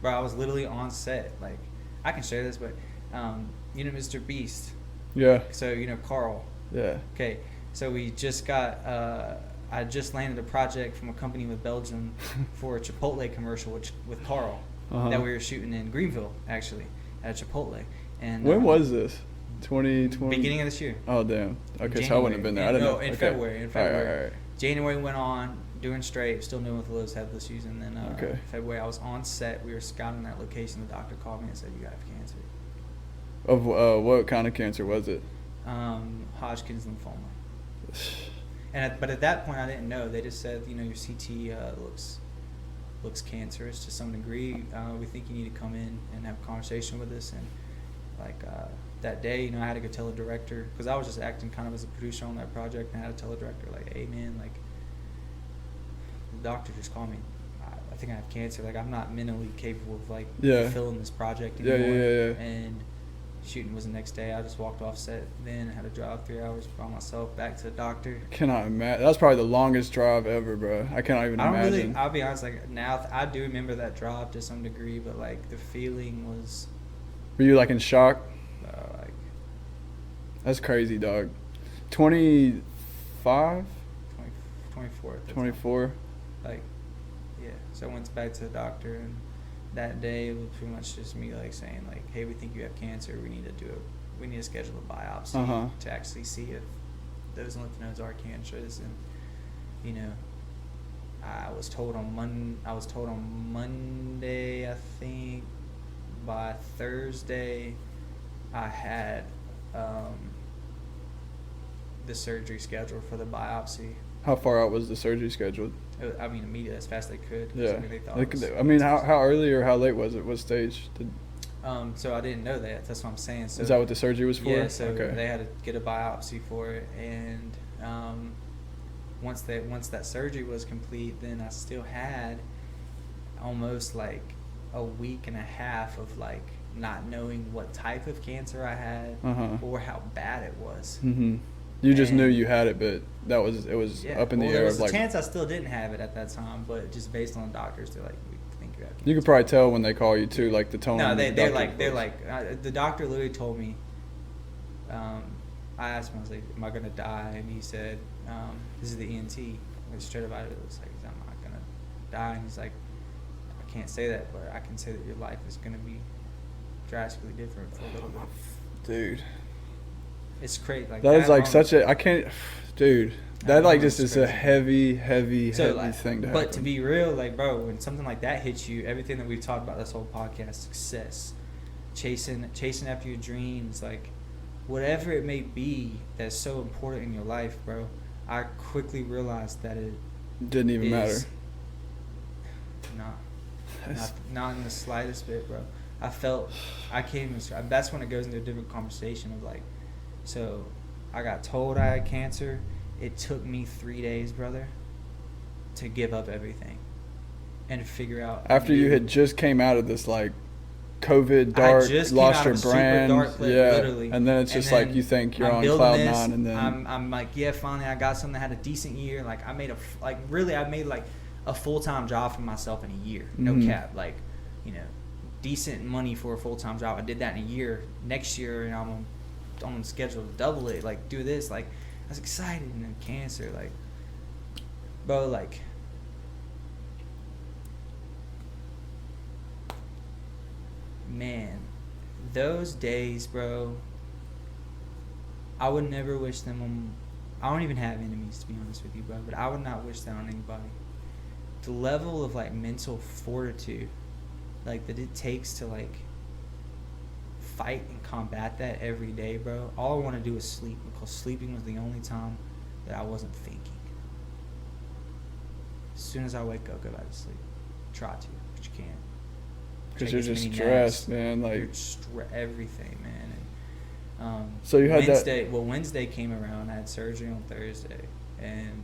bro, I was literally on set. Like I can share this, but you know Mr. Beast? Yeah. So you know Carl? Yeah. Okay, so we just got I just landed a project from a company with Belgium for a Chipotle commercial with Carl that we were shooting in Greenville, actually, at Chipotle. And when was this? 2020? Beginning of this year. Oh damn. Okay, so I wouldn't have been there. I didn't know. In February. All right. January went on, doing straight, still dealing with Lowe's head issues, and then February I was on set. We were scouting that location. The doctor called me and said, "You have cancer." Of what kind of cancer was it? Hodgkin's lymphoma. But at that point I didn't know. They just said, you know, your CT looks cancerous to some degree. We think you need to come in and have a conversation with us. And like that day, you know, I had to go tell the director, because I was just acting kind of as a producer on that project, and I had to tell the director, like, hey man, like the doctor just called me. I think I have cancer. Like I'm not mentally capable of like fulfilling this project anymore. Yeah. And shooting was the next day. I just walked off set, then had to drive 3 hours by myself back to the doctor. Cannot imagine. That was probably the longest drive ever, bro. I cannot even imagine. I'll be honest, like now I do remember that drive to some degree, but like the feeling was. Were you like in shock? Like. That's crazy, dog. 25? 24. 24. Like, yeah. So I went back to the doctor, and that day it was pretty much just me like saying like, hey, we think you have cancer. We need to schedule a biopsy to actually see if those lymph nodes are cancerous. And you know, I was told on Monday, I think. By Thursday, I had the surgery scheduled for the biopsy. How far out was the surgery scheduled? I mean, immediately, as fast as they could. Yeah. I mean, they thought I mean, how early or how late was it? What stage? So I didn't know that. That's what I'm saying. So is that what the surgery was for? Yeah. So they had to get a biopsy for it, and once that surgery was complete, then I still had almost like a week and a half of like not knowing what type of cancer I had or how bad it was. You just knew you had it, but it was up in the air. There was of like, a chance I still didn't have it at that time, but just based on the doctors, they're like, we think you have cancer. You could probably tell when they call you too, like the tone. No, they're like the doctor literally told me. I asked him, I was like, am I gonna die? And he said, this is the ENT. Like, straight about it, it was like, I'm not gonna die. And he's like, I can't say that, but I can say that your life is gonna be drastically different for a little bit. Dude. It's crazy. Like that is like such a, I can't, dude. That like just is a heavy thing to happen. But to be real, like, bro, when something like that hits you, everything that we've talked about this whole podcast, success, chasing after your dreams, like whatever it may be that's so important in your life, bro. I quickly realized that it didn't even matter. Not in the slightest bit, bro. That's when it goes into a different conversation of like, so I got told I had cancer. It took me 3 days, brother, to give up everything and figure out. After you had just came out of this like COVID dark, lost your brand, literally. And then it's just like you think you're on cloud nine, and then I'm like, yeah, finally I got something that had a decent year. Like I made a full-time job for myself in a year, no cap. Like, you know, decent money for a full-time job. I did that in a year. Next year, you know, I'm on schedule to double it. Like, do this. Like, I was excited, and then cancer. Like, bro, like. Man, those days, bro, I would never wish them on. I don't even have enemies, to be honest with you, bro, but I would not wish that on anybody. The level of like mental fortitude, like that it takes to like fight and combat that every day, bro. All I want to do is sleep, because sleeping was the only time that I wasn't thinking. As soon as I wake up, go back to sleep. Try to, but you can't. Because you're just stressed, man. Like everything, man. And, so you had Wednesday. Well, Wednesday came around. I had surgery on Thursday, and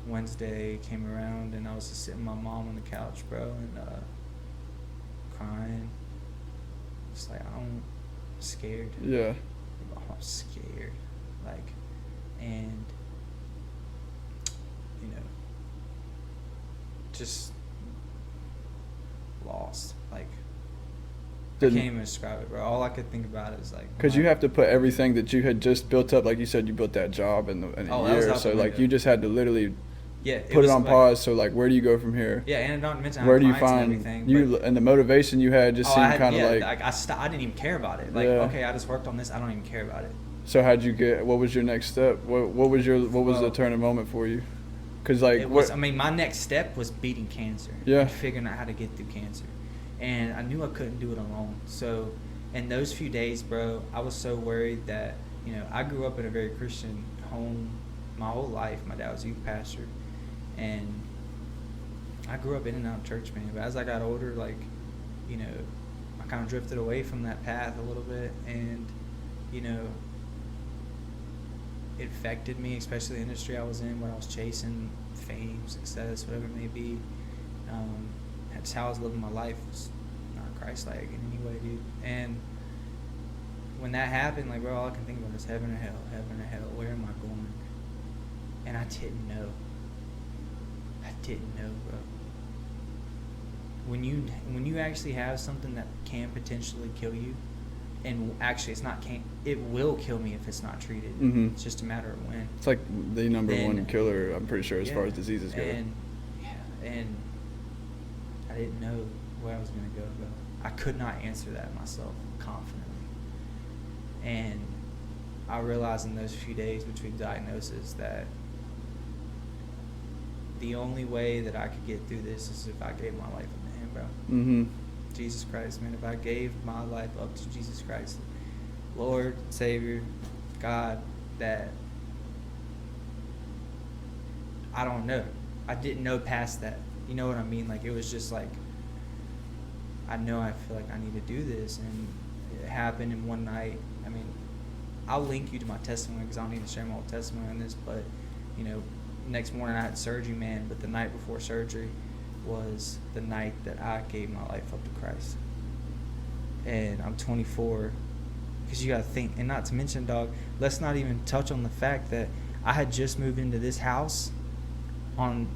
Wednesday came around, and I was just sitting with my mom on the couch, bro, and crying. Just like I'm scared. Yeah. I'm scared, like, and you know, just lost, like. I can't even describe it, bro. All I could think about is like, because you have to put everything that you had just built up, like you said, you built that job in a year, so like you just had to literally put it on pause. So like, where do you go from here? Yeah, and not to mention where do you find and the motivation you had just seemed kind of like I didn't even care about it. Like, okay, I just worked on this. I don't even care about it. So how'd you get? What was your next step? What was the turning moment for you? Because like, my next step was beating cancer. Yeah, and figuring out how to get through cancer. And I knew I couldn't do it alone. So in those few days, bro, I was so worried that, you know, I grew up in a very Christian home my whole life. My dad was a youth pastor. And I grew up in and out of church, man. But as I got older, like, you know, I kind of drifted away from that path a little bit. And, you know, it affected me, especially the industry I was in, when I was chasing fame, success, whatever it may be. That's how I was living my life. Was not Christ-like in any way, dude. And when that happened, like, bro, all I can think about is heaven or hell, where am I going? And I didn't know. Bro. When you actually have something that can potentially kill you, and actually it will kill me if it's not treated. Mm-hmm. It's just a matter of when. It's like the number one killer, I'm pretty sure, as far as diseases go. And I didn't know where I was going to go, bro. I could not answer that myself confidently. And I realized in those few days between diagnoses that the only way that I could get through this is if I gave my life up to him, bro. Mm-hmm. Jesus Christ, man. If I gave my life up to Jesus Christ, Lord, Savior, God, that I don't know. I didn't know past that. You know what I mean? Like, it was just like, I feel like I need to do this. And it happened in one night. I mean, I'll link you to my testimony because I don't need to share my whole testimony on this. But, you know, next morning I had surgery, man. But the night before surgery was the night that I gave my life up to Christ. And I'm 24. Because you got to think. And not to mention, dog, let's not even touch on the fact that I had just moved into this house on...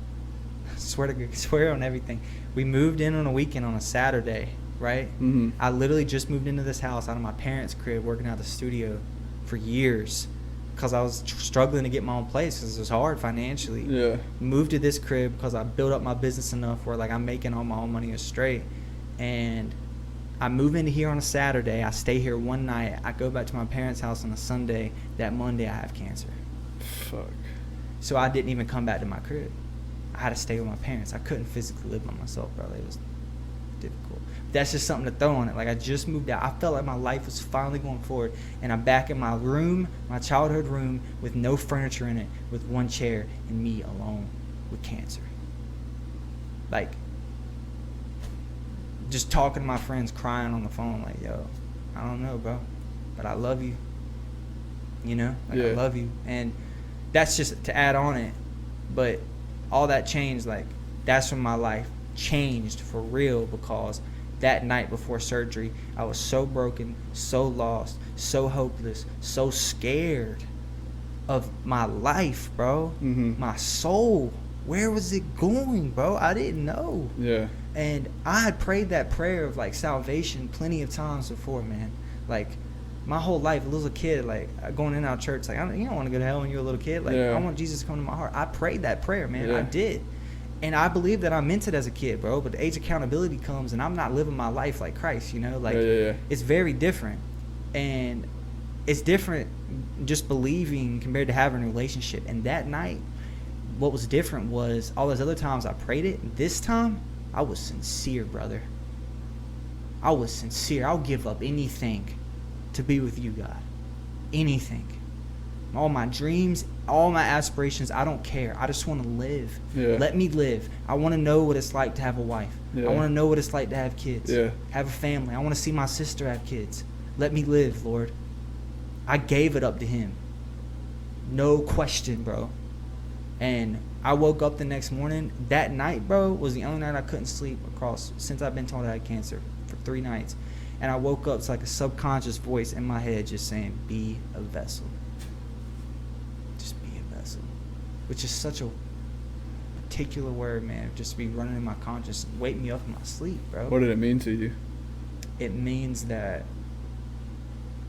swear on everything. We moved in on a weekend on a Saturday, right? Mm-hmm. I literally just moved into this house out of my parents' crib, working out of the studio for years because I was struggling to get my own place because it was hard financially. Yeah. Moved to this crib because I built up my business enough where like I'm making all my own money straight. And I move into here on a Saturday. I stay here one night. I go back to my parents' house on a Sunday. That Monday I have cancer. Fuck. So I didn't even come back to my crib. I had to stay with my parents. I couldn't physically live by myself, bro. It was difficult. That's just something to throw on it. Like, I just moved out. I felt like my life was finally going forward, and I'm back in my room, my childhood room, with no furniture in it, with one chair, and me alone with cancer. Like, just talking to my friends, crying on the phone, like, yo, I don't know, bro, but I love you. You know? Like, I love you. And that's just to add on it. But all that changed, like, that's when my life changed for real, because that night before surgery, I was so broken, so lost, so hopeless, so scared of my life, bro. Mm-hmm. My soul. Where was it going, bro? I didn't know. Yeah. And I had prayed that prayer of, like, salvation plenty of times before, man. Like, my whole life, as a kid, like, going in and out of church, like, you don't want to go to hell when you're a little kid. Like, I want Jesus to come to my heart. I prayed that prayer, man. I did. And I believe that I meant it as a kid, bro. But the age of accountability comes, and I'm not living my life like Christ, you know? Like, it's very different. And it's different just believing compared to having a relationship. And that night, what was different was all those other times I prayed it. This time, I was sincere, brother. I was sincere. I'll give up anything to be with you, God. Anything. All my dreams, all my aspirations, I don't care. I just want to live. Let me live. I want to know what it's like to have a wife. I want to know what it's like to have kids. Have a family. I want to see my sister have kids. Let me live, Lord. I gave it up to him. No question, bro. And I woke up the next morning. That night, bro, was the only night I couldn't sleep since I've been told I had cancer, for 3 nights. And I woke up to, like, a subconscious voice in my head just saying, be a vessel. Just be a vessel. Which is such a particular word, man. Just be running in my conscious, wake me up in my sleep, bro. What did it mean to you? It means that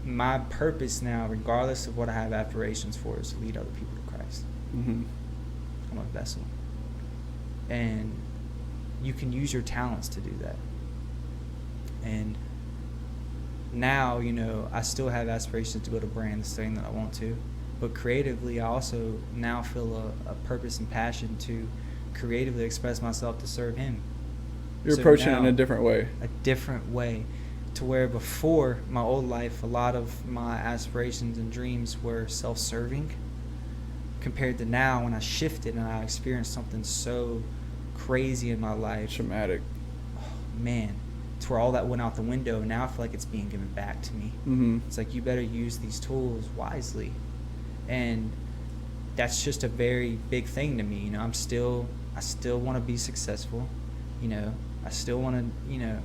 my purpose now, regardless of what I have aspirations for, is to lead other people to Christ. Mm-hmm. I'm a vessel. And you can use your talents to do that. And now, you know, I still have aspirations to build a brand, this thing that I want to. But creatively, I also now feel a purpose and passion to creatively express myself to serve him. You're approaching it in a different way. A different way. To where before my old life, a lot of my aspirations and dreams were self-serving, compared to now when I shifted and I experienced something so crazy in my life. Traumatic. Oh, man. To where all that went out the window, and now I feel like it's being given back to me. Mm-hmm. It's like, you better use these tools wisely. And that's just a very big thing to me. You know, I still want to be successful. You know, I still want to, you know,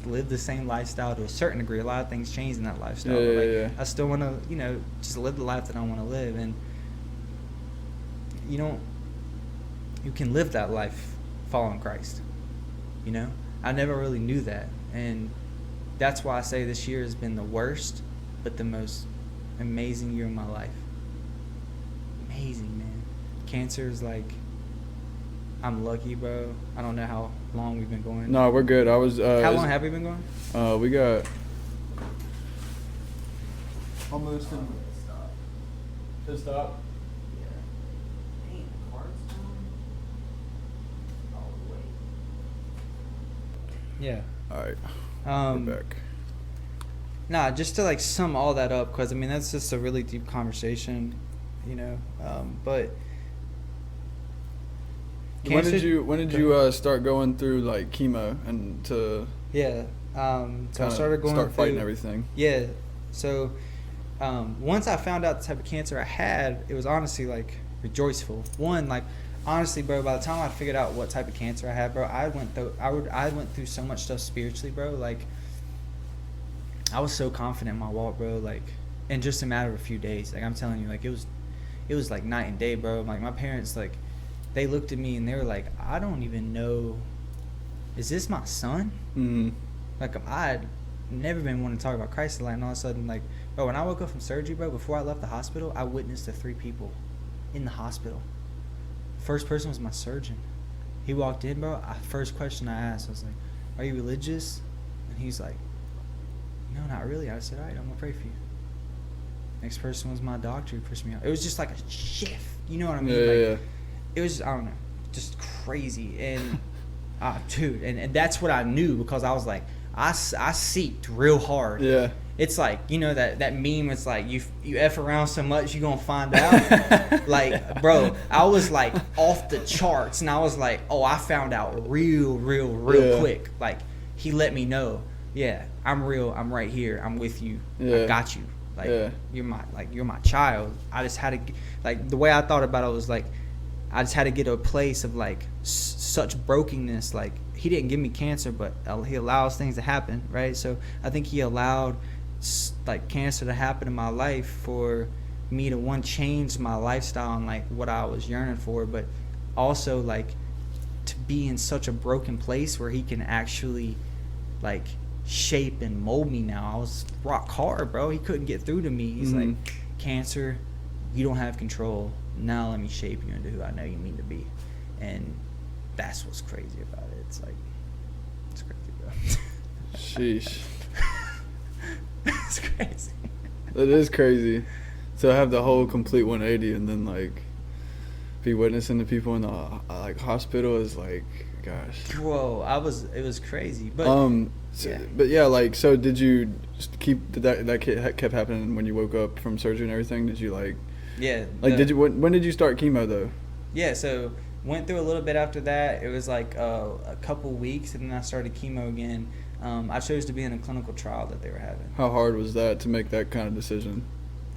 live the same lifestyle to a certain degree. A lot of things change in that lifestyle. I still want to, you know, just live the life that I want to live. And you can live that life following Christ. You know, I never really knew that. And that's why I say this year has been the worst, but the most amazing year of my life. Amazing, man. Cancer is like, I'm lucky, bro. I don't know how long we've been going. No, we're good. How long have we been going? We got almost to stop. Yeah. All right. We're back. Nah, just to, like, sum all that up, because I mean that's just a really deep conversation, you know. But when did you start going through, like, chemo and to so I started going fighting everything? Yeah. So once I found out the type of cancer I had, it was honestly, like, rejoiceful. One, like, honestly, bro, by the time I figured out what type of cancer I had, bro, I went through so much stuff spiritually, bro. Like, I was so confident in my walk, bro. Like, in just a matter of a few days, like, I'm telling you, like, it was like night and day, bro. Like, my parents, like, they looked at me and they were like, I don't even know, is this my son? Mm-hmm. Like, I'd never been wanting to talk about Christ, like, and all of a sudden, like, bro, when I woke up from surgery, bro, before I left the hospital, I witnessed the 3 people in the hospital. First person was my surgeon. He walked in, bro. First question I asked, I was like, are you religious? And he's like, no, not really. I said, all right, I'm going to pray for you. Next person was my doctor who pushed me out. It was just like a shift. You know what I mean? Yeah. It was, I don't know, just crazy. And Dude, and that's what I knew, because I was like, I seeked real hard. Yeah. It's like, you know, that meme, it's like, you F around so much, you gonna find out. Like, bro, I was like off the charts, and I was like, oh, I found out real quick. Like, he let me know, yeah, I'm real, I'm right here, I'm with you, I got you. Like, you're my child. I just had to, like, the way I thought about it was like, I just had to get to a place of like such brokenness. Like, he didn't give me cancer, but he allows things to happen, right? So I think he allowed like cancer to happen in my life for me to change my lifestyle and like what I was yearning for, but also like to be in such a broken place where he can actually like shape and mold me. Now I was rock hard, bro. He couldn't get through to me. He's like, cancer, you don't have control. Now let me shape you into who I know you mean to be. And that's what's crazy about it. It's like, it's crazy, bro. Sheesh. It's crazy. It is crazy to have the whole complete 180 and then like be witnessing the people in the like hospital is like, gosh. Whoa, it was crazy. But but yeah, like, so did you did that kept happening when you woke up from surgery and everything? Did you like? Yeah. Like, when did you start chemo though? Yeah, so went through a little bit after that. It was like a couple weeks, and then I started chemo again. I chose to be in a clinical trial that they were having. How hard was that to make that kind of decision?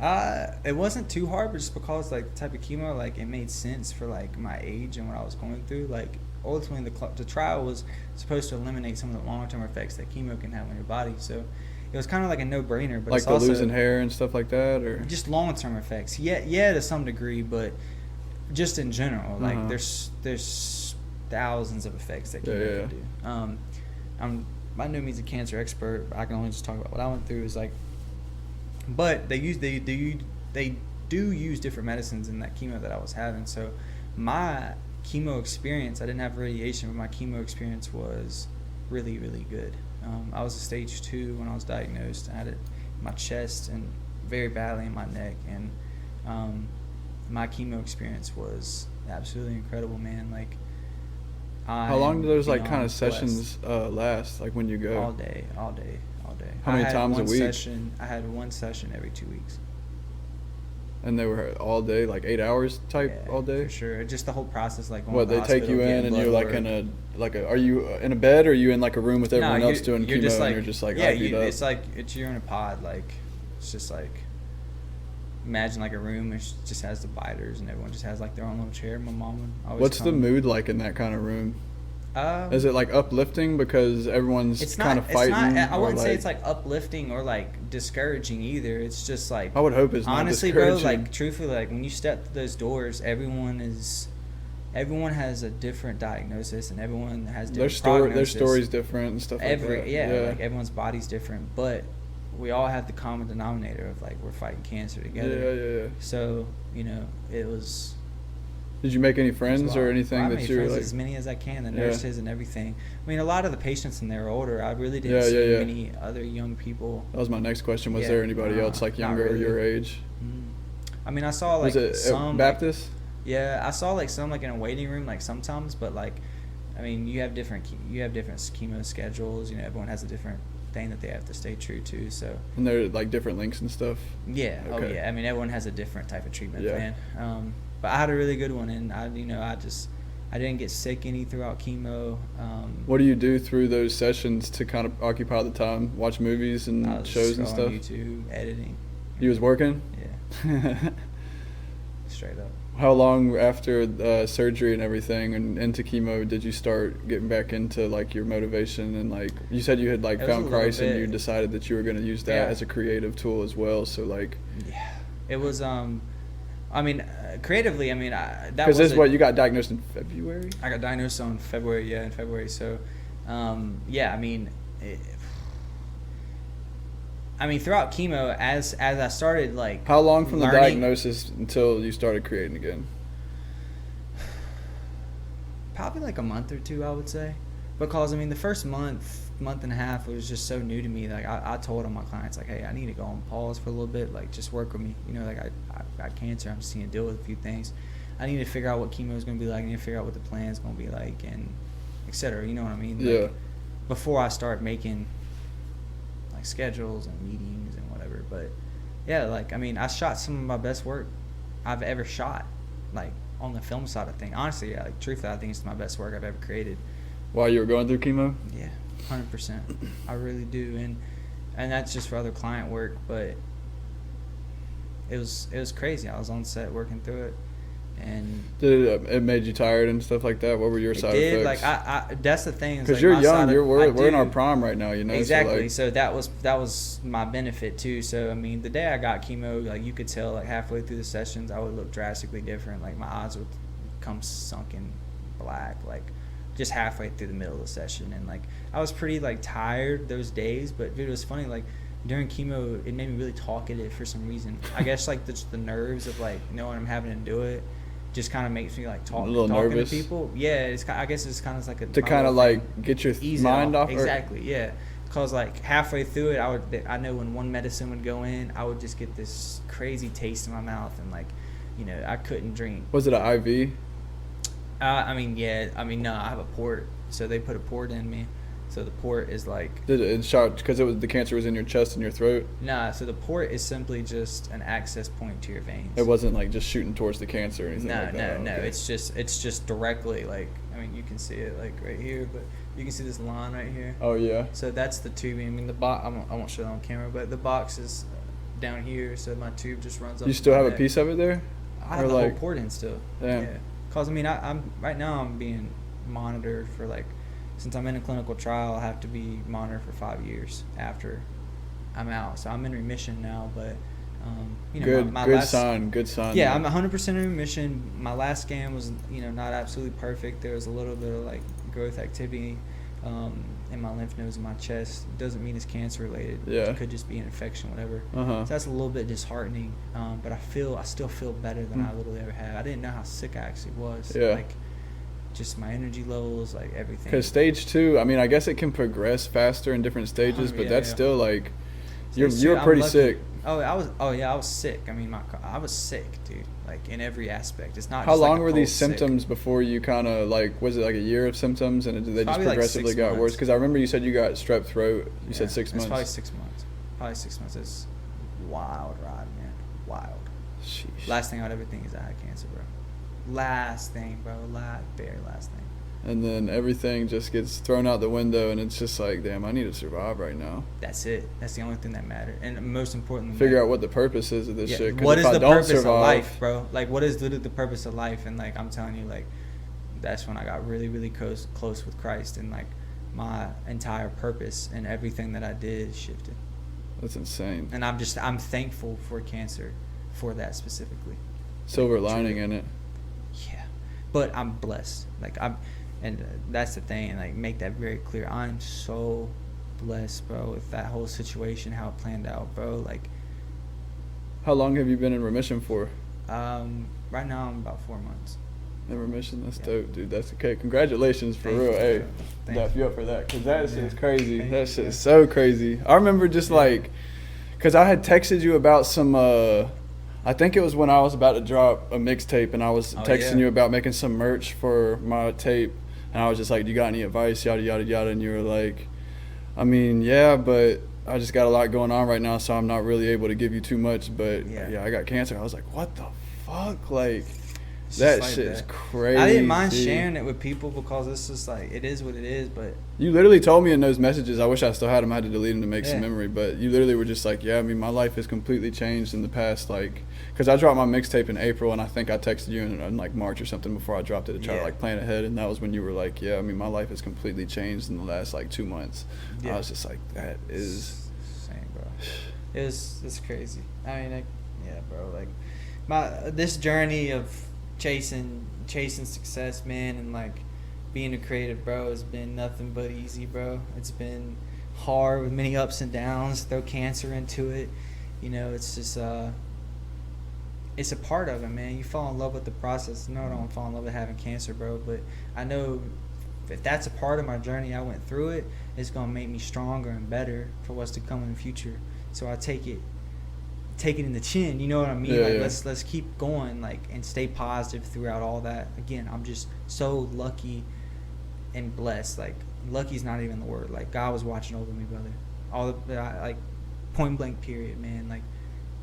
It wasn't too hard, but just because like the type of chemo, like it made sense for like my age and what I was going through. Like ultimately, the trial was supposed to eliminate some of the long-term effects that chemo can have on your body. So it was kind of like a no-brainer. But like it's the also losing hair and stuff like that, or just long-term effects. Yeah, to some degree, but just in general, like there's thousands of effects that chemo can do. I'm by no means a cancer expert, but I can only just talk about what I went through. Is like, but they do use different medicines in that chemo that I was having. So my chemo experience, I didn't have radiation, but my chemo experience was really good. I was a stage 2 when I was diagnosed. I had it in my chest and very badly in my neck, and my chemo experience was absolutely incredible, man. Like, how long do those like kind of sessions last? Like when you go? All day. How many times a week? I had one session every 2 weeks. And they were all day, like 8 hours type, all day? For sure. Just the whole process, like going what, to the they take you in and you're like are you in a bed, or are you in like a room with everyone else doing chemo, and you're just like IV'd up? It's like you're in a pod, like it's just like, imagine like a room which just has dividers and everyone just has like their own little chair. My mom would always What's the mood like in that kind of room? Is it like uplifting because everyone's kind of fighting? I wouldn't say it's like uplifting or like discouraging either. It's just like, I would hope it's not honestly, bro. discouraging. Like truthfully, like when you step through those doors, everyone has a different diagnosis, and everyone has different prognosis. Their story's different and stuff like that. Like everyone's body's different, but we all have the common denominator of like we're fighing cancer together. Yeah. So it was. Did you make any friends or anything I that made you were friends like? as many as I can, the nurses and everything. I mean, a lot of the patients in there are older. I really didn't see many other young people. That was my next question. Was there anybody else like younger or your age? I mean, I saw like some Baptist. Like, yeah, I saw like some like in a waiting room like sometimes, but like, I mean, you have different chemo schedules. Everyone has a different thing that they have to stay true to. So. And they're like different links and stuff. Yeah. Okay. Oh yeah. I mean, everyone has a different type of treatment plan. But I had a really good one, and I didn't get sick any throughout chemo. What do you do through those sessions to kind of occupy the time? Watch movies and shows and stuff? YouTube, editing. You was working? Yeah. Straight up. How long after surgery and everything and into chemo did you start getting back into like your motivation, and like you said you had like found Christ and you decided that you were going to use that as a creative tool as well? So like. Yeah. It was I mean, creatively, I mean, that was... Because this is what, you got diagnosed in February? I got diagnosed in February, so, I mean, throughout chemo, as I started, like... How long from the diagnosis until you started creating again? Probably like a month or two, I would say. Because, I mean, the first month and a half, it was just so new to me. Like, I told all my clients, like, hey, I need to go on pause for a little bit. Like, just work with me. Like, I got cancer. I'm just going to deal with a few things. I need to figure out what chemo is going to be like. I need to figure out what the plan is going to be like. And etc. You know what I mean? Yeah. Before I start making like schedules and meetings and whatever. But yeah, like I mean, I shot some of my best work I've ever shot, like on the film side of things. Honestly, yeah, like truthfully, I think it's my best work I've ever created. While you were going through chemo? Yeah, 100%. I really do, and that's just for other client work. But it was crazy. I was on set working through it, and Did it made you tired and stuff like that? What were your side effects? like I that's the thing. Because like, you're young, we're in our prime right now, you know. Exactly. So that was my benefit too. So I mean, the day I got chemo, like you could tell, like halfway through the sessions, I would look drastically different. Like my eyes would come sunken black, like just halfway through the middle of the session, and like I was pretty like tired those days. But it was funny, like during chemo, it made me really talkative for some reason. I guess like the nerves of like knowing I'm having to do it just kind of makes me like talking nervous. to people. Yeah, I guess it's kind of like to kind of like get your mind off. Exactly. Yeah, because like halfway through it, I know when one medicine would go in, I would just get this crazy taste in my mouth, and like, you know, I couldn't drink. Was it an IV? I mean, yeah. I mean, no, I have a port, so they put a port in me. So the port is like... Did it shot because the cancer was in your chest and your throat? Nah, so the port is simply just an access point to your veins. It wasn't like just shooting towards the cancer or anything like that? No. Okay. It's just directly, like, I mean, you can see it like right here, but you can see this line right here. Oh, yeah. So that's the tubing. I mean, the box, I won't show it on camera, but the box is down here, so my tube just runs up. You still have a piece of it there? I have the whole port in still. Damn. Yeah. Because, I mean, I'm right now I'm being monitored for like... Since I'm in a clinical trial, I have to be monitored for 5 years after I'm out. So I'm in remission now, but you know, good sign. Yeah, I'm 100% in remission. My last scan was, you know, not absolutely perfect. There was a little bit of like growth activity in my lymph nodes in my chest. It doesn't mean it's cancer related. Yeah. It could just be an infection, whatever. Uh-huh. So that's a little bit disheartening. But I still feel better than I literally ever have. I didn't know how sick I actually was. Yeah. Like, just my energy levels, like everything. Because stage 2, I mean, I guess it can progress faster in different stages, but that's still like you're pretty sick. I was sick. I mean, I was sick, dude. Like in every aspect. It's not. How just long like were these symptoms before you kind of like? Was it like a year of symptoms, and they just progressively like got worse? Because I remember you said you got strep throat. You said 6 months. It's probably 6 months. Probably 6 months. It's wild ride, man. Wild. Sheesh. Last thing I would ever think is I had cancer, bro. Last thing, bro. Very last thing. And then everything just gets thrown out the window, and it's just like, damn, I need to survive right now. That's it. That's the only thing that mattered. And most importantly, figure out what the purpose is of this shit. What is the purpose of life, bro? Like, what is literally the purpose of life? And like, I'm telling you, like, that's when I got really, really close with Christ, and like, my entire purpose and everything that I did shifted. That's insane. And I'm thankful for cancer, for that specifically. Silver lining in it. Yeah, but I'm blessed. Like and that's the thing. Like, make that very clear. I'm so blessed, bro, with that whole situation, how it planned out, bro. Like, how long have you been in remission for? Right now I'm about 4 months. In remission, that's dope, dude. That's okay. Congratulations, for real. Hey, dap you up for that, because that shit's crazy. That shit is so crazy. I remember just like, because I had texted you about some. I think it was when I was about to drop a mixtape, and I was texting you about making some merch for my tape, and I was just like, "Do you got any advice?" Yada yada yada, and you were like, "I mean, yeah, but I just got a lot going on right now, so I'm not really able to give you too much." But yeah, I got cancer. I was like, "What the fuck?" Like, that like shit is crazy. I didn't mind sharing it with people because it's just like, it is what it is. But you literally told me in those messages, I wish I still had them. I had to delete them to make some memory. But you literally were just like, "Yeah, I mean, my life has completely changed in the past." Like, because I dropped my mixtape in April, and I think I texted you in like March or something before I dropped it to try to like plan ahead. And that was when you were like, "Yeah, I mean, my life has completely changed in the last like 2 months." Yeah. I was just like, "That is insane, bro." It's crazy. I mean, yeah, bro. Like, this journey of chasing success, man, and like being a creative, bro, has been nothing but easy, bro. It's been hard with many ups and downs. Throw cancer into it, you know. It's just it's a part of it, man. You fall in love with the process. No, I don't fall in love with having cancer, bro, but I know if that's a part of my journey, I went through it, it's gonna make me stronger and better for what's to come in the future. So I take it in the chin, you know what I mean? Let's keep going, like, and stay positive throughout all that. Again, I'm just so lucky and blessed. Like, lucky's not even the word. Like, God was watching over me, brother. All the like, point blank period, man. Like,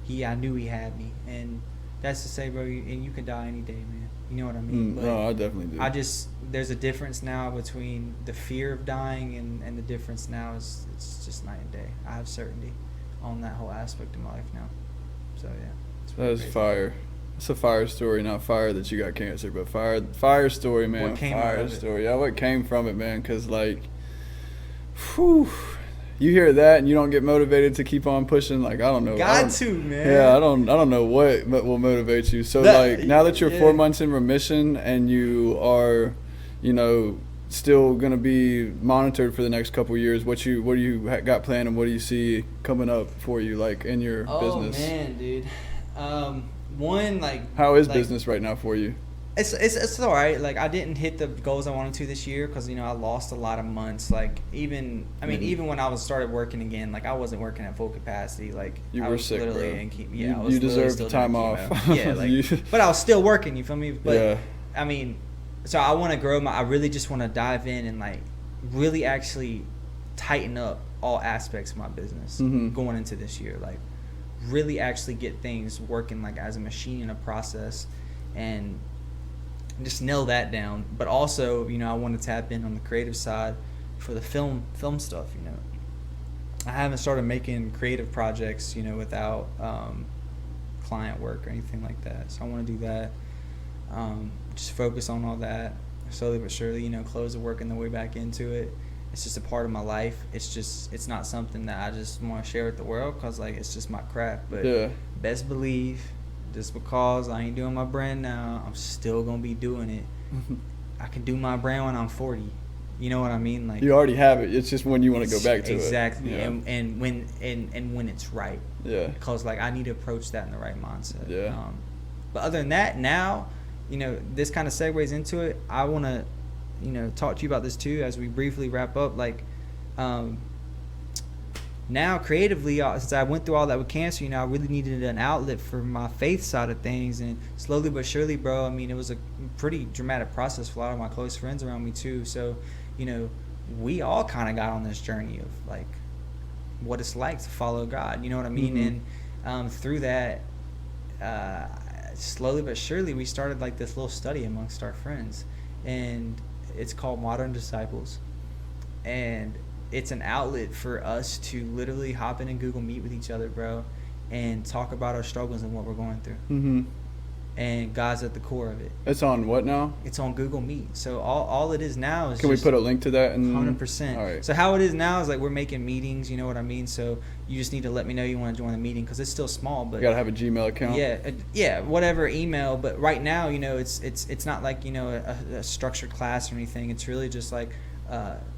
I knew he had me, and that's to say, bro, and you can die any day, man. You know what I mean? No, I definitely do. There's a difference now between the fear of dying and the difference now is it's just night and day. I have certainty on that whole aspect of my life now. So yeah, it's that is crazy. Fire. It's a fire story, not fire that you got cancer, but fire story, man. What came fire out of it? story. Yeah, what came from it, man? Because like, whew, you hear that and you don't get motivated to keep on pushing. Like, I don't know. Man. Yeah, I don't know what will motivate you. So like, now that you're 4 months in remission and you are, still gonna be monitored for the next couple of years, what do you got planned, and what do you see coming up for you, like in your business? Oh man, dude. How is business right now for you? It's all right. Like, I didn't hit the goals I wanted to this year because I lost a lot of months. Like, even when I started working again, like, I wasn't working at full capacity. Like, you I were was sick, literally bro. You deserve the time off. Yeah, like, but I was still working. You feel me? But yeah. I mean, so I want to grow I really just want to dive in and like really actually tighten up all aspects of my business going into this year. Like, really actually get things working like as a machine and a process, and just nail that down. But also, I want to tap in on the creative side for the film stuff. I haven't started making creative projects, without client work or anything like that. So I want to do that. Just focus on all that slowly but surely. Close the work and the way back into it. It's just a part of my life. It's not something that I just want to share with the world because like it's just my craft. But yeah. Best believe, just because I ain't doing my brand now, I'm still gonna be doing it. I can do my brand when I'm 40. You know what I mean? Like, you already have it. It's just when you want to go back to exactly. it. Exactly. Yeah. And when it's right. Yeah. Because like I need to approach that in the right mindset. Yeah. But other than that, now, this kind of segues into it. I want to, talk to you about this too as we briefly wrap up. Like, now creatively, since I went through all that with cancer, I really needed an outlet for my faith side of things. And slowly but surely, bro, it was a pretty dramatic process for a lot of my close friends around me too. So, we all kind of got on this journey of like what it's like to follow God. You know what I mean? And through that, slowly but surely, we started like this little study amongst our friends, and it's called Modern Disciples. And it's an outlet for us to literally hop in and Google Meet with each other, bro, and talk about our struggles and what we're going through. And God's at the core of it. It's on what now? It's on Google Meet. So all it is now is Can we put a link to that? 100%. All right. So how it is now is like we're making meetings, you know what I mean? So you just need to let me know you want to join the meeting because it's still small. But you gotta have a Gmail account. Yeah, whatever email. But right now, it's not like a structured class or anything. It's really just like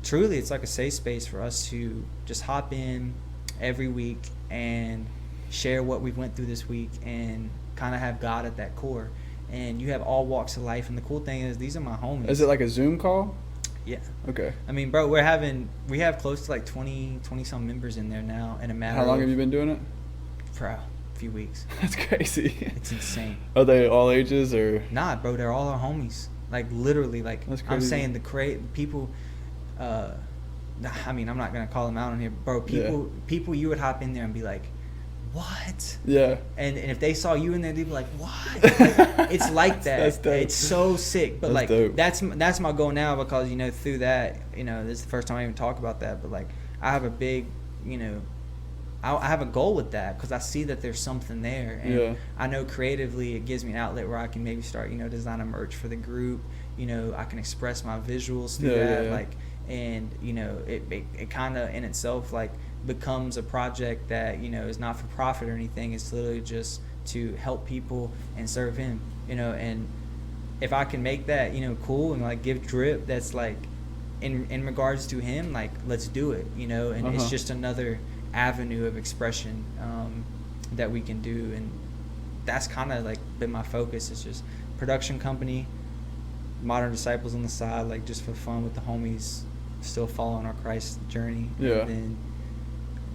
truly, it's like a safe space for us to just hop in every week and share what we went through this week and kind of have God at that core. And you have all walks of life. And the cool thing is these are my homies. Is it like a Zoom call? Yeah. Okay. Bro, we have close to like 20 some members in there now in a matter How long have you been doing it? For a few weeks. That's crazy. It's insane. Are they all ages or? Nah, bro, they're all our homies. Like literally, like That's crazy. I'm saying the people I'm not gonna call them out on here, bro. People you would hop in there and be like, what? Yeah. And if they saw you in there, they'd be like, what? Like, it's like that. That's dope. It's so sick. But that's like dope. that's my goal now because through that, this is the first time I even talk about that. But like I have a big, I have a goal with that because I see that there's something there, and I know creatively it gives me an outlet where I can maybe start design a merch for the group. I can express my visuals through that. Like, and it kind of in itself like becomes a project that is not for profit or anything. It's literally just to help people and serve him, and if I can make that cool and like give drip that's like in regards to him, like let's do it, and it's just another avenue of expression that we can do. And that's kind of like been my focus. It's just production company, Modern Disciples on the side, like just for fun with the homies, still following our Christ journey. Yeah. And then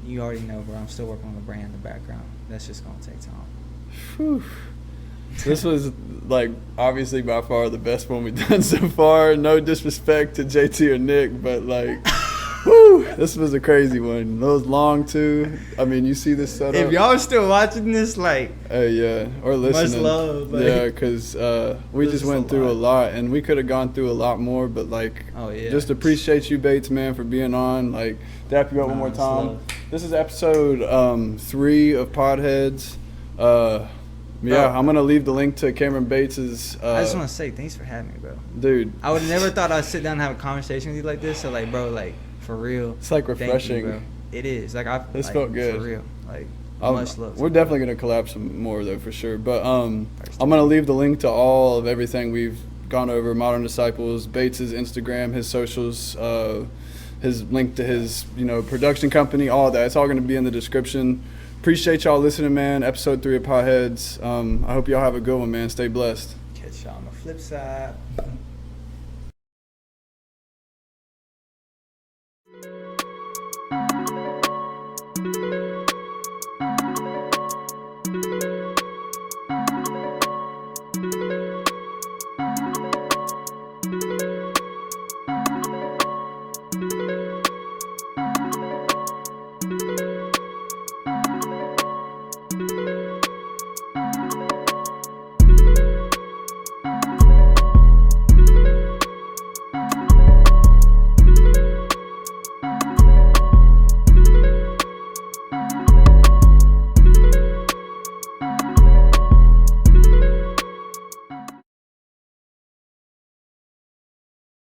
you already know, bro, I'm still working on the brand in the background. That's just gonna take time. Whew. This was like obviously by far the best one we've done so far. No disrespect to JT or Nick, but like, whoo, this was a crazy one. It was long too. I mean, you see this setup. If y'all are still watching this, like, yeah, or listening, much love. Like, yeah, because we just went through a lot, and we could have gone through a lot more. But like, just appreciate you, Bates, man, for being on. Like, dap you up one more time. Love. This is episode 3 of Podheads. Yeah, I'm gonna leave the link to Cameron Bates's. I just want to say thanks for having me, bro. Dude, I would have never thought I'd sit down and have a conversation with you like this. So like, bro, like for real. It's like refreshing. Thank you, bro. It is. Like this like, felt good. For real. Like much love. We're definitely gonna collab some more though for sure. But I'm gonna leave the link to all of everything we've gone over. Modern Disciples, Bates's Instagram, his socials, his link to his production company, all that. It's all gonna be in the description. Appreciate y'all listening, man. Episode 3 of Podheads. I hope y'all have a good one, man. Stay blessed. Catch y'all on the flip side.